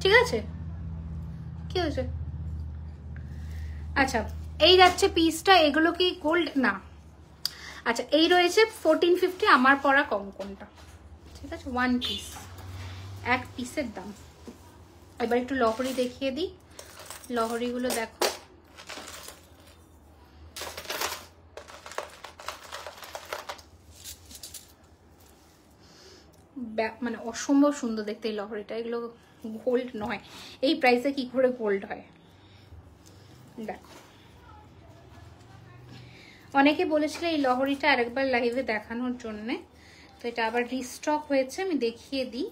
ঠিক আছে। কি হয়েছে? আচ্ছা এই যাচ্ছে পিসটা, এগুলো কি গোল্ড না? আচ্ছা এই রয়েছে 1450, আমার পরা কঙ্কনটা, ঠিক আছে। 1 পিস, এক পিসের দাম। এবার একটু লহরি দেখিয়ে দিই, লহরিগুলো দেখো। মানে অসম্ভব সুন্দর দেখতে এই লহরিটা, এগুলো গোল্ড নয়, এই প্রাইসে কি করে গোল্ড হয় দেখো। অনেকে বলেছিল এই লহরিটা আরেকবার লাইভে দেখানোর জন্যে, তো এটা আবার রিস্টক হয়েছে, আমি দেখিয়ে দিই।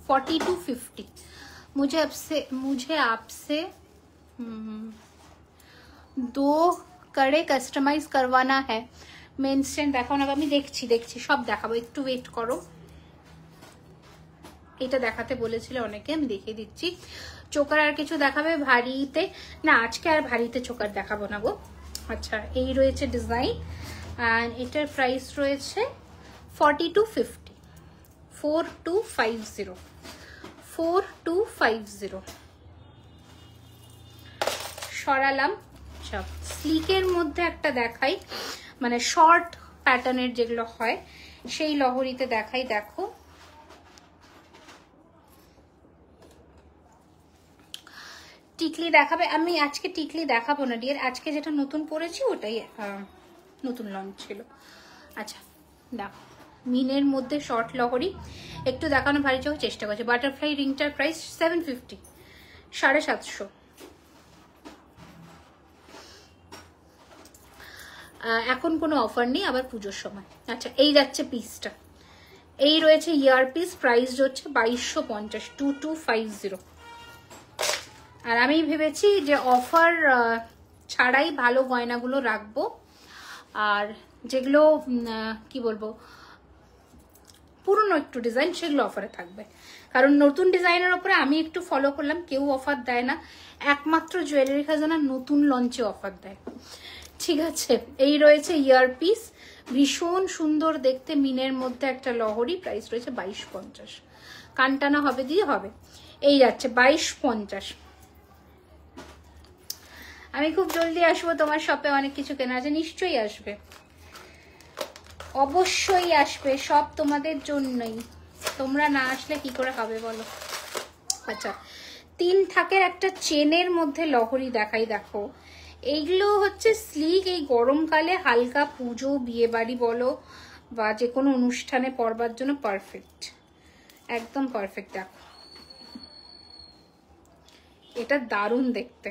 4250। मुझे आपसे 2 कड़े कस्टमाइज करवाना है। মেন স্ট্যান্ড দেখাও না, আমি দেখছি সব দেখাবো, একটু ওয়েট করো। এটা দেখাতে বলেছিল অনেকে, আমি দেখিয়ে দিচ্ছি। চোকার আর কিছু দেখাবে ভারীতে? না আজকে আর ভারীতে চোকার দেখাবো না গো। আচ্ছা এই রয়েছে ডিজাইন, আর এটার প্রাইস রয়েছে 4250, 4250, 4250 সরালাম। আচ্ছা স্লিকের মধ্যে একটা দেখাই, মানে শর্ট প্যাটার্নের যেগুলো হয় সেই লহরিতে দেখাই। দেখো টিকলি দেখাবে? আমি আজকে টিকলি দেখাবো না ডিয়ার, আজকে যেটা নতুন পরেছি ওটাই নতুন লঞ্চ ছিল। আচ্ছা দেখো, মিনের মধ্যে শর্ট লহরি একটু দেখানো ভারী চোখ চেষ্টা করছে। বাটারফ্লাই রিংটার প্রাইস 750, 750। এখন কোনো অফার নেই, আবার পুজোর সময়। আচ্ছা এই যাচ্ছে পিসটা, এই রয়েছে ইয়ার পিস, প্রাইস হচ্ছে 2250, 2250। আর আমি ভেবেছি যে অফার ছাড়াই ভালো গয়নাগুলো রাখবো, আর যেগুলো কি বলবো পুরনো একটু ডিজাইন সেগুলো অফারে থাকবে। কারণ নতুন ডিজাইনের ওপরে আমি একটু ফলো করলাম, কেউ অফার দেয় না, একমাত্র জুয়েলারি খাজানা নতুন লঞ্চে অফার দেয়। ঠিক আছে, এই রয়েছে ইয়ার পিস, ভীষণ সুন্দর দেখতে, মিনের মধ্যে একটা লহরি, প্রাইস রয়েছে 2250। কানটানা হবে দিয়ে হবে, এই যাচ্ছে 2250। আমি খুব জলদি আসবো তোমার শপে, অনেক কিছু কেনা আছে, নিশ্চয়ই আসবে, অবশ্যই আসবে, সব তোমাদের জন্যই। তোমরা না আসলে কি করে হবে বলো। আচ্ছা 3 থাকের একটা চেনের মধ্যে লহরি দেখাই, দেখো এইগুলো হচ্ছে স্লিক, এই গরমকালে হালকা পুজো বিয়ে বাড়ি বলো বা যে কোনো অনুষ্ঠানে পরবার জন্য পারফেক্ট, একদম পারফেক্ট। দেখো এটা দারুণ দেখতে,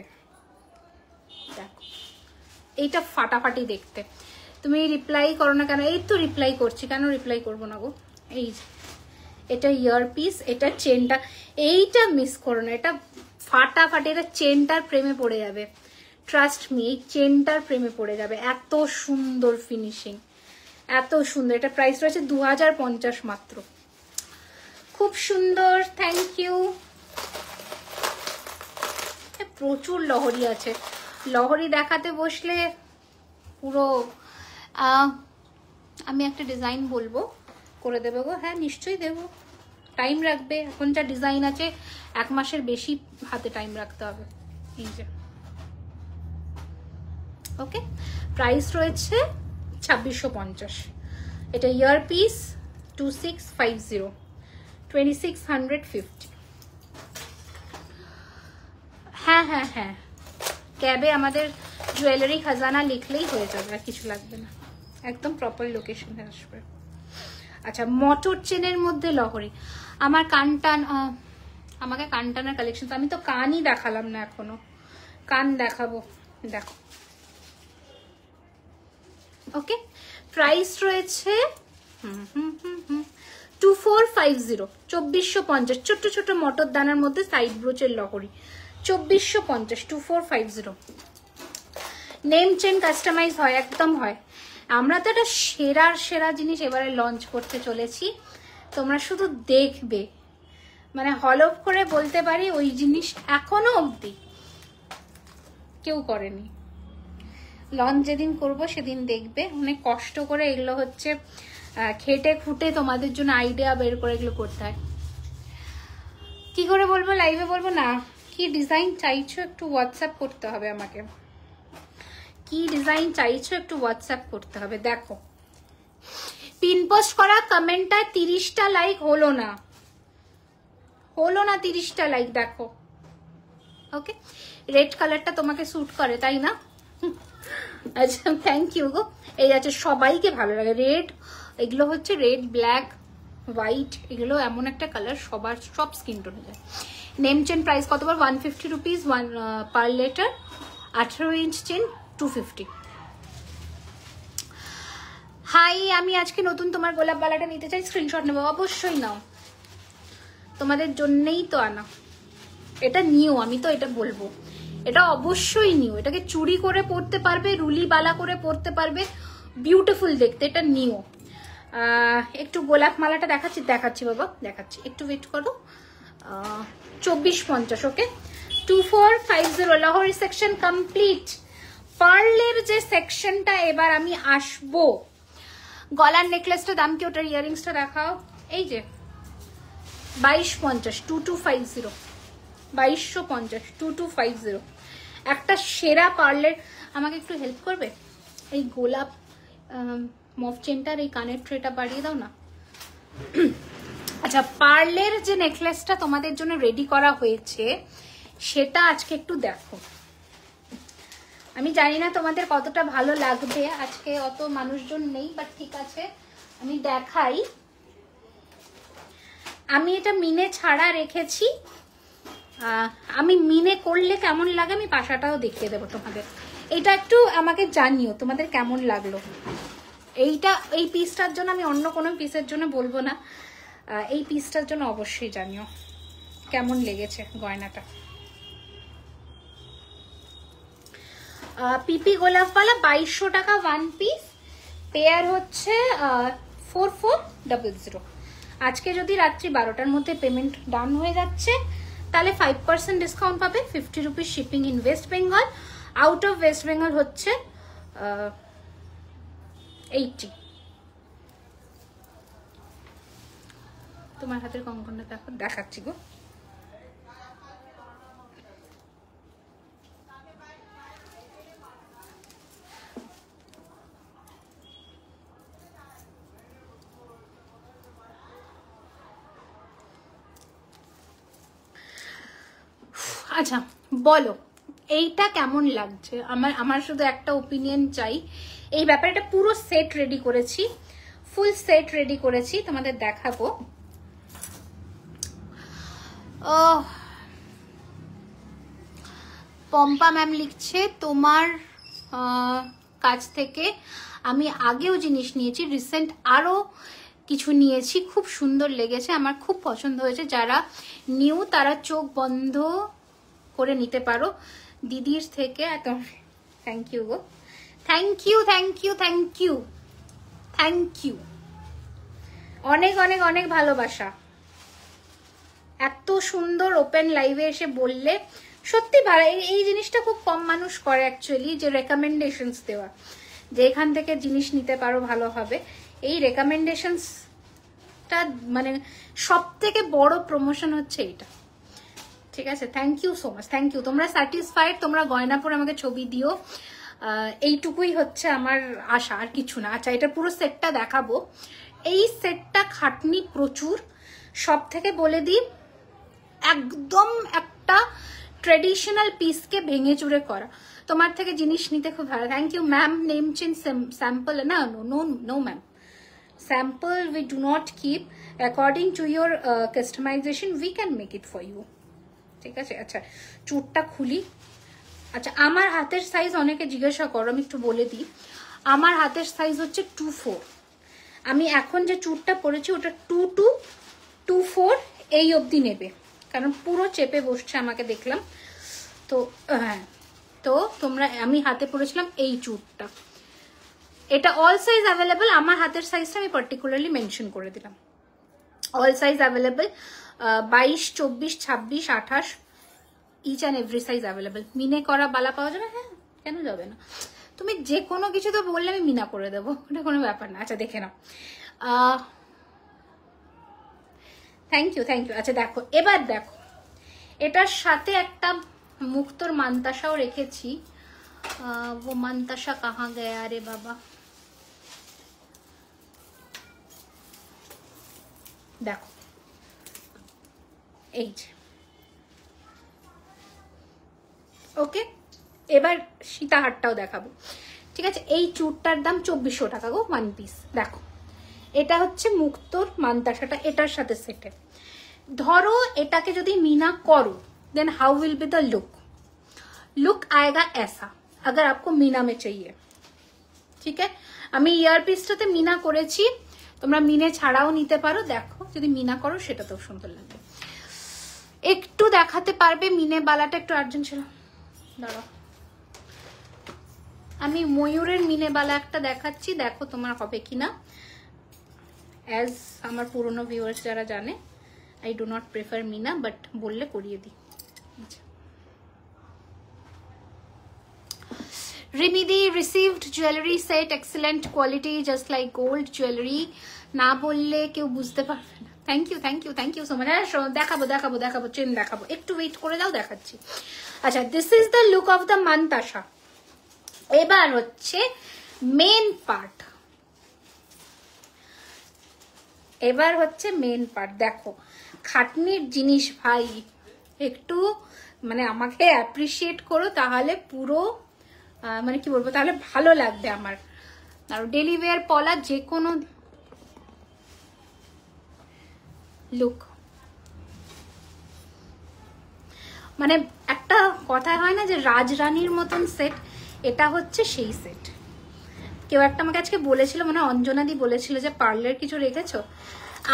দেখো এইটা ফাটাফাটি দেখতে। তুমি রিপ্লাই করো না কেন? এই তো রিপ্লাই করছি, কেন রিপ্লাই করবো না গো। এই এটা ইয়ার পিস, এটা চেনটা, এইটা মিস করো না, এটা ফাটাফাটি, এটা চেনটার প্রেমে পড়ে যাবে, ট্রাস্ট মি, এই চেনটার প্রেমে পড়ে যাবে, এত সুন্দর ফিনিশিং, এত সুন্দর। এটা প্রাইস রয়েছে 2050 মাত্র, খুব সুন্দর, থ্যাংক ইউ। প্রচুর লহরি আছে, লহরি দেখাতে বসলে পুরো আমি একটা ডিজাইন বলবো, করে দেবে গো। হ্যাঁ নিশ্চয়ই দেবো, টাইম রাখবে, এখন যা ডিজাইন আছে 1 মাসের বেশি হাতে টাইম রাখতে হবে। এই যে ওকে, প্রাইস রয়েছে 2650। এটা ইয়ার পিস 2650, 2650। হ্যাঁ হ্যাঁ হ্যাঁ, ক্যাবে আমাদের জুয়েলারি খাজানা লিখলেই হয়ে যাবে, আর কিছু লাগবে না, একদম প্রপার লোকেশনে আসবে। আচ্ছা মটর চেনের মধ্যে লহরি, আমার কানটান, আমাকে কানটানার কালেকশন, আমি তো কানই দেখালাম না এখনো, কান দেখাবো, দেখো। ওকে, প্রাইস রয়েছে 2450, 2450, ছোট্ট ছোট্ট মটর দানার মধ্যে সাইড ব্রোচের লহরি, 2450, 2450। নেম চেন কাস্টমাইজ হয়, একদম হয়। আমরা তো একটা সেরা জিনিস এবারে লঞ্চ করতে চলেছি, তোমরা শুধু দেখবে, মানে হলফ করে বলতে পারি ওই জিনিস এখনো অবধি কেউ করেনি। লঞ্চ যেদিন করব সেদিন দেখবে, অনেক কষ্ট করে এগুলো হচ্ছে খেটে খুঁটে তোমাদের জন্য আইডিয়া বের করে এগুলো করতে হয়। কি করে বলবো, লাইভে বলবো না? কি ডিজাইন চাইছো একটু হোয়াটসঅ্যাপ করতে হবে আমাকে, কি ডিজাইন চাইছো একটু হোয়াটসঅ্যাপ করতে হবে। দেখো পিন পোস্ট করা কমেন্টটা 30টা লাইক হলো না, 30টা লাইক। দেখো ওকে, রেড কালারটা তোমাকে স্যুট করে তাই না? আচ্ছা থ্যাংক ইউ গো। এই আছে সবাইকে ভালো লাগে রেড, এগুলো হচ্ছে রেড, ব্ল্যাক, হোয়াইট, এগুলো এমন একটা কালার সবার, সব স্কিন টোনে যায়। নেম চেন প্রাইস কত বল? 150 rupees per letter, 18 inch chain 250। Hi, আমি আজকে নতুন তোমার গোলাপ বালাটা নিতে চাই, স্ক্রিনশট নেবো। অবশ্যই নাও, তোমাদের জন্যই তো আনা, এটা নিও, আমি তো এটা বলবো, এটা অবশ্যই নিও, এটাকে চুড়ি করে পরতে পারবে, রুলি বালা করে পরতে পারবে, বিউটিফুল দেখতে, এটা নিও। একটু গোলাপ মালাটা দেখাচ্ছি বাবা, দেখাচ্ছি, একটু ওয়েট করো। 2450, ওকে 2450। Lahori section complete. পার্লের যে সেকশনটা এবার আমি আসবো, গলার নেকলেসটা দাম কি, ওটার ইয়ারিংসটা দেখাও। এই যে 2250, 2250, 2250, 2250, একটা সেরা পার্লের। আমাকে একটু হেল্প করবে, এই গোলাপ মফ চেনটার এই কানের ট্রেটা বাড়িয়ে দাও না। আচ্ছা পার্লের যে নেকলেসটা তোমাদের জন্য রেডি করা হয়েছে, সেটা আজকে একটু দেখো। আমি জানি না তোমাদের কতটা ভালো লাগবে, আজকে অত মানুষজন নেই, বাট ঠিক আছে আমি দেখাই। আমি এটা মিনে ছাড়া রেখেছি, আমি মিনে করলে কেমন লাগে আমি পাশাটাও দেখিয়ে দেবো তোমাদের। এটা একটু আমাকে জানিও তোমাদের কেমন লাগলো। এই পিসটার জন্য আমি অন্য কোনো পিসের জন্য বলবো না, এই পিসটার জন্য অবশ্যই জানিও কেমন লেগেছে গয়নাটা। পিপি গোলাপওয়ালা 2200 টাকা ওয়ান পিস, পেয়ার হচ্ছে 4400। আজকে যদি রাত্রি 12টার মধ্যে পেমেন্ট ডান হয়ে যাচ্ছে তাহলে 5% ডিসকাউন্ট পাবে, 50 rupees shipping in West Bengal. Out of West Bengal হচ্ছে 80। তোমার হাতের কঙ্কনটা দেখো, দেখাচ্ছি গো। আচ্ছা বলো এইটা কেমন লাগছে, আমার শুধু একটা ওপিনিয়ন চাই এই ব্যাপারে। এটা পুরো সেট রেডি করেছি, ফুল সেট রেডি করেছি, তোমাদের দেখাবো। পম্পা ম্যাম লিখছে তোমার কাছ থেকে আমি আগেও জিনিস নিয়েছি, রিসেন্ট আরো কিছু নিয়েছি, খুব সুন্দর লেগেছে, আমার খুব পছন্দ হয়েছে। যারা নিউ তারা চোখ বন্ধ করে নিতে পারো দিদির থেকে। থ্যাংক ইউ গো, thank you thank you thank you thank you, অনেক অনেক অনেক ভালোবাসা। এত সুন্দর ওপেন লাইভে এসে বললে সত্যি ভালো। এই জিনিসটা খুব কম মানুষ করে অ্যাকচুয়ালি, যে রেকমেন্ডেশনস দেওয়া, যে এখান থেকে জিনিস নিতে পারো ভালো হবে। এই রেকমেন্ডেশনসটা মানে সব থেকে বড় প্রমোশন হচ্ছে এইটা। ঠিক আছে, thank you so much, thank you. তোমরা স্যাটিসফাইড, তোমরা গয়না পরে আমাকে ছবি দিও, এইটুকুই হচ্ছে আমার আশা, আর কিছু না। আচ্ছা এটা পুরো সেটটা দেখাবো। এই সেটটা খাটনি প্রচুর, সব থেকে বলে দিই একদম একটা ট্রেডিশনাল পিসকে ভেঙে চুরে করা। তোমার থেকে জিনিস নিতে খুব ভালো। Thank you ma'am. Name change sample না, no no ma'am, sample we do not keep, according to your customisation we can make it for you. ঠিক আছে, আচ্ছা চুটটা খুলি। আচ্ছা আমার হাতের সাইজ অনেকে জিজ্ঞাসা করো, আমি একটু বলে দিই। আমার হাতের সাইজ হচ্ছে 2-4। আমি এখন যে চুটটা পরেছি ওটা 2-4 এই অবধি নেবে, কারণ পুরো চেপে বসছে আমাকে দেখলাম তো। হ্যাঁ তো তোমরা, আমি হাতে পরেছিলাম এই চুটটা, এটা অল সাইজ অ্যাভেলেবল। আমার হাতের সাইজটা আমি পার্টিকুলারলি মেনশন করে দিলাম, all size available. 22, 24, 26, 28 each and every size available. মিনে করা বালা পাওয়া যাবে? হ্যাঁ কেন যাবে না, তুমি যে কোনো কিছু তো বললে আমি মিনা করে দেবো, ওটা কোনো ব্যাপার না। আচ্ছা দেখে নাও, থ্যাংক ইউ থ্যাংক ইউ। আচ্ছা দেখো এবার দেখো, এটার সাথে একটা মুক্তোর মান্তাসাও রেখেছি। ও মান্তাসা কাহা গয়া রে বাবা, দেখো এই যে। ওকে এবার সীতাহারটাও দেখাবো। ঠিক আছে, এই চুটটার দাম 2400 টাকা গো, ওয়ান পিস। দেখো এটা হচ্ছে মুক্তোর মান্তাসাটা, এটার সাথে সেটে। ধরো এটাকে যদি মিনা করো then how will be the look आएगा ऐसा, अगर आपको मीना में चाहिए। ठीक है, আমি ইয়ারপিসটাতে মিনা করেছি, তোমরা মিনে ছাড়াও নিতে পারো। দেখো যদি মিনা করো সেটাতেও সুন্দর লাগবে। একটু দেখাতে পারবে মিনে বালাটা? একটু আর্জেন্ট ছিল, দাঁড়াও আমি ময়ূরের মিনে বালা একটা দেখাচ্ছি, দেখো তোমার হবে কিনা। অ্যাজ আমার পুরনো ভিউয়ার্স যারা জানে, আই ডু নট প্রেফার মিনা, বাট বললে করিয়ে দিই। রিমিদি received jewellery set, excellent quality, just like gold jewellery. না বললে কেউ বুঝতে পারবে না। Thank you thank you thank you so much. হ্যাঁ দেখাবো দেখাবো দেখাবো, চেন দেখাবো, একটু ওয়েট করে দাও, দেখাচ্ছি। আচ্ছা this is the look of the mantasha. এবার হচ্ছে মেন পার্ট, এবার হচ্ছে মেন পার্ট। দেখো খাটনির জিনিস ভাই, একটু মানে আমাকে অ্যাপ্রিসিয়েট করো, তাহলে পুরো মানে কি বলবো, তাহলে ভালো লাগবে আমার। আর ডেলি ওয়্যার পলা যে কোনো লুক, মানে একটা কথা হয় না যে রাজরানীর মতন সেট, এটা হচ্ছে সেই সেট। কেউ একটা আমাকে আজকে বলেছিল, মানে অঞ্জনাদি বলেছিল যে পার্লের কিছু রেখেছো।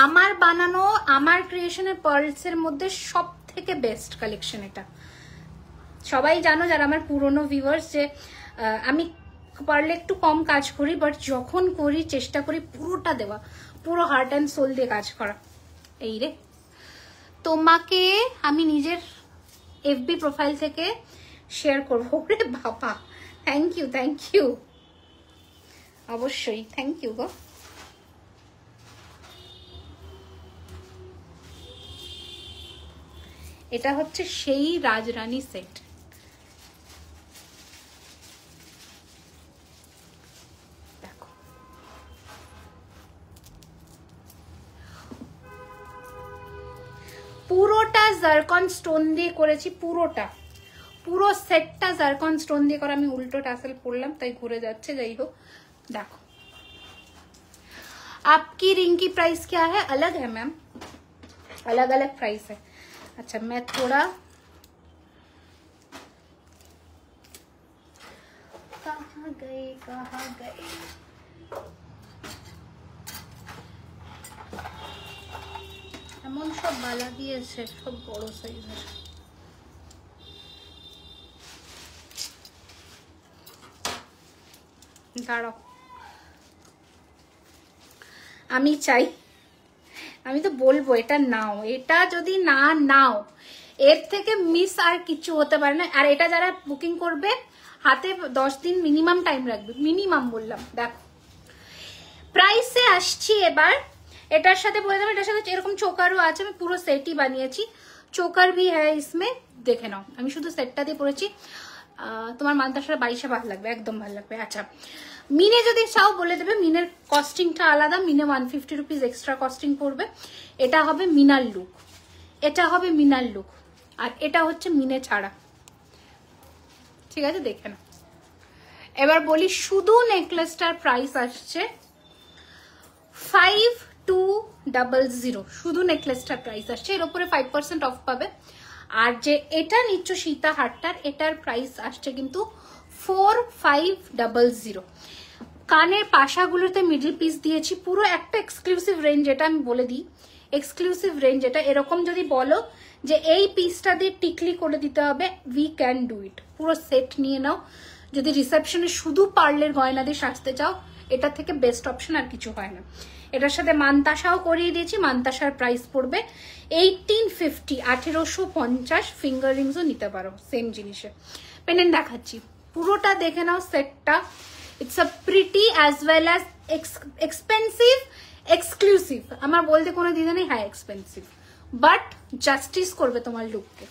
আমার বানানো, আমার ক্রিয়েশনের পার্লসের মধ্যে সব থেকে বেস্ট কালেকশন এটা। সবাই জানো যারা আমার পুরনো ভিউয়ার্স যে আমি পারলে একটু কম কাজ করি, বাট যখন করি চেষ্টা করি পুরোটা দেওয়া, পুরো হার্ট অ্যান্ড সোল দিয়ে কাজ করা। এই রে, তোমাকে আমি নিজের এফবি প্রোফাইল থেকে শেয়ার করবো। রে বাবা, থ্যাংক ইউ, থ্যাংক ইউ, অবশ্যই থ্যাংক ইউ গো। এটা হচ্ছে সেই রাজরানী সেট। দেখো পুরোটা জারকন স্টোন দিয়ে করেছি, পুরোটা, পুরো সেটটা জারকন স্টোন দিয়ে করা। আমি উল্টো টাসেল পরলাম তাই ঘুরে যাচ্ছে, যাই হোক। देखो आपकी रिंग की प्राइस क्या है? अलग है मैम, अलग अलग प्राइस है। अच्छा मैं थोड़ा कहाँ गए এমন সব বালা দিয়েছে, সব বড় সাইজের। দাঁড়াও, আমি চাই, আমি তো বলবো এটা নাও, এটা যদি না নাও এর থেকে মিস আর কিছু হতে পারে না। আর এটা যারা বুকিং করবে হাতে 10 দিন মিনিমাম টাইম রাখবে, মিনিমাম বললাম। দেখো প্রাইসে আসছি এবার। এটার সাথে বলে দেবো, এটার সাথে এরকম চোকারও আছে, আমি পুরো সেটই বানিয়েছি। চোকার ভি হ্যাঁ ইসমে, দেখে নাও। আমি শুধু সেটটা দিয়ে পড়েছি। তোমার মান্তাসার 22-এ ভালো লাগবে, একদম ভালো লাগবে। আচ্ছা মিনে যদি চাও বলে দেবে, মিনের কস্টিংটা আলাদা, মিনে 150 রুপিস এক্সট্রা কস্টিং পড়বে। এটা হবে মিনার লুক, এটা হবে মিনার লুক, আর এটা হচ্ছে মিনে ছাড়া। ঠিক আছে দেখে না। এবার বলি শুধু নেকলেসটার প্রাইস আসছে 5200, শুধু নেকলেসটার প্রাইস আসছে। এর উপরে 5% অফ পাবে। আর যে এটা নিচ্ছ সীতা হারটার, এটার প্রাইস আসছে কিন্তু 4500। কানের পাশাগুলোতে মিডল পিস দিয়েছি, পুরো একটা এক্সক্লুসিভ রেঞ্জ। এটা আমি বলে দিই, এক্সক্লুসিভ রেঞ্জ এটা। এরকম যদি বলো যে এই পিসটা দিয়ে টিকলি করে দিতে হবে, উই ক্যান ডু ইট। পুরো সেট নিয়ে নাও। যদি রিসেপশনে শুধু পার্লের গয়না দিয়ে সাজতে চাও, এটা থেকে বেস্ট অপশন আর কিছু হয় না। এটার সাথে মান্তাসাও করিয়ে দিয়েছি, মান্তাসার প্রাইস পড়বে 1850, 1850। ফিঙ্গার রিংসও নিতে পারো সেম জিনিসে। পেন্ডেন্ট দেখাচ্ছি, পুরোটা দেখে নাও সেটটা। It's a pretty as well as expensive, exclusive. আমার বলতে কোনো দ্বিধা নেই, হ্যাঁ এক্সপেন্সিভ, বাট জাস্টিস করবে তোমার লুককে।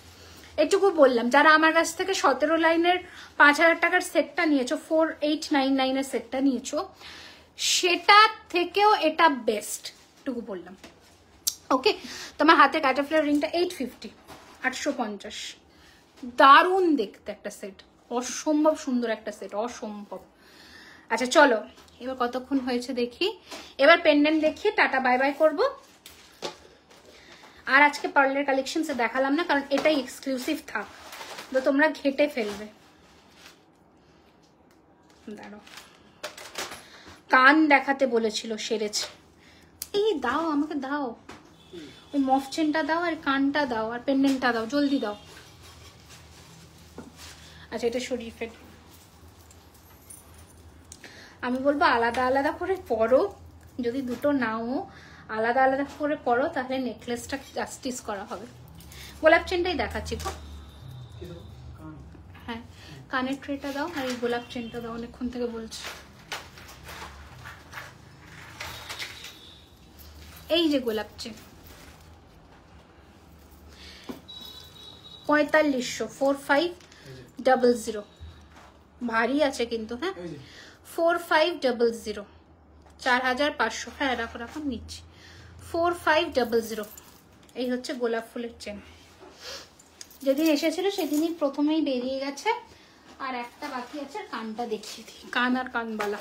এটুকু বললাম। যারা আমার কাছ থেকে 17 লাইনের 5000 টাকার সেটটা নিয়েছো, 4899 এর সেটটা নিয়েছো, সেটা থেকেও এটা বেস্ট, টুকু বললাম। ওকে, তোমার হাতে ক্যাটারপিলার রিংটা 850, 850। দারুণ দেখতে একটা সেট, অসম্ভব সুন্দর একটা সেট, অসম্ভব। আচ্ছা চলো এবার কতক্ষণ হয়েছে দেখি। এবার পেন্ডেন্ট দেখিয়ে টাটা বাই বাই করবো। আর আজকে পার্লের কালেকশন দেখালাম না, কারণ এটাই এক্সক্লুসিভ থাক, তো তোমরা ঘেটে ফেলবে। দাঁড়াও, কান দেখাতে বলেছিল, সেরেছে। এই দাও আমাকে, দাও ওই মফ চেনটা দাও, আর কানটা দাও, আর পেন্ডেন্টটা দাও, জলদি দাও। আচ্ছা এটা সরিয়ে ফেল। আমি বলবো আলাদা আলাদা করে পরো, যদি দুটো নাও আলাদা আলাদা করে পরো, তাহলে নেকলেসটা জাস্টিস করা হবে। গোলাপ চেনটাই দেখাচ্ছি তো। হ্যাঁ কানের ট্রেটা দাও, আর এই গোলাপ চেনটা দাও, অনেকক্ষণ থেকে বলছি। এই যে গোলাপ চেন 4500, 4500, ভারী আছে কিন্তু। হ্যাঁ 4500, 4500। হ্যাঁ রাখো রাখো, নিচ্ছি। 4500, এই হচ্ছে গোলাপ ফুলের চেন। যেদিন এসেছিল সেদিনই প্রথমেই বেরিয়ে গেছে, আর একটা বাকি আছে। কানটা দেখিয়ে দিই, কান আর কানবালা।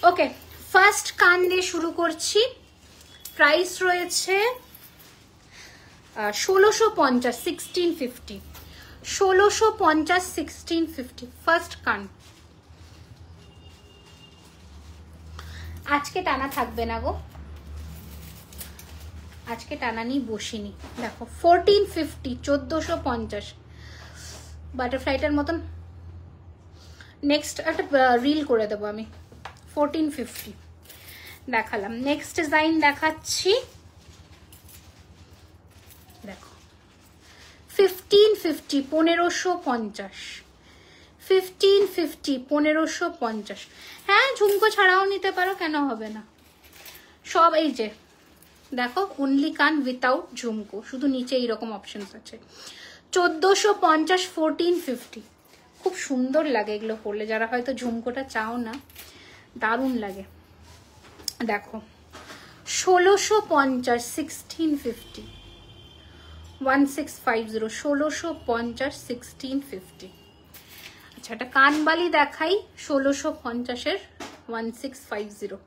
ওকে, ফার্স্ট কান দিয়ে শুরু করছি। প্রাইস রয়েছে 1650, 1650, 1650, 1650 ফার্স্ট কান। আজকে টানা থাকবে না গো, আজকে টানা নিয়ে বসিনি। দেখো 1450, 1450 বাটারফ্লাইটার মতন। নেক্সট একটা রিল করে দেবো আমি। 1450 দেখালাম। নেক্সট ডিজাইন দেখাচ্ছি, দেখো 1550, 1550, 1550, 1550। হ্যাঁ, ঝুমকো ছাড়াও নিতে পারো, কেন হবে না। সব এই যে দেখো, অনলি কান উইথাউট ঝুমকো, শুধু নিচে এইরকম অপশনস আছে। 1450, 1450 খুব সুন্দর লাগে এগুলো পরলে, যারা হয়তো ঝুমকোটা চাও না, দারুণ লাগে। দেখো 1650, 1650, 1650, 1650, 1650। আচ্ছা, একটা কানবালি দেখাই 1650-এর, 1650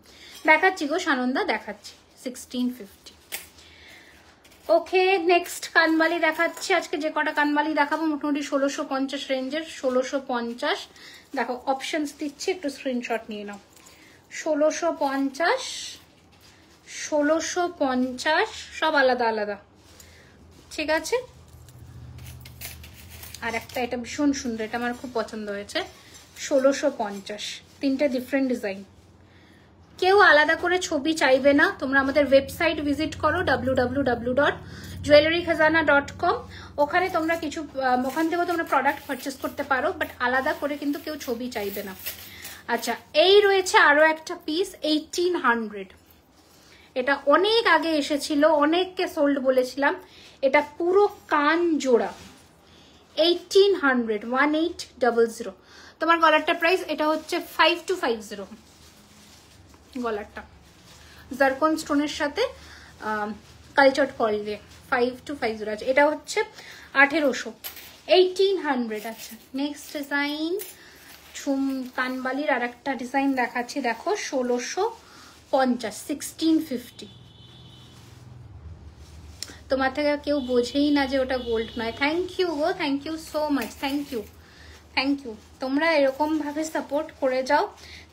দেখাচ্ছি গো সানন্দা, দেখাচ্ছি 1650। ওকে, নেক্সট কানবালি দেখাচ্ছি। আজকে যে কটা কানবালি দেখাবো মোটামুটি 1650 রেঞ্জের। 1650 দেখো, অপশনস দিচ্ছি, একটু স্ক্রিনশট নিয়ে নাও। 1650, 1650 সব আলাদা আলাদা, ঠিক আছে। আর একটা এটা ভীষণ সুন্দর, এটা আমার খুব পছন্দ হয়েছে। 1650, তিনটে ডিফারেন্ট ডিজাইন। কেউ আলাদা করে ছবি চাইবে না, তোমরা আমাদের ওয়েবসাইট ভিজিট করো www.jewellerykhazana.com। ওখানে তোমরা কিছু, ওখান থেকেও তোমরা প্রোডাক্ট পারচেস করতে পারো, বাট আলাদা করে কিন্তু কেউ ছবি চাইবে না। আচ্ছা, এই রয়েছে আরো একটা পিস 1800। এটা অনেক আগে এসেছিল, অনেককে সোল্ড বলেছিলাম। এটা পুরো কান জোড়া 1800, 1800। তোমার গলারটা প্রাইস এটা হচ্ছে 5250। গলারটা জারকন স্টোনের সাথে কালচার্ড কল দিয়ে 5250 আছে। এটা হচ্ছে 1800, 1800। আচ্ছা, নেক্সট ডিজাইন কানবালির আর একটা ডিজাইন দেখাচ্ছি। দেখো 1650, 1650। তোমার থেকে কেউ বোঝেই না যে ওটা গোল্ড নয়। থ্যাংক ইউ গো, thank you so much, thank you, thank you. তোমরা এরকম ভাবে সাপোর্ট করে যাও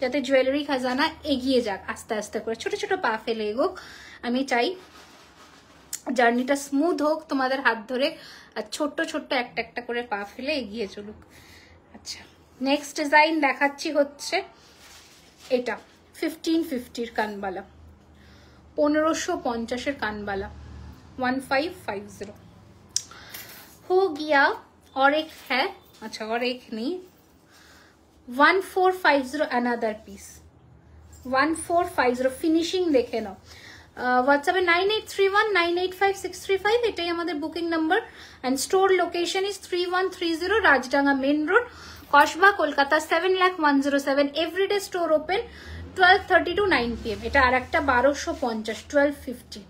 যাতে জুয়েলারি খাজানা এগিয়ে যাক আস্তে আস্তে করে, ছোট ছোট পা ফেলে এগোক। আমি চাই জার্নিটা স্মুথ হোক তোমাদের হাত ধরে, আর ছোট্ট ছোট্ট একটা একটা করে পা ফেলে এগিয়ে চলুক। আচ্ছা, নেক্সট ডিজাইন দেখাচ্ছি হচ্ছে এটা 1550-র কানবালা, 1550-এর কানবালা, 1550 हो गया। और एक है, अच्छा और एक नहीं, 1450 अनदर पीस, 1450 फिनिशिंग देखे नाও। হোয়াটসঅ্যাপে 9831985635 এটাই আমাদের booking number. And store location is 3130 Rajdanga main road, Kasba, Kolkata 7,01,07। Everyday store open 12:30 to 9 PM। এটা আর একটা 1250, 1250,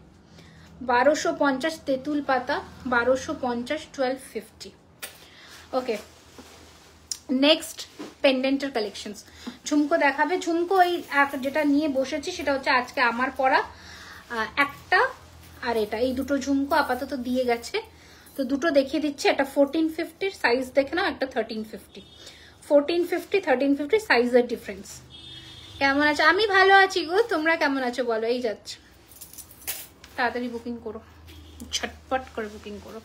1250 তেঁতুল পাতা, 1250, 1250। ওকে, নেক্সট পেন্ডেন্টের কালেকশনস। ঝুমকো দেখাবে। ঝুমকো এই যেটা নিয়ে বসেছি সেটা হচ্ছে আজকে আমার পরা একটা, আর এটা, এই দুটো ঝুমকো আপাতত দিয়ে গেছে, তো দুটো দেখিয়ে দিচ্ছি। একটা 1450 সাইজ দেখে নাও, একটা 1350। 1450, 1350 সাইজের ডিফারেন্স। কেমন আছে? আমি ভালো আছি গো, তোমরা কেমন আছো বলো? এই যাচ্ছে, তাড়াতাড়ি বুকিং করো, ঝটপট করে বুকিং করো।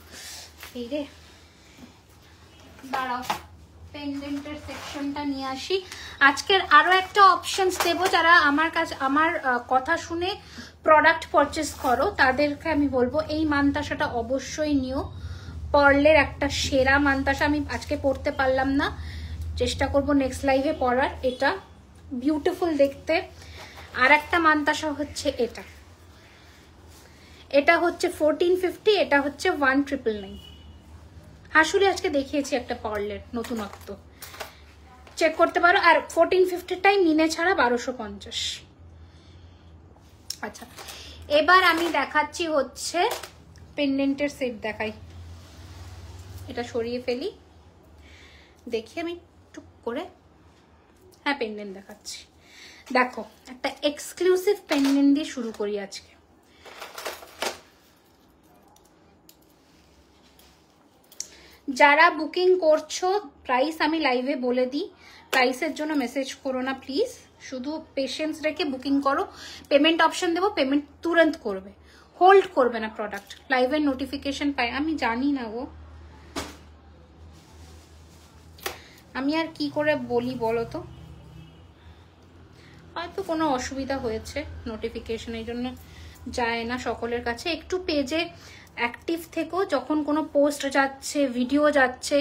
এই রে, দাঁড়াও, পেন্ডেন্টের সেকশনটা নিয়ে আসি। আজকের আরো একটা অপশনস দেবো, যারা আমার কাছে আমার কথা শুনে প্রোডাক্ট পারচেস করো তাদেরকে আমি বলবো এই মানতাসাটা অবশ্যই নিও। পার্লের একটা সেরা মানতাসা, আমি আজকে পরতে পারলাম না, চেষ্টা করব নেক্সট লাইভে পরার। এটা বিউটিফুল দেখতে। আর একটা মানতাসা হচ্ছে এটা, এটা হচ্ছে 1450, এটা হচ্ছে 1999। আসলে আজকে দেখিয়েছি একটা পার্লের নতুনত্ব, চেক করতে পারো। আর 1450টাই মিনে ছাড়া 1250। আচ্ছা, এবার আমি দেখাচ্ছি হচ্ছে পেন্ডেন্টের সেট। দেখাই, এটা সরিয়ে ফেলি, দেখি আমি টুক করে। হ্যাঁ, পেন্ডেন্ট দেখাচ্ছি। দেখো, একটা এক্সক্লুসিভ পেন্ডেন্ট দিয়ে শুরু করি আজকে। যারা বুকিং করছো, প্রাইস আমি লাইভে বলে দিই, প্রাইসের জন্য মেসেজ করো না প্লিজ, শুধু পেশেন্স রেখে বুকিং করো। পেমেন্ট অপশন দেবো, পেমেন্ট তুরন্ত করবে, হোল্ড করবে না প্রোডাক্ট। লাইভের নোটিফিকেশন পাই, আমি জানি না গো, আমি আর কি করে বলি বলো তো, হয়তো কোনো অসুবিধা হয়েছে নোটিফিকেশন, এই জন্য যায় না সকলের কাছে। একটু পেজে অ্যাক্টিভ থেকেও, যখন কোনো পোস্ট যাচ্ছে, ভিডিও যাচ্ছে,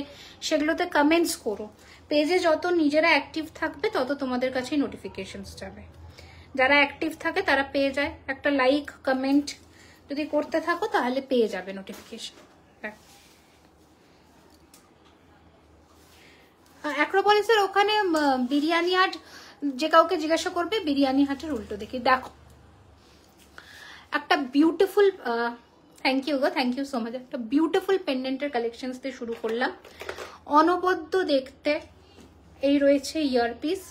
সেগুলোতে কমেন্টস করো। পেজে যত নিজেরা অ্যাক্টিভ থাকবে তত তোমাদের কাছেই নোটিফিকেশনস যাবে। যারা অ্যাক্টিভ থাকে তারা পেয়ে যায়, একটা লাইক কমেন্ট যদি করতে থাকো তাহলে পেয়ে যাবে নোটিফিকেশন। অ্যাক্রোপলিসের ওখানে বিরিয়ানি হাট, যে কাউকে জিজ্ঞাসা করবে বিরিয়ানি হাটের উল্টো দেখি। দেখো, একটা বিউটিফুল, থ্যাংক ইউ গো, থ্যাংক ইউ সো মাচ। একটা বিউটিফুল পেন্ডেন্টের কালেকশন দিয়ে শুরু করলাম, অনবদ্য দেখতে। এই রয়েছে ইয়ারপিস,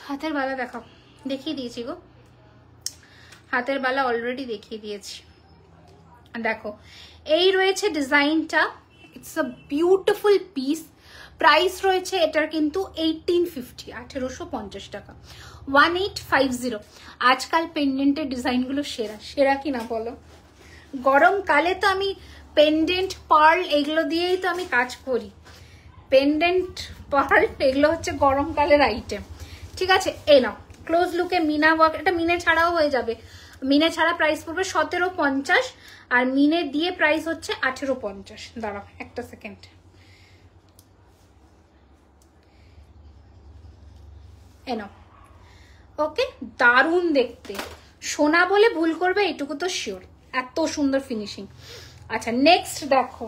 হাতের বালা দেখাও, দেখিয়ে দিয়েছি গো, হাতের বালা অলরেডি দেখিয়ে দিয়েছি। দেখো, এই রয়েছে ডিজাইনটা, it's a beautiful piece. Price রয়েছে এটার কিন্তু 1850, 1850 টাকা, 1850। আজকাল পেন্ডেন্টের ডিজাইনগুলো সেরা, সেরা কিনা বলো? গরমকালে তো আমি পেন্ডেন্ট, পার্ল এগুলো দিয়েই তো আমি কাজ করি। পেন্ডেন্ট, পার্ল এগুলো হচ্ছে গরমকালের আইটেম। ঠিক আছে, এই নাও ক্লোজ লুকে মিনা ওয়ার্ক, এটা মিনে ছাড়াও হয়ে যাবে। মিনে ছাড়া প্রাইস পড়বে 1750, আর মিনে দিয়ে প্রাইস হচ্ছে 1850। দাঁড়াও একটা সেকেন্ড, এনো। ওকে, দারুণ দেখতে, সোনা বলে ভুল করবে এইটুকু তো শিওর, এত সুন্দর ফিনিশিং। আচ্ছা, নেক্সট দেখো,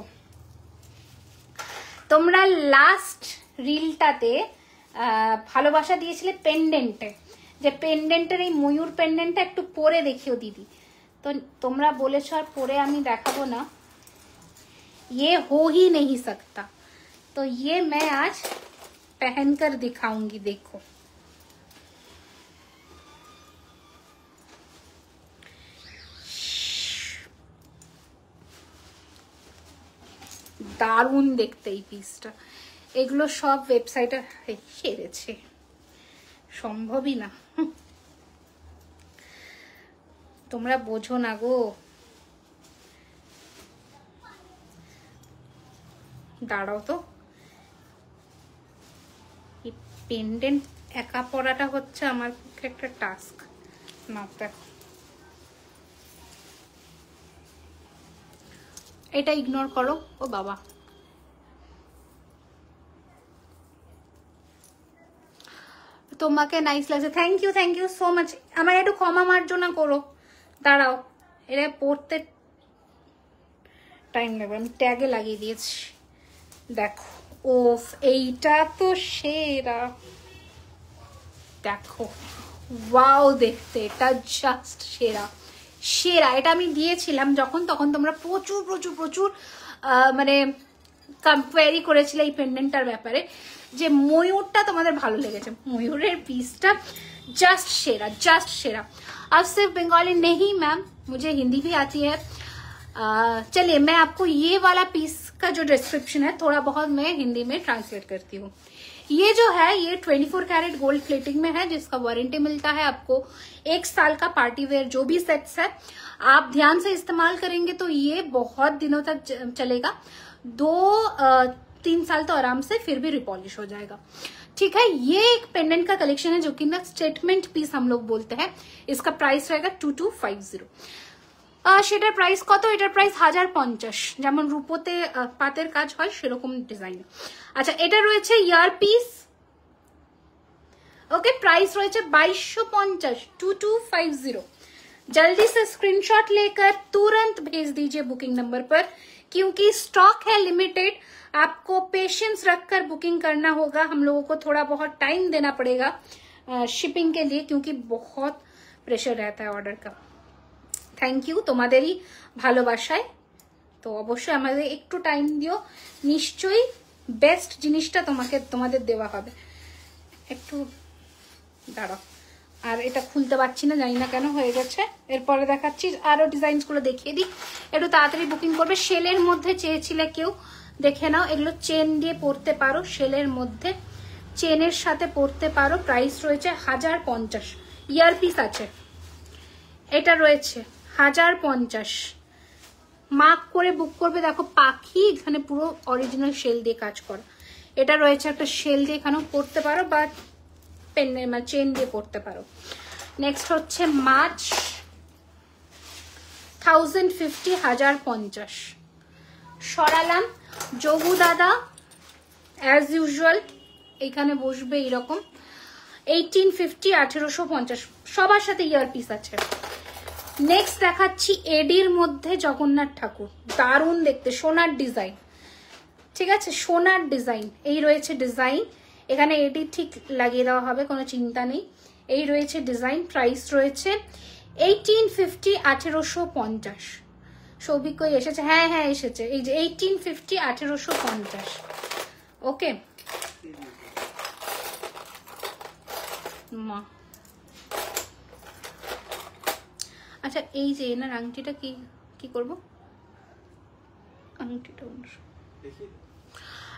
তোমরা লাস্ট রিলটাতে ভালোবাসা দিয়েছিলে পেন্ডেন্টে, যে পেন্ডেন্টের এই ময়ূর পেন্ডেন্টটা একটু পরে দেখিও দিদি, তো তোমরা বলেছো আর পরে আমি দেখাবো না, ये हो ही नहीं सकता, तो ये मैं आज पहनकर दिखाऊंगी। देखो, দারুণ দেখতে এই পিসটা। এগুলো সব ওয়েবসাইটে সেরেছে, সম্ভবই না, তোমরা বোঝো না গো। দাঁড়াও তো, এই পেন্ডেন্ট একা পরাটা হচ্ছে আমার পক্ষে একটা টাস্ক। না দেখো, এটা ইগনোর করো। ও বাবা, তোমাকে নাইস লাগছে, থ্যাংক ইউ সো মাচ। আমার একটু ক্ষমা মার্জনা করো, দাঁড়াও, এটা পড়তে টাইম লাগবে, আমি ট্যাগে লাগিয়ে দিয়েছি। দেখো, ওফ, এইটা তো সেরা, দেখো ওয়াও দেখতে, এটা জাস্ট সেরা সেরা। এটা আমি দিয়েছিলাম যখন, তখন তোমরা প্রচুর প্রচুর প্রচুর মানে কোয়েরি করেছিলে এই পেন্ডেন্টটার ব্যাপারে, যে ময়ূরটা তোমাদের ভালো লেগেছে। ময়ূরের পিসটা জাস্ট সেরা, জাস্ট সেরা। अब सिर्फ बंगाली नहीं मैम, मुझे हिंदी भी आती है। चलिए, मैं आपको ये वाला पीस का जो डिस्क्रिप्शन है थोड़ा बहुत मैं हिंदी में ट्रांसलेट करती हूँ। ये जो है, ये 24 कैरेट गोल्ड प्लेटिंग में है, जिसका वारंटी मिलता है आपको 1 साल का। पार्टी वेयर जो भी सेट्स है, आप ध्यान से इस्तेमाल करेंगे तो ये बहुत दिनों तक चलेगा, 2-3 साल तो आराम से, फिर भी रिपॉलिश हो जाएगा। ठीक है, ये एक पेंडेंट का कलेक्शन है जो कि ना स्टेटमेंट पीस हम लोग बोलते हैं। इसका प्राइस रहेगा 2250। সেটার প্রাইস কত? এটার প্রাইস 1050, যেমন রূপোতে পাতের কাজ হয় সেরকম ডিজাইন। আচ্ছা, এটা রয়েছে ইয়ার পিস। ओके, प्राइस रही 2250, 2250। जल्दी से स्क्रीनशॉट लेकर तुरंत भेज दीजिए बुकिंग नंबर पर क्योंकि स्टॉक है लिमिटेड, आपको पेशेंस रखकर बुकिंग करना होगा। हम लोगों को थोड़ा बहुत टाइम देना पड़ेगा शिपिंग के लिए, क्योंकि बहुत प्रेशर रहता है ऑर्डर का। थैंक यू তোমাদেরই ভালোবাসায়। তো অবশ্যই আমাদের একটু টাইম দিও, নিশ্চয়ই বেস্ট জিনিসটা তোমাদের দেওয়া হবে। একটু দাঁড়াও, আর এটা খুলতে পারছি না, জানি না কেন হয়ে গেছে। এরপরে দেখাচ্ছি, আরো ডিজাইনস গুলো দেখিয়ে দিই, একটু তাড়াতাড়ি বুকিং করবে। শেলের মধ্যে চেয়েছিলে কেউ, দেখে নাও, এগুলো চেন দিয়ে পরতে পারো, শেলের মধ্যে চেনের সাথে পরতে পারো। প্রাইস রয়েছে 1050, ইয়ারপিস আছে, এটা রয়েছে 1050। মার্ক করে বুক করবে। দেখো পাখি, এখানে পুরো অরিজিনাল শেল দিয়ে কাজ করা। এটা রয়েছে একটা শেল দিয়ে, এখানেও পরতে পারো বা পেনের মানে চেন দিয়ে পরতে পারো। নেক্সট হচ্ছে মাছ, 1050, 1050 সরালাম। যোগু দাদা অ্যাজ ইউজুয়াল এখানে বসবে এইরকম, 1850, 1850, সবার সাথে ইয়ারপিস আছে। নেক্সট দেখাচ্ছি এডির মধ্যে জগন্নাথ ঠাকুর, দারুণ দেখতে, সোনার ডিজাইন, ঠিক আছে, সোনার ডিজাইন। এই রয়েছে ডিজাইন, এখানে এডি ঠিক লাগিয়ে দেওয়া হবে, কোনো চিন্তা নেই। এই রয়েছে ডিজাইন, প্রাইস রয়েছে 1850, 1850। সৌভিক কই এসেছে? হ্যাঁ হ্যাঁ এসেছে, এই যে 1850, 1850। ওকে মা, আচ্ছা এই যে এনার আংটিটা কি করব? আংটিটা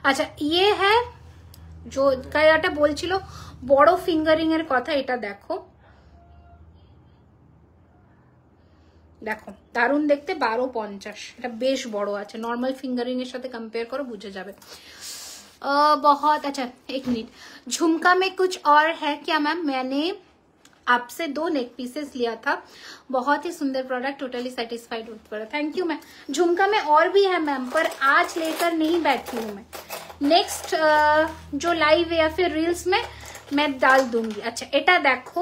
আচ্ছা ইয়ে হ্যাঁ, এটা বলছিল বড় ফিঙ্গারিং এর কথা। এটা দেখো, দেখো দারুণ দেখতে, 1250। এটা বেশ বড় আছে, নর্মাল ফিঙ্গারিং এর সাথে কম্পেয়ার করো, বুঝে যাবে। बहुत अच्छा, एक मिनट, झुमका में कुछ और है क्या मैम? मैंने आपसे 2 नेक पीसेस लिया था, बहुत ही सुंदर प्रोडक्ट, टोटली सेटिस्फाइड होता पड़ा। Thank you ma'am. झुमका में और भी है मैम, पर आज लेकर नहीं बैठी हूँ मैं, नेक्स्ट जो लाइव या फिर रील्स में मैं डाल दूंगी। अच्छा এটা দেখো,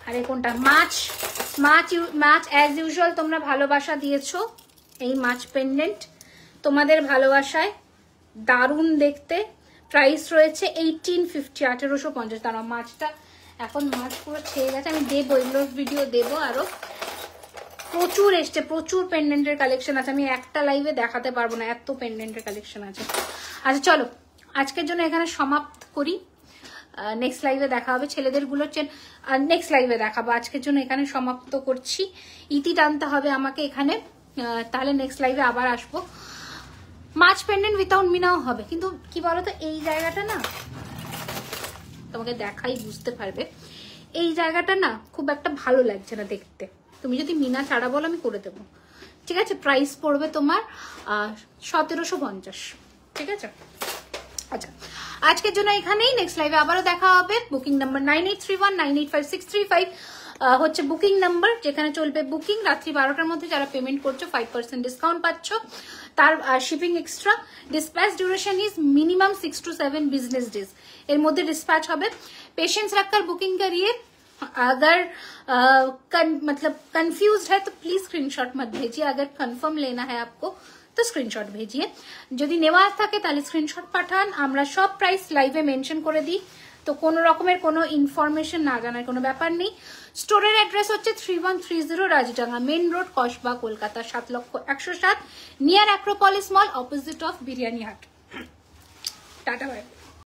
আরে কোনটা? মাছ অ্যাজ ইউজুয়াল তোমরা ভালোবাসা দিয়েছো, এই মাছ পেন্ডেন্ট তোমাদের ভালোবাসায় দারুণ দেখতে। প্রাইস রয়েছে 1850, 1850। দাঁড়াও, মাছটা এখন মাছ পুরো ছেয়ে গেছে, আমি দেবো, এগুলোর ভিডিও দেবো। আরো প্রচুর এসছে, প্রচুর পেন্ডেন্টের কালেকশন আছে, আমি একটা লাইভে দেখাতে পারবো না, এত পেন্ডেন্টের কালেকশন আছে। আচ্ছা চলো আজকের জন্য এখানে সমাপ্ত করি, নেক্সট লাইভে দেখা হবে। ছেলেদের গুলো নেক্সট লাইভে দেখাবো, আজকের জন্য এখানে সমাপ্ত করছি। ইতি টানতে হবে আমাকে এখানে, তাহলে নেক্সট লাইভে আবার আসবো। মাছ পেন্ডেন্ট উইথাউট মিনাও হবে, কিন্তু কি বলতো এই জায়গাটা না, তোমাকে দেখাই বুঝতে পারবে, এই জায়গাটা না খুব একটা ভালো লাগছে না দেখতে। তুমি যদি মিনা ছাড়া বলো আমি করে দেবো, ঠিক আছে। প্রাইস পড়বে তোমার 1750, ঠিক আছে। আচ্ছা আজকের জন্য এখানেই, নেক্সট লাইভে আবারও দেখা হবে। বুকিং নাম্বার 9831985635 হচ্ছে বুকিং নাম্বার, যেখানে চলবে বুকিং। রাত্রি 12টার মধ্যে যারা পেমেন্ট করছো 5% ডিসকাউন্ট পাচ্ছ, তার shipping extra. Dispatch duration is minimum 6 to 7 business days, এর মধ্যে ডিসপ্যাচ হবে। पेशेंस रखकर बुकिंग करिए। अगर मतलब कंफ्यूज्ड है तो प्लीज स्क्रीनशॉट मत भेजिए, अगर कंफर्म लेना है आपको तो स्क्रीनशॉट भेजिए। যদি নেওয়ার থাকে তাহলে স্ক্রিনশট পাঠান, আমরা সব প্রাইস লাইভে মেনশন করে দিই, তো কোনো রকমের কোনো ইনফরমেশন না জানার কোনো ব্যাপার নেই। স্টোরের অ্যাড্রেস হচ্ছে 3130 Rajdanga main road, Kasba, Kolkata 7,107, near Acropolis mall, opposite of Biryani hut. Tata by.